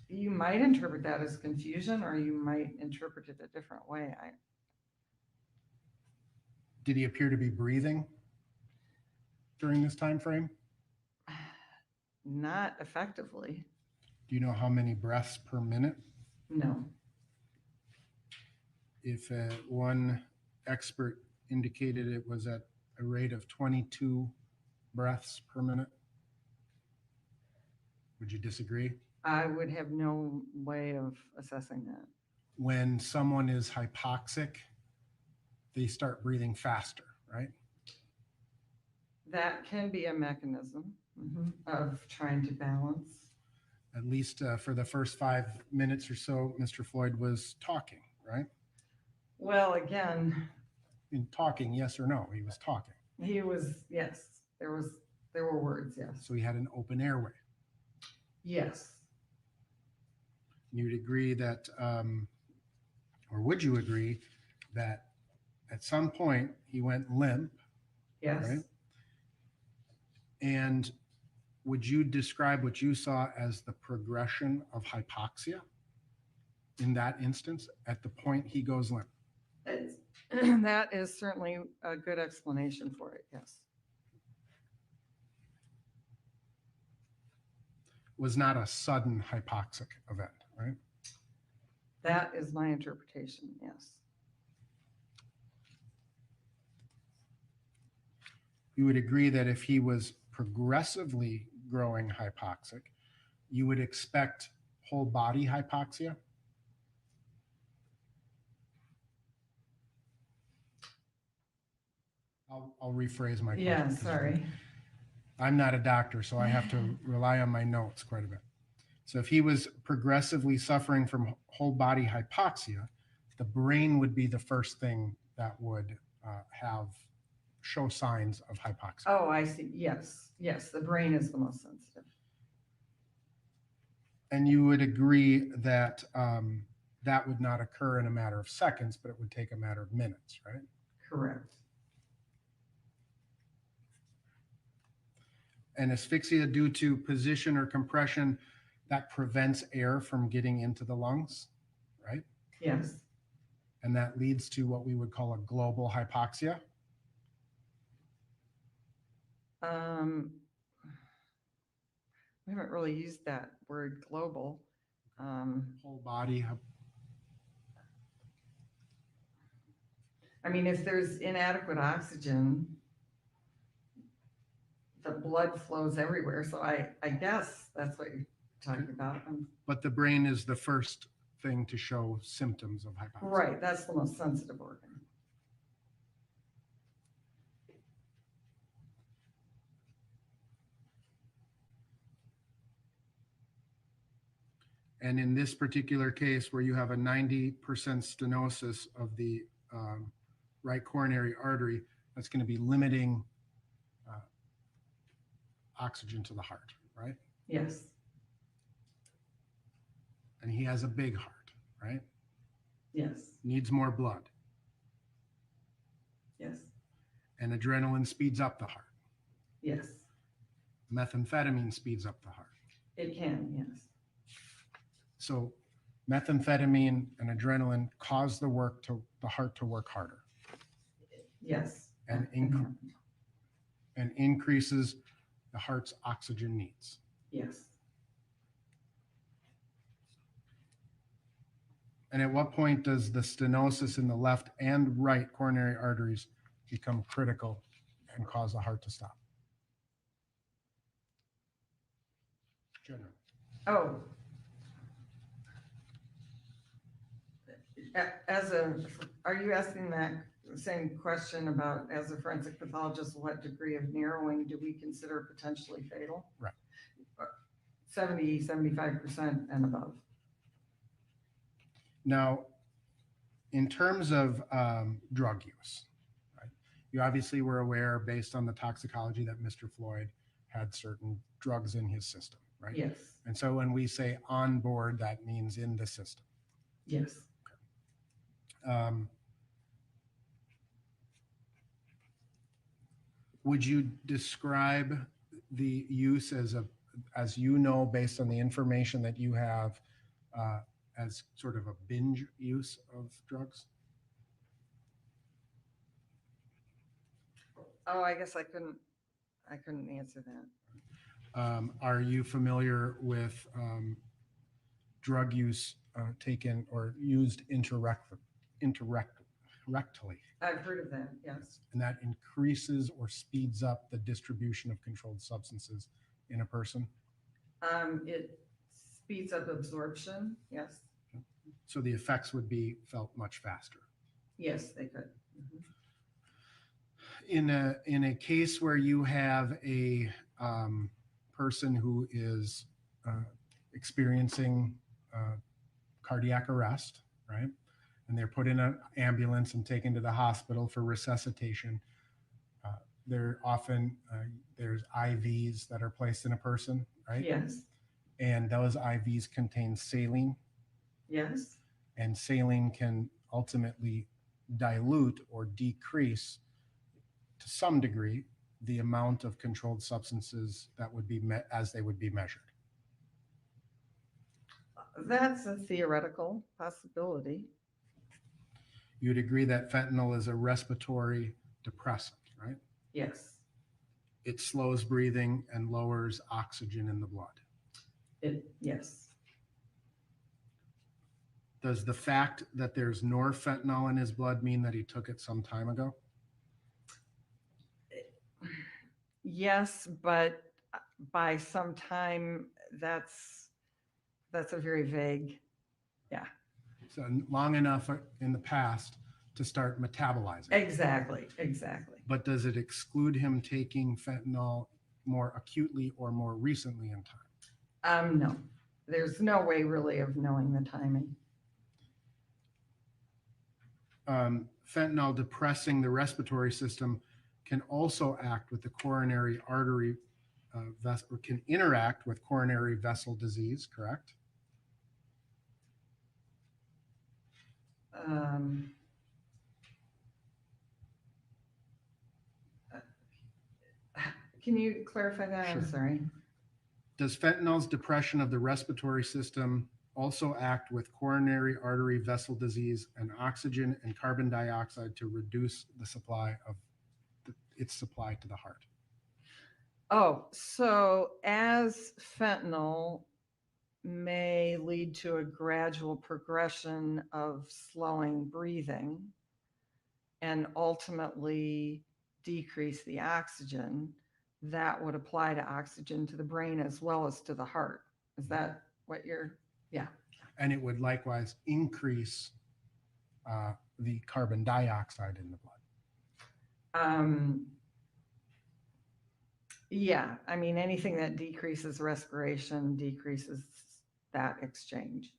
you might interpret that as confusion or you might interpret it a different way. Did he appear to be breathing during this time frame? Not effectively. Do you know how many breaths per minute? No. If one expert indicated it was at a rate of 22 breaths per minute, would you disagree? I would have no way of assessing that. When someone is hypoxic, they start breathing faster, right? That can be a mechanism of trying to balance. At least for the first 5 minutes or so, Mr. Floyd was talking, right? Well, again, In talking, yes or no? He was talking. he was, yes, there were words, yes. So he had an open airway. Yes. You'd agree that, or would you agree that at some point he went limp, Yes. right? And would you describe what you saw as the progression of hypoxia in that instance at the point he goes limp? That is certainly a good explanation for it, yes. Was not a sudden hypoxic event, right? That is my interpretation, yes. You would agree that if he was progressively growing hypoxic, you would expect whole body hypoxia? I'll rephrase my question. Yeah, sorry. I'm not a doctor, so I have to rely on my notes quite a bit. So if he was progressively suffering from whole body hypoxia, the brain would be the first thing that would show signs of hypoxia. Oh, I see. Yes. Yes. The brain is the most sensitive. And you would agree that that would not occur in a matter of seconds, but it would take a matter of minutes, right? Correct. And asphyxia due to position or compression, that prevents air from getting into the lungs, right? Yes. And that leads to what we would call a global hypoxia. We haven't really used that word global. Whole body. I mean, if there's inadequate oxygen, the blood flows everywhere. So I guess that's what you're talking about. But the brain is the first thing to show symptoms of hypoxia. Right, that's the most sensitive organ. And in this particular case, where you have a 90% stenosis of the right coronary artery, that's going to be limiting oxygen to the heart, right? Yes, And he has a big heart, right? yes, Needs more blood. yes, And adrenaline speeds up the heart. yes. Methamphetamine speeds up the heart. It can, yes. So methamphetamine and adrenaline cause the heart to work harder Yes. and that can happen. and increases the heart's oxygen needs. Yes. And at what point does the stenosis in the left and right coronary arteries become critical and cause the heart to stop? Generally. Oh. Are you asking that same question about, as a forensic pathologist, what degree of narrowing do we consider potentially fatal? Right. 70, 75% and above. Now, in terms of drug use, right, you obviously were aware, based on the toxicology, that Mr. Floyd had certain drugs in his system, right? Yes, And so when we say on board, that means in the system. yes. Would you describe the use as you know, based on the information that you have, as sort of a binge use of drugs? Oh, I guess I couldn't answer that. Are you familiar with drug use taken or used rectally? I've heard of that, yes. And that increases or speeds up the distribution of controlled substances in a person? It speeds up absorption, yes. So the effects would be felt much faster. Yes, they could. Mhm. In a case where you have a person who is experiencing cardiac arrest, right? And they're put in an ambulance and taken to the hospital for resuscitation. There's IVs that are placed in a person, right? Yes, And those IVs contain saline, yes, and saline can ultimately dilute or decrease to some degree the amount of controlled substances that would be met as they would be measured. that's a theoretical possibility. You'd agree that fentanyl is a respiratory depressant, right? Yes, It slows breathing and lowers oxygen in the blood. yes. Does the fact that there's norfentanyl in his blood mean that he took it some time ago? Yes, but by some time, that's a very vague, So long enough in the past to start metabolizing. exactly. But does it exclude him taking fentanyl more acutely or more recently in time? No, there's no way really of knowing the timing. Fentanyl depressing the respiratory system can also act with the coronary artery vessel, or can interact with coronary vessel disease, correct? Can you clarify that? I'm Sure. sorry. Does fentanyl's depression of the respiratory system also act with coronary artery vessel disease and oxygen and carbon dioxide to reduce the supply of its supply to the heart? Oh, so as fentanyl may lead to a gradual progression of slowing breathing and ultimately decrease the oxygen, that would apply to oxygen to the brain as well as to the heart. Is that what you're, yeah, And it would likewise increase the carbon dioxide in the blood. yeah, I mean, anything that decreases respiration decreases that exchange.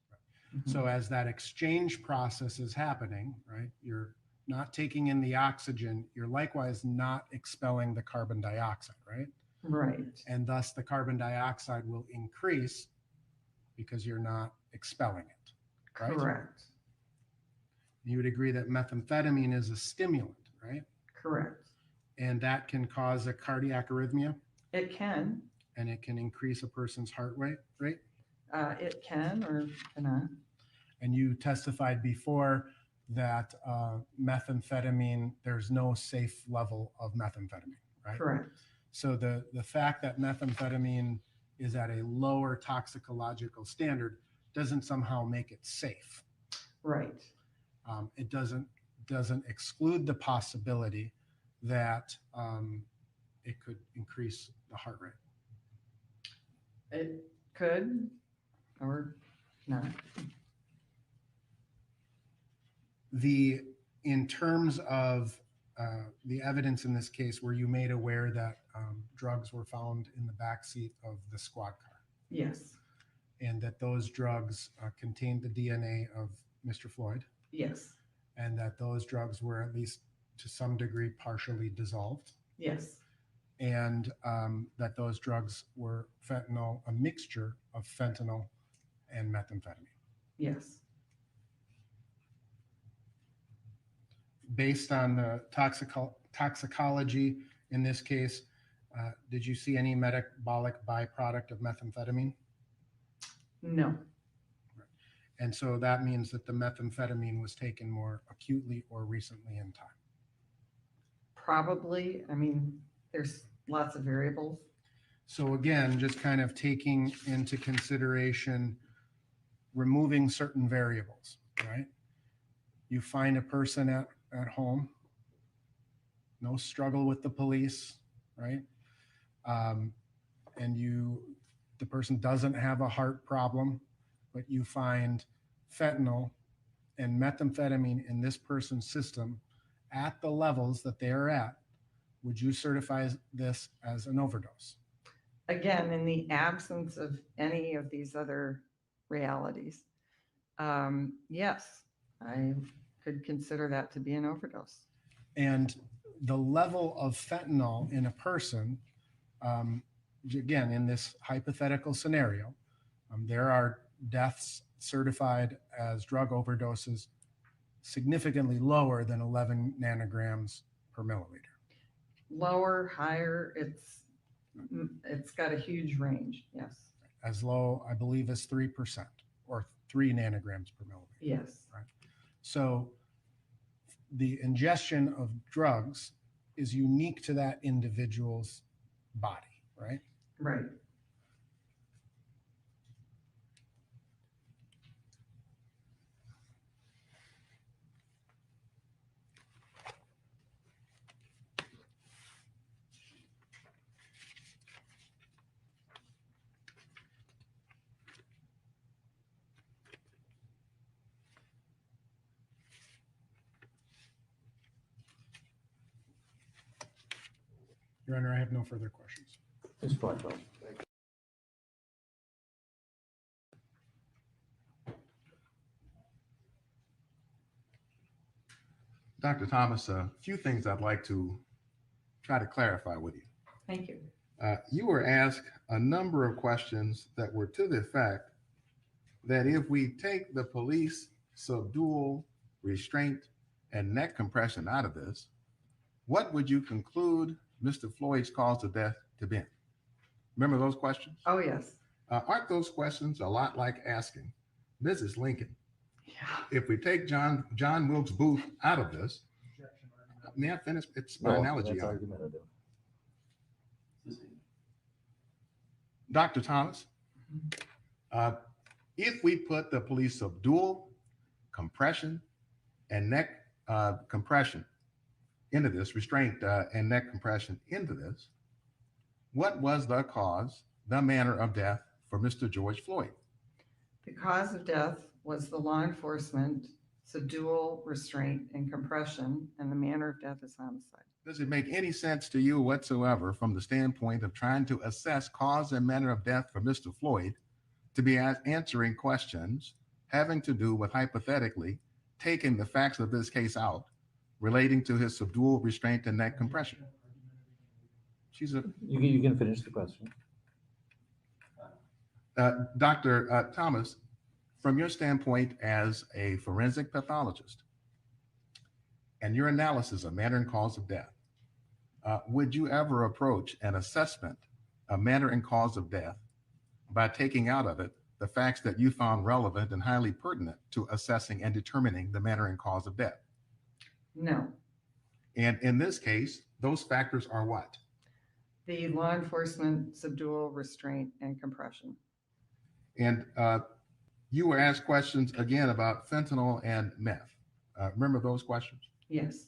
So as that exchange process is happening, right, you're not taking in the oxygen, you're likewise not expelling the carbon dioxide, right? Right, And thus the carbon dioxide will increase because you're not expelling it, right? correct, You would agree that methamphetamine is a stimulant, right? correct. And that can cause a cardiac arrhythmia It can, and it can increase a person's heart rate. it can or cannot. And you testified before that methamphetamine, there's no safe level of methamphetamine, right? Correct, So the fact that methamphetamine is at a lower toxicological standard doesn't somehow make it safe. right. It doesn't exclude the possibility that it could increase the heart rate. It could or not. In terms of the evidence in this case, were you made aware that drugs were found in the backseat of the squad car Yes, and that those drugs contained the DNA of Mr. Floyd yes, and that those drugs were at least to some degree partially dissolved yes, and that those drugs were fentanyl, a mixture of fentanyl and methamphetamine? yes. Based on the toxicology in this case, did you see any metabolic byproduct of methamphetamine? No, And so that means that the methamphetamine was taken more acutely or recently in time. probably. I mean, there's lots of variables. So again, just kind of taking into consideration removing certain variables, right? You find a person at home, no struggle with the police, right? And the person doesn't have a heart problem, but you find fentanyl and methamphetamine in this person's system at the levels that they are at. Would you certify this as an overdose? Again, in the absence of any of these other realities, yes, I could consider that to be an overdose. And the level of fentanyl in a person, again, in this hypothetical scenario, there are deaths certified as drug overdoses significantly lower than 11 nanograms per milliliter. Lower, higher, it's got a huge range. Yes, As low, I believe, as 3% or 3 nanograms per milliliter. yes, So the ingestion of drugs is unique to that individual's body, right? right. Your Honor, I have no further questions. Ms. Blackwell. Dr. Thomas, a few things I'd like to try to clarify with you. Thank you. You were asked a number of questions that were to the effect that if we take the police subdual, restraint, and neck compression out of this, what would you conclude Mr. Floyd's cause of death to be? Remember those questions? Oh, yes. Aren't those questions a lot like asking Mrs. Lincoln, Yeah. if we take John Wilkes Booth out of this, may I finish? It's my No, analogy. that's of it. argumentative. Dr. Thomas, if we put the police subdual, compression, and neck compression into this, restraint and neck compression into this, What was the cause, the manner of death for Mr. George Floyd? The cause of death was the law enforcement subdual, restraint, and compression, and the manner of death is homicide. Does it make any sense to you whatsoever from the standpoint of trying to assess cause and manner of death for Mr. Floyd to be answering questions having to do with hypothetically taking the facts of this case out relating to his subdual, restraint, and neck compression? You can finish the question. Dr. Thomas, from your standpoint as a forensic pathologist and your analysis of manner and cause of death, would you ever approach an assessment of manner and cause of death by taking out of it the facts that you found relevant and highly pertinent to assessing and determining the manner and cause of death? No. And in this case, those factors are what? The law enforcement subdual, restraint, and compression. And you were asked questions again about fentanyl and meth. Remember those questions? Yes.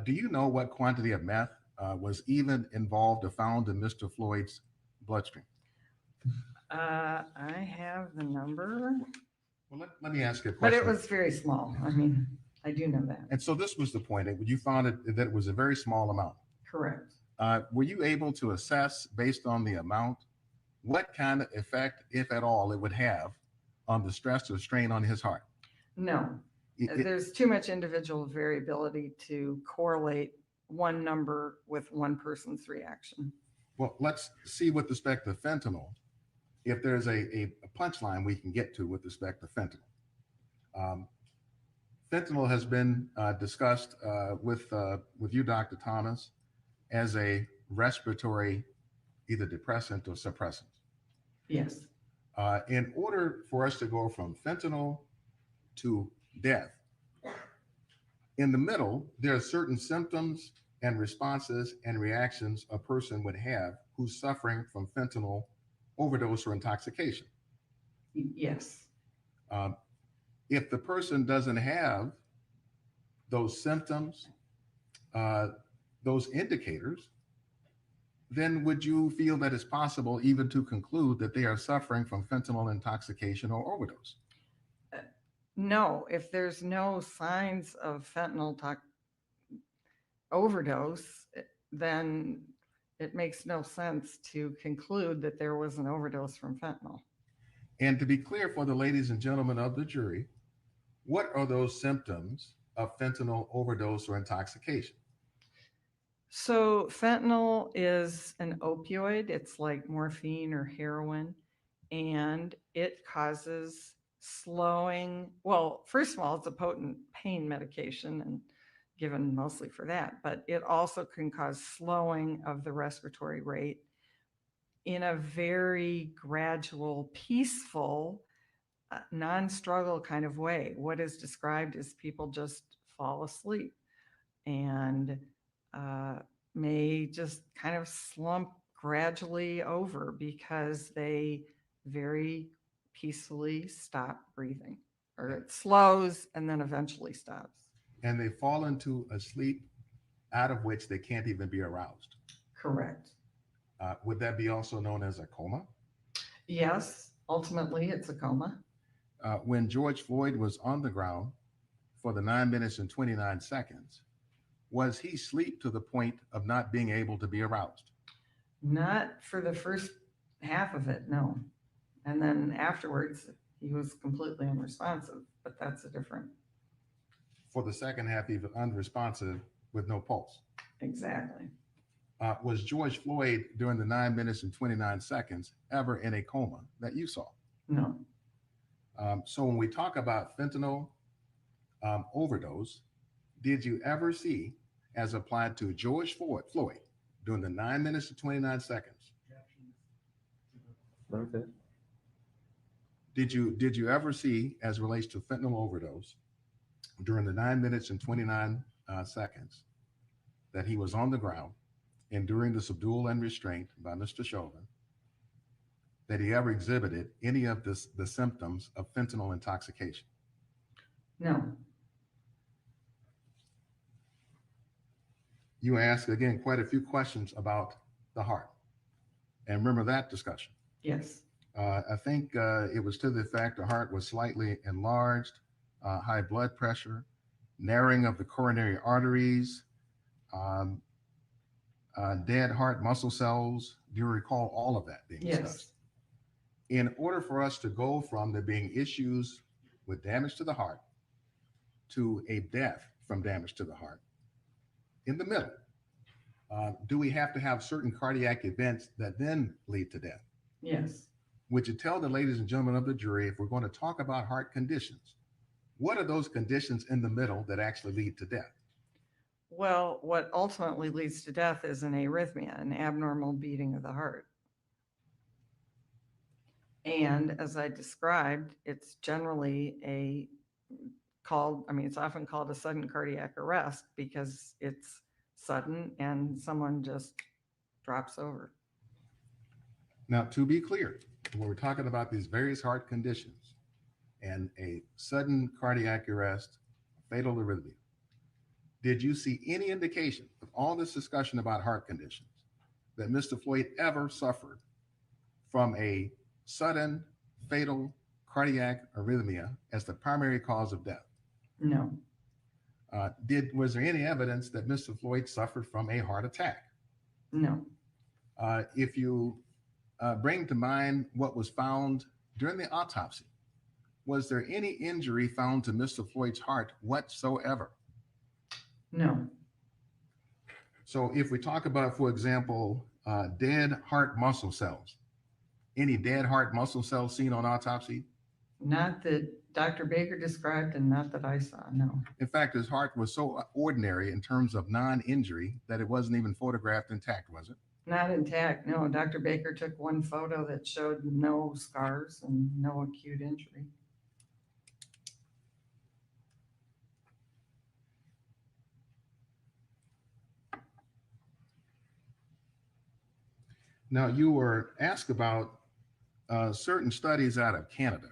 Do you know what quantity of meth was even involved or found in Mr. Floyd's bloodstream? I have the number, Well, let me ask you a but question. it was very small. I mean, I do know that. And so this was the point. You found that it was a very small amount. Correct. Were you able to assess based on the amount what kind of effect, if at all, it would have on the stress or strain on his heart? No. There's too much individual variability to correlate one number with one person's reaction. Well, let's see with respect to fentanyl, if there's a punchline we can get to with respect to fentanyl. Fentanyl has been discussed with you, Dr. Thomas, as a respiratory, either depressant or suppressant. Yes. In order for us to go from fentanyl to death, in the middle, there are certain symptoms and responses and reactions a person would have who's suffering from fentanyl overdose or intoxication. Yes. If the person doesn't have those symptoms, those indicators, then would you feel that it's possible even to conclude that they are suffering from fentanyl intoxication or overdose? No, if there's no signs of fentanyl overdose, then it makes no sense to conclude that there was an overdose from fentanyl. And to be clear for the ladies and gentlemen of the jury, what are those symptoms of fentanyl overdose or intoxication? So fentanyl is an opioid. It's like morphine or heroin, and it causes slowing. Well, first of all, it's a potent pain medication and given mostly for that, but it also can cause slowing of the respiratory rate in a very gradual, peaceful, non-struggle kind of way. What is described as people just fall asleep and may just kind of slump gradually over because they very peacefully stop breathing, or it slows and then eventually stops. And they fall into a sleep out of which they can't even be aroused. Correct. Would that be also known as a coma? Yes, ultimately it's a coma. When George Floyd was on the ground for the 9 minutes and 29 seconds, was he asleep to the point of not being able to be aroused? Not for the first half of it, no. And then afterwards, he was completely unresponsive, but that's a different. For the second half, he was unresponsive with no pulse. Exactly. Was George Floyd during the 9 minutes and 29 seconds ever in a coma that you saw? No. So when we talk about fentanyl overdose, did you ever see, as applied to George Floyd during the 9 minutes and 29 seconds? Okay. Did you ever see, as relates to fentanyl overdose, during the 9 minutes and 29 seconds that he was on the ground and during the subdual and restraint by Mr. Chauvin, that he ever exhibited any of the symptoms of fentanyl intoxication? No. You asked, again, quite a few questions about the heart. And remember that discussion. Yes, I think it was to the effect the heart was slightly enlarged, high blood pressure, narrowing of the coronary arteries, um, dead heart muscle cells. Do you recall all of that being discussed? yes, In order for us to go from there being issues with damage to the heart to a death from damage to the heart, in the middle, do we have to have certain cardiac events that then lead to death? yes. Would you tell the ladies and gentlemen of the jury, if we're going to talk about heart conditions, what are those conditions in the middle that actually lead to death? Well, what ultimately leads to death is an arrhythmia, an abnormal beating of the heart. And as I described, it's generally it's often called a sudden cardiac arrest because it's sudden and someone just drops over. Now, to be clear, when we're talking about these various heart conditions and a sudden cardiac arrest, fatal arrhythmia, did you see any indication of all this discussion about heart conditions that Mr. Floyd ever suffered from a sudden fatal cardiac arrhythmia as the primary cause of death? No, Was there any evidence that Mr. Floyd suffered from a heart attack? no, If you bring to mind what was found during the autopsy, was there any injury found to Mr. Floyd's heart whatsoever? no, So if we talk about, for example, dead heart muscle cells, any dead heart muscle cells seen on autopsy? not that Dr. Baker described and not that I saw, no. In fact, his heart was so ordinary in terms of non-injury that it wasn't even photographed intact, was it? Not intact, no. Dr. Baker took one photo that showed no scars and no acute injury. Now, you were asked about certain studies out of Canada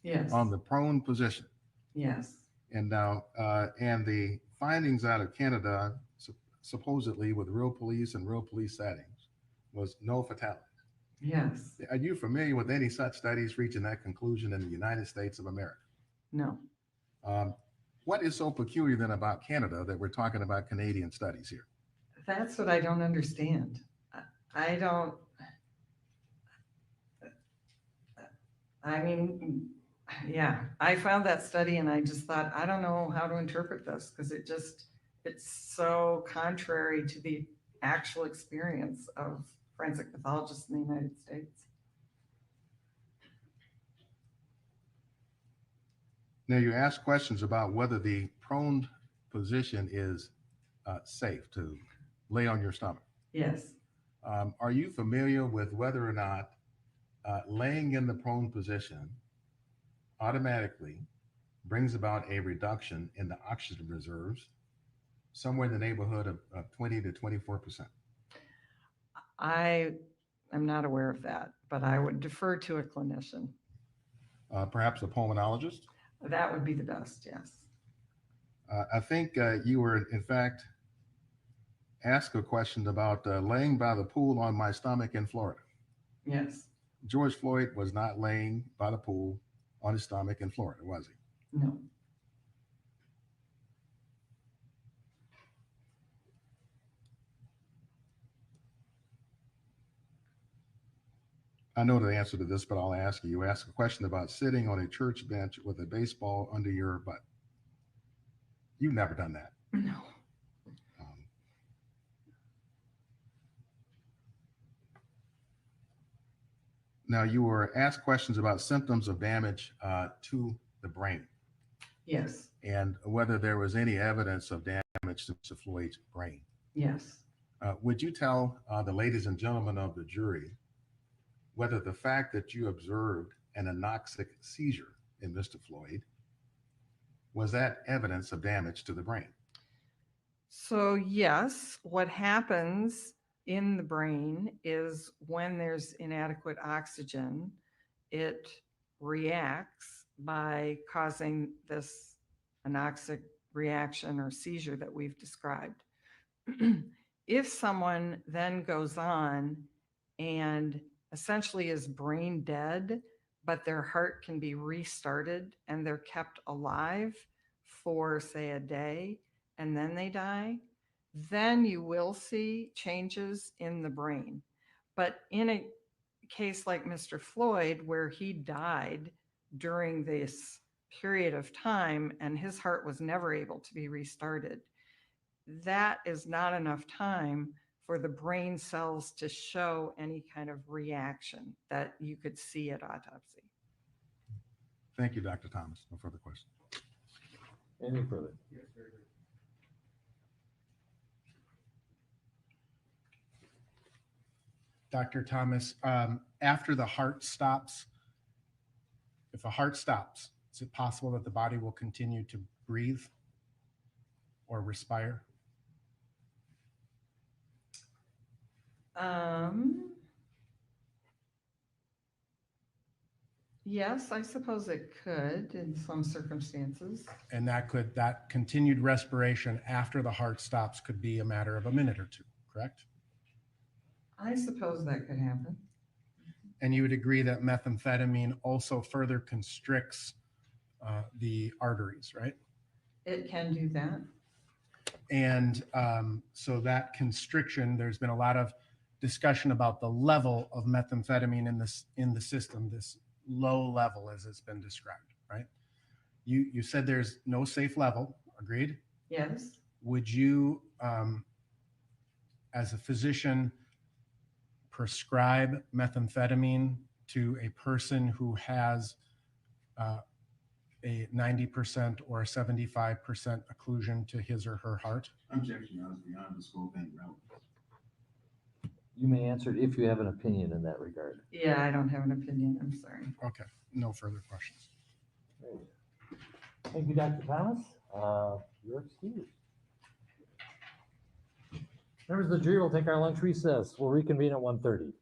Yes, on the prone position. yes, And now, and the findings out of Canada, supposedly with real police and real police settings, was no fatalities. yes, Are you familiar with any such studies reaching that conclusion in the United States of America? no. What is so peculiar then about Canada that we're talking about Canadian studies here? That's what I don't understand. I don't, I mean, yeah, I found that study and I just thought, I don't know how to interpret this because it's so contrary to the actual experience of forensic pathologists in the United States. Now, you ask questions about whether the prone position is safe to lay on your stomach. Yes, Are you familiar with whether or not laying in the prone position automatically brings about a reduction in the oxygen reserves somewhere in the neighborhood of 20 to 24%? I am not aware of that, but I would defer to a clinician. Perhaps a pulmonologist? That would be the best, yes. I think you were, in fact, asked a question about laying by the pool on my stomach in Florida. Yes, George Floyd was not laying by the pool on his stomach in Florida, was he? no. I know the answer to this, but I'll ask you. You asked a question about sitting on a church bench with a baseball under your butt. You've never done that. No. Um, Now, you were asked questions about symptoms of damage to the brain Yes, and whether there was any evidence of damage to Mr. Floyd's brain. yes. Would you tell the ladies and gentlemen of the jury whether the fact that you observed an anoxic seizure in Mr. Floyd, was that evidence of damage to the brain? So yes, what happens in the brain is when there's inadequate oxygen, it reacts by causing this anoxic reaction or seizure that we've described. If someone then goes on and essentially is brain dead, but their heart can be restarted and they're kept alive for, say, a day, and then they die, then you will see changes in the brain. But in a case like Mr. Floyd, where he died during this period of time and his heart was never able to be restarted, that is not enough time for the brain cells to show any kind of reaction that you could see at autopsy. Thank you, Dr. Thomas. No further questions. Any further? Yes, very good. Dr. Thomas, after the heart stops, if a heart stops, is it possible that the body will continue to breathe or respire? Yes, I suppose it could in some circumstances. And that continued respiration after the heart stops could be a matter of a minute or two, correct? I suppose that could happen. And you would agree that methamphetamine also further constricts the arteries, right? It can do that. And so that constriction, there's been a lot of discussion about the level of methamphetamine in the system, this low level as it's been described, right? You said there's no safe level, agreed? Yes. Would you, as a physician, prescribe methamphetamine to a person who has a 90% or 75% occlusion to his or her heart? Objection, Your Honor, is beyond the scope and relevance. You may answer it if you have an opinion in that regard. Yeah, I don't have an opinion. I'm sorry. Okay, no further questions. Thank you, Dr. Thomas. You're excused. Members of the jury will take our lunch recess. We'll reconvene at 1:30.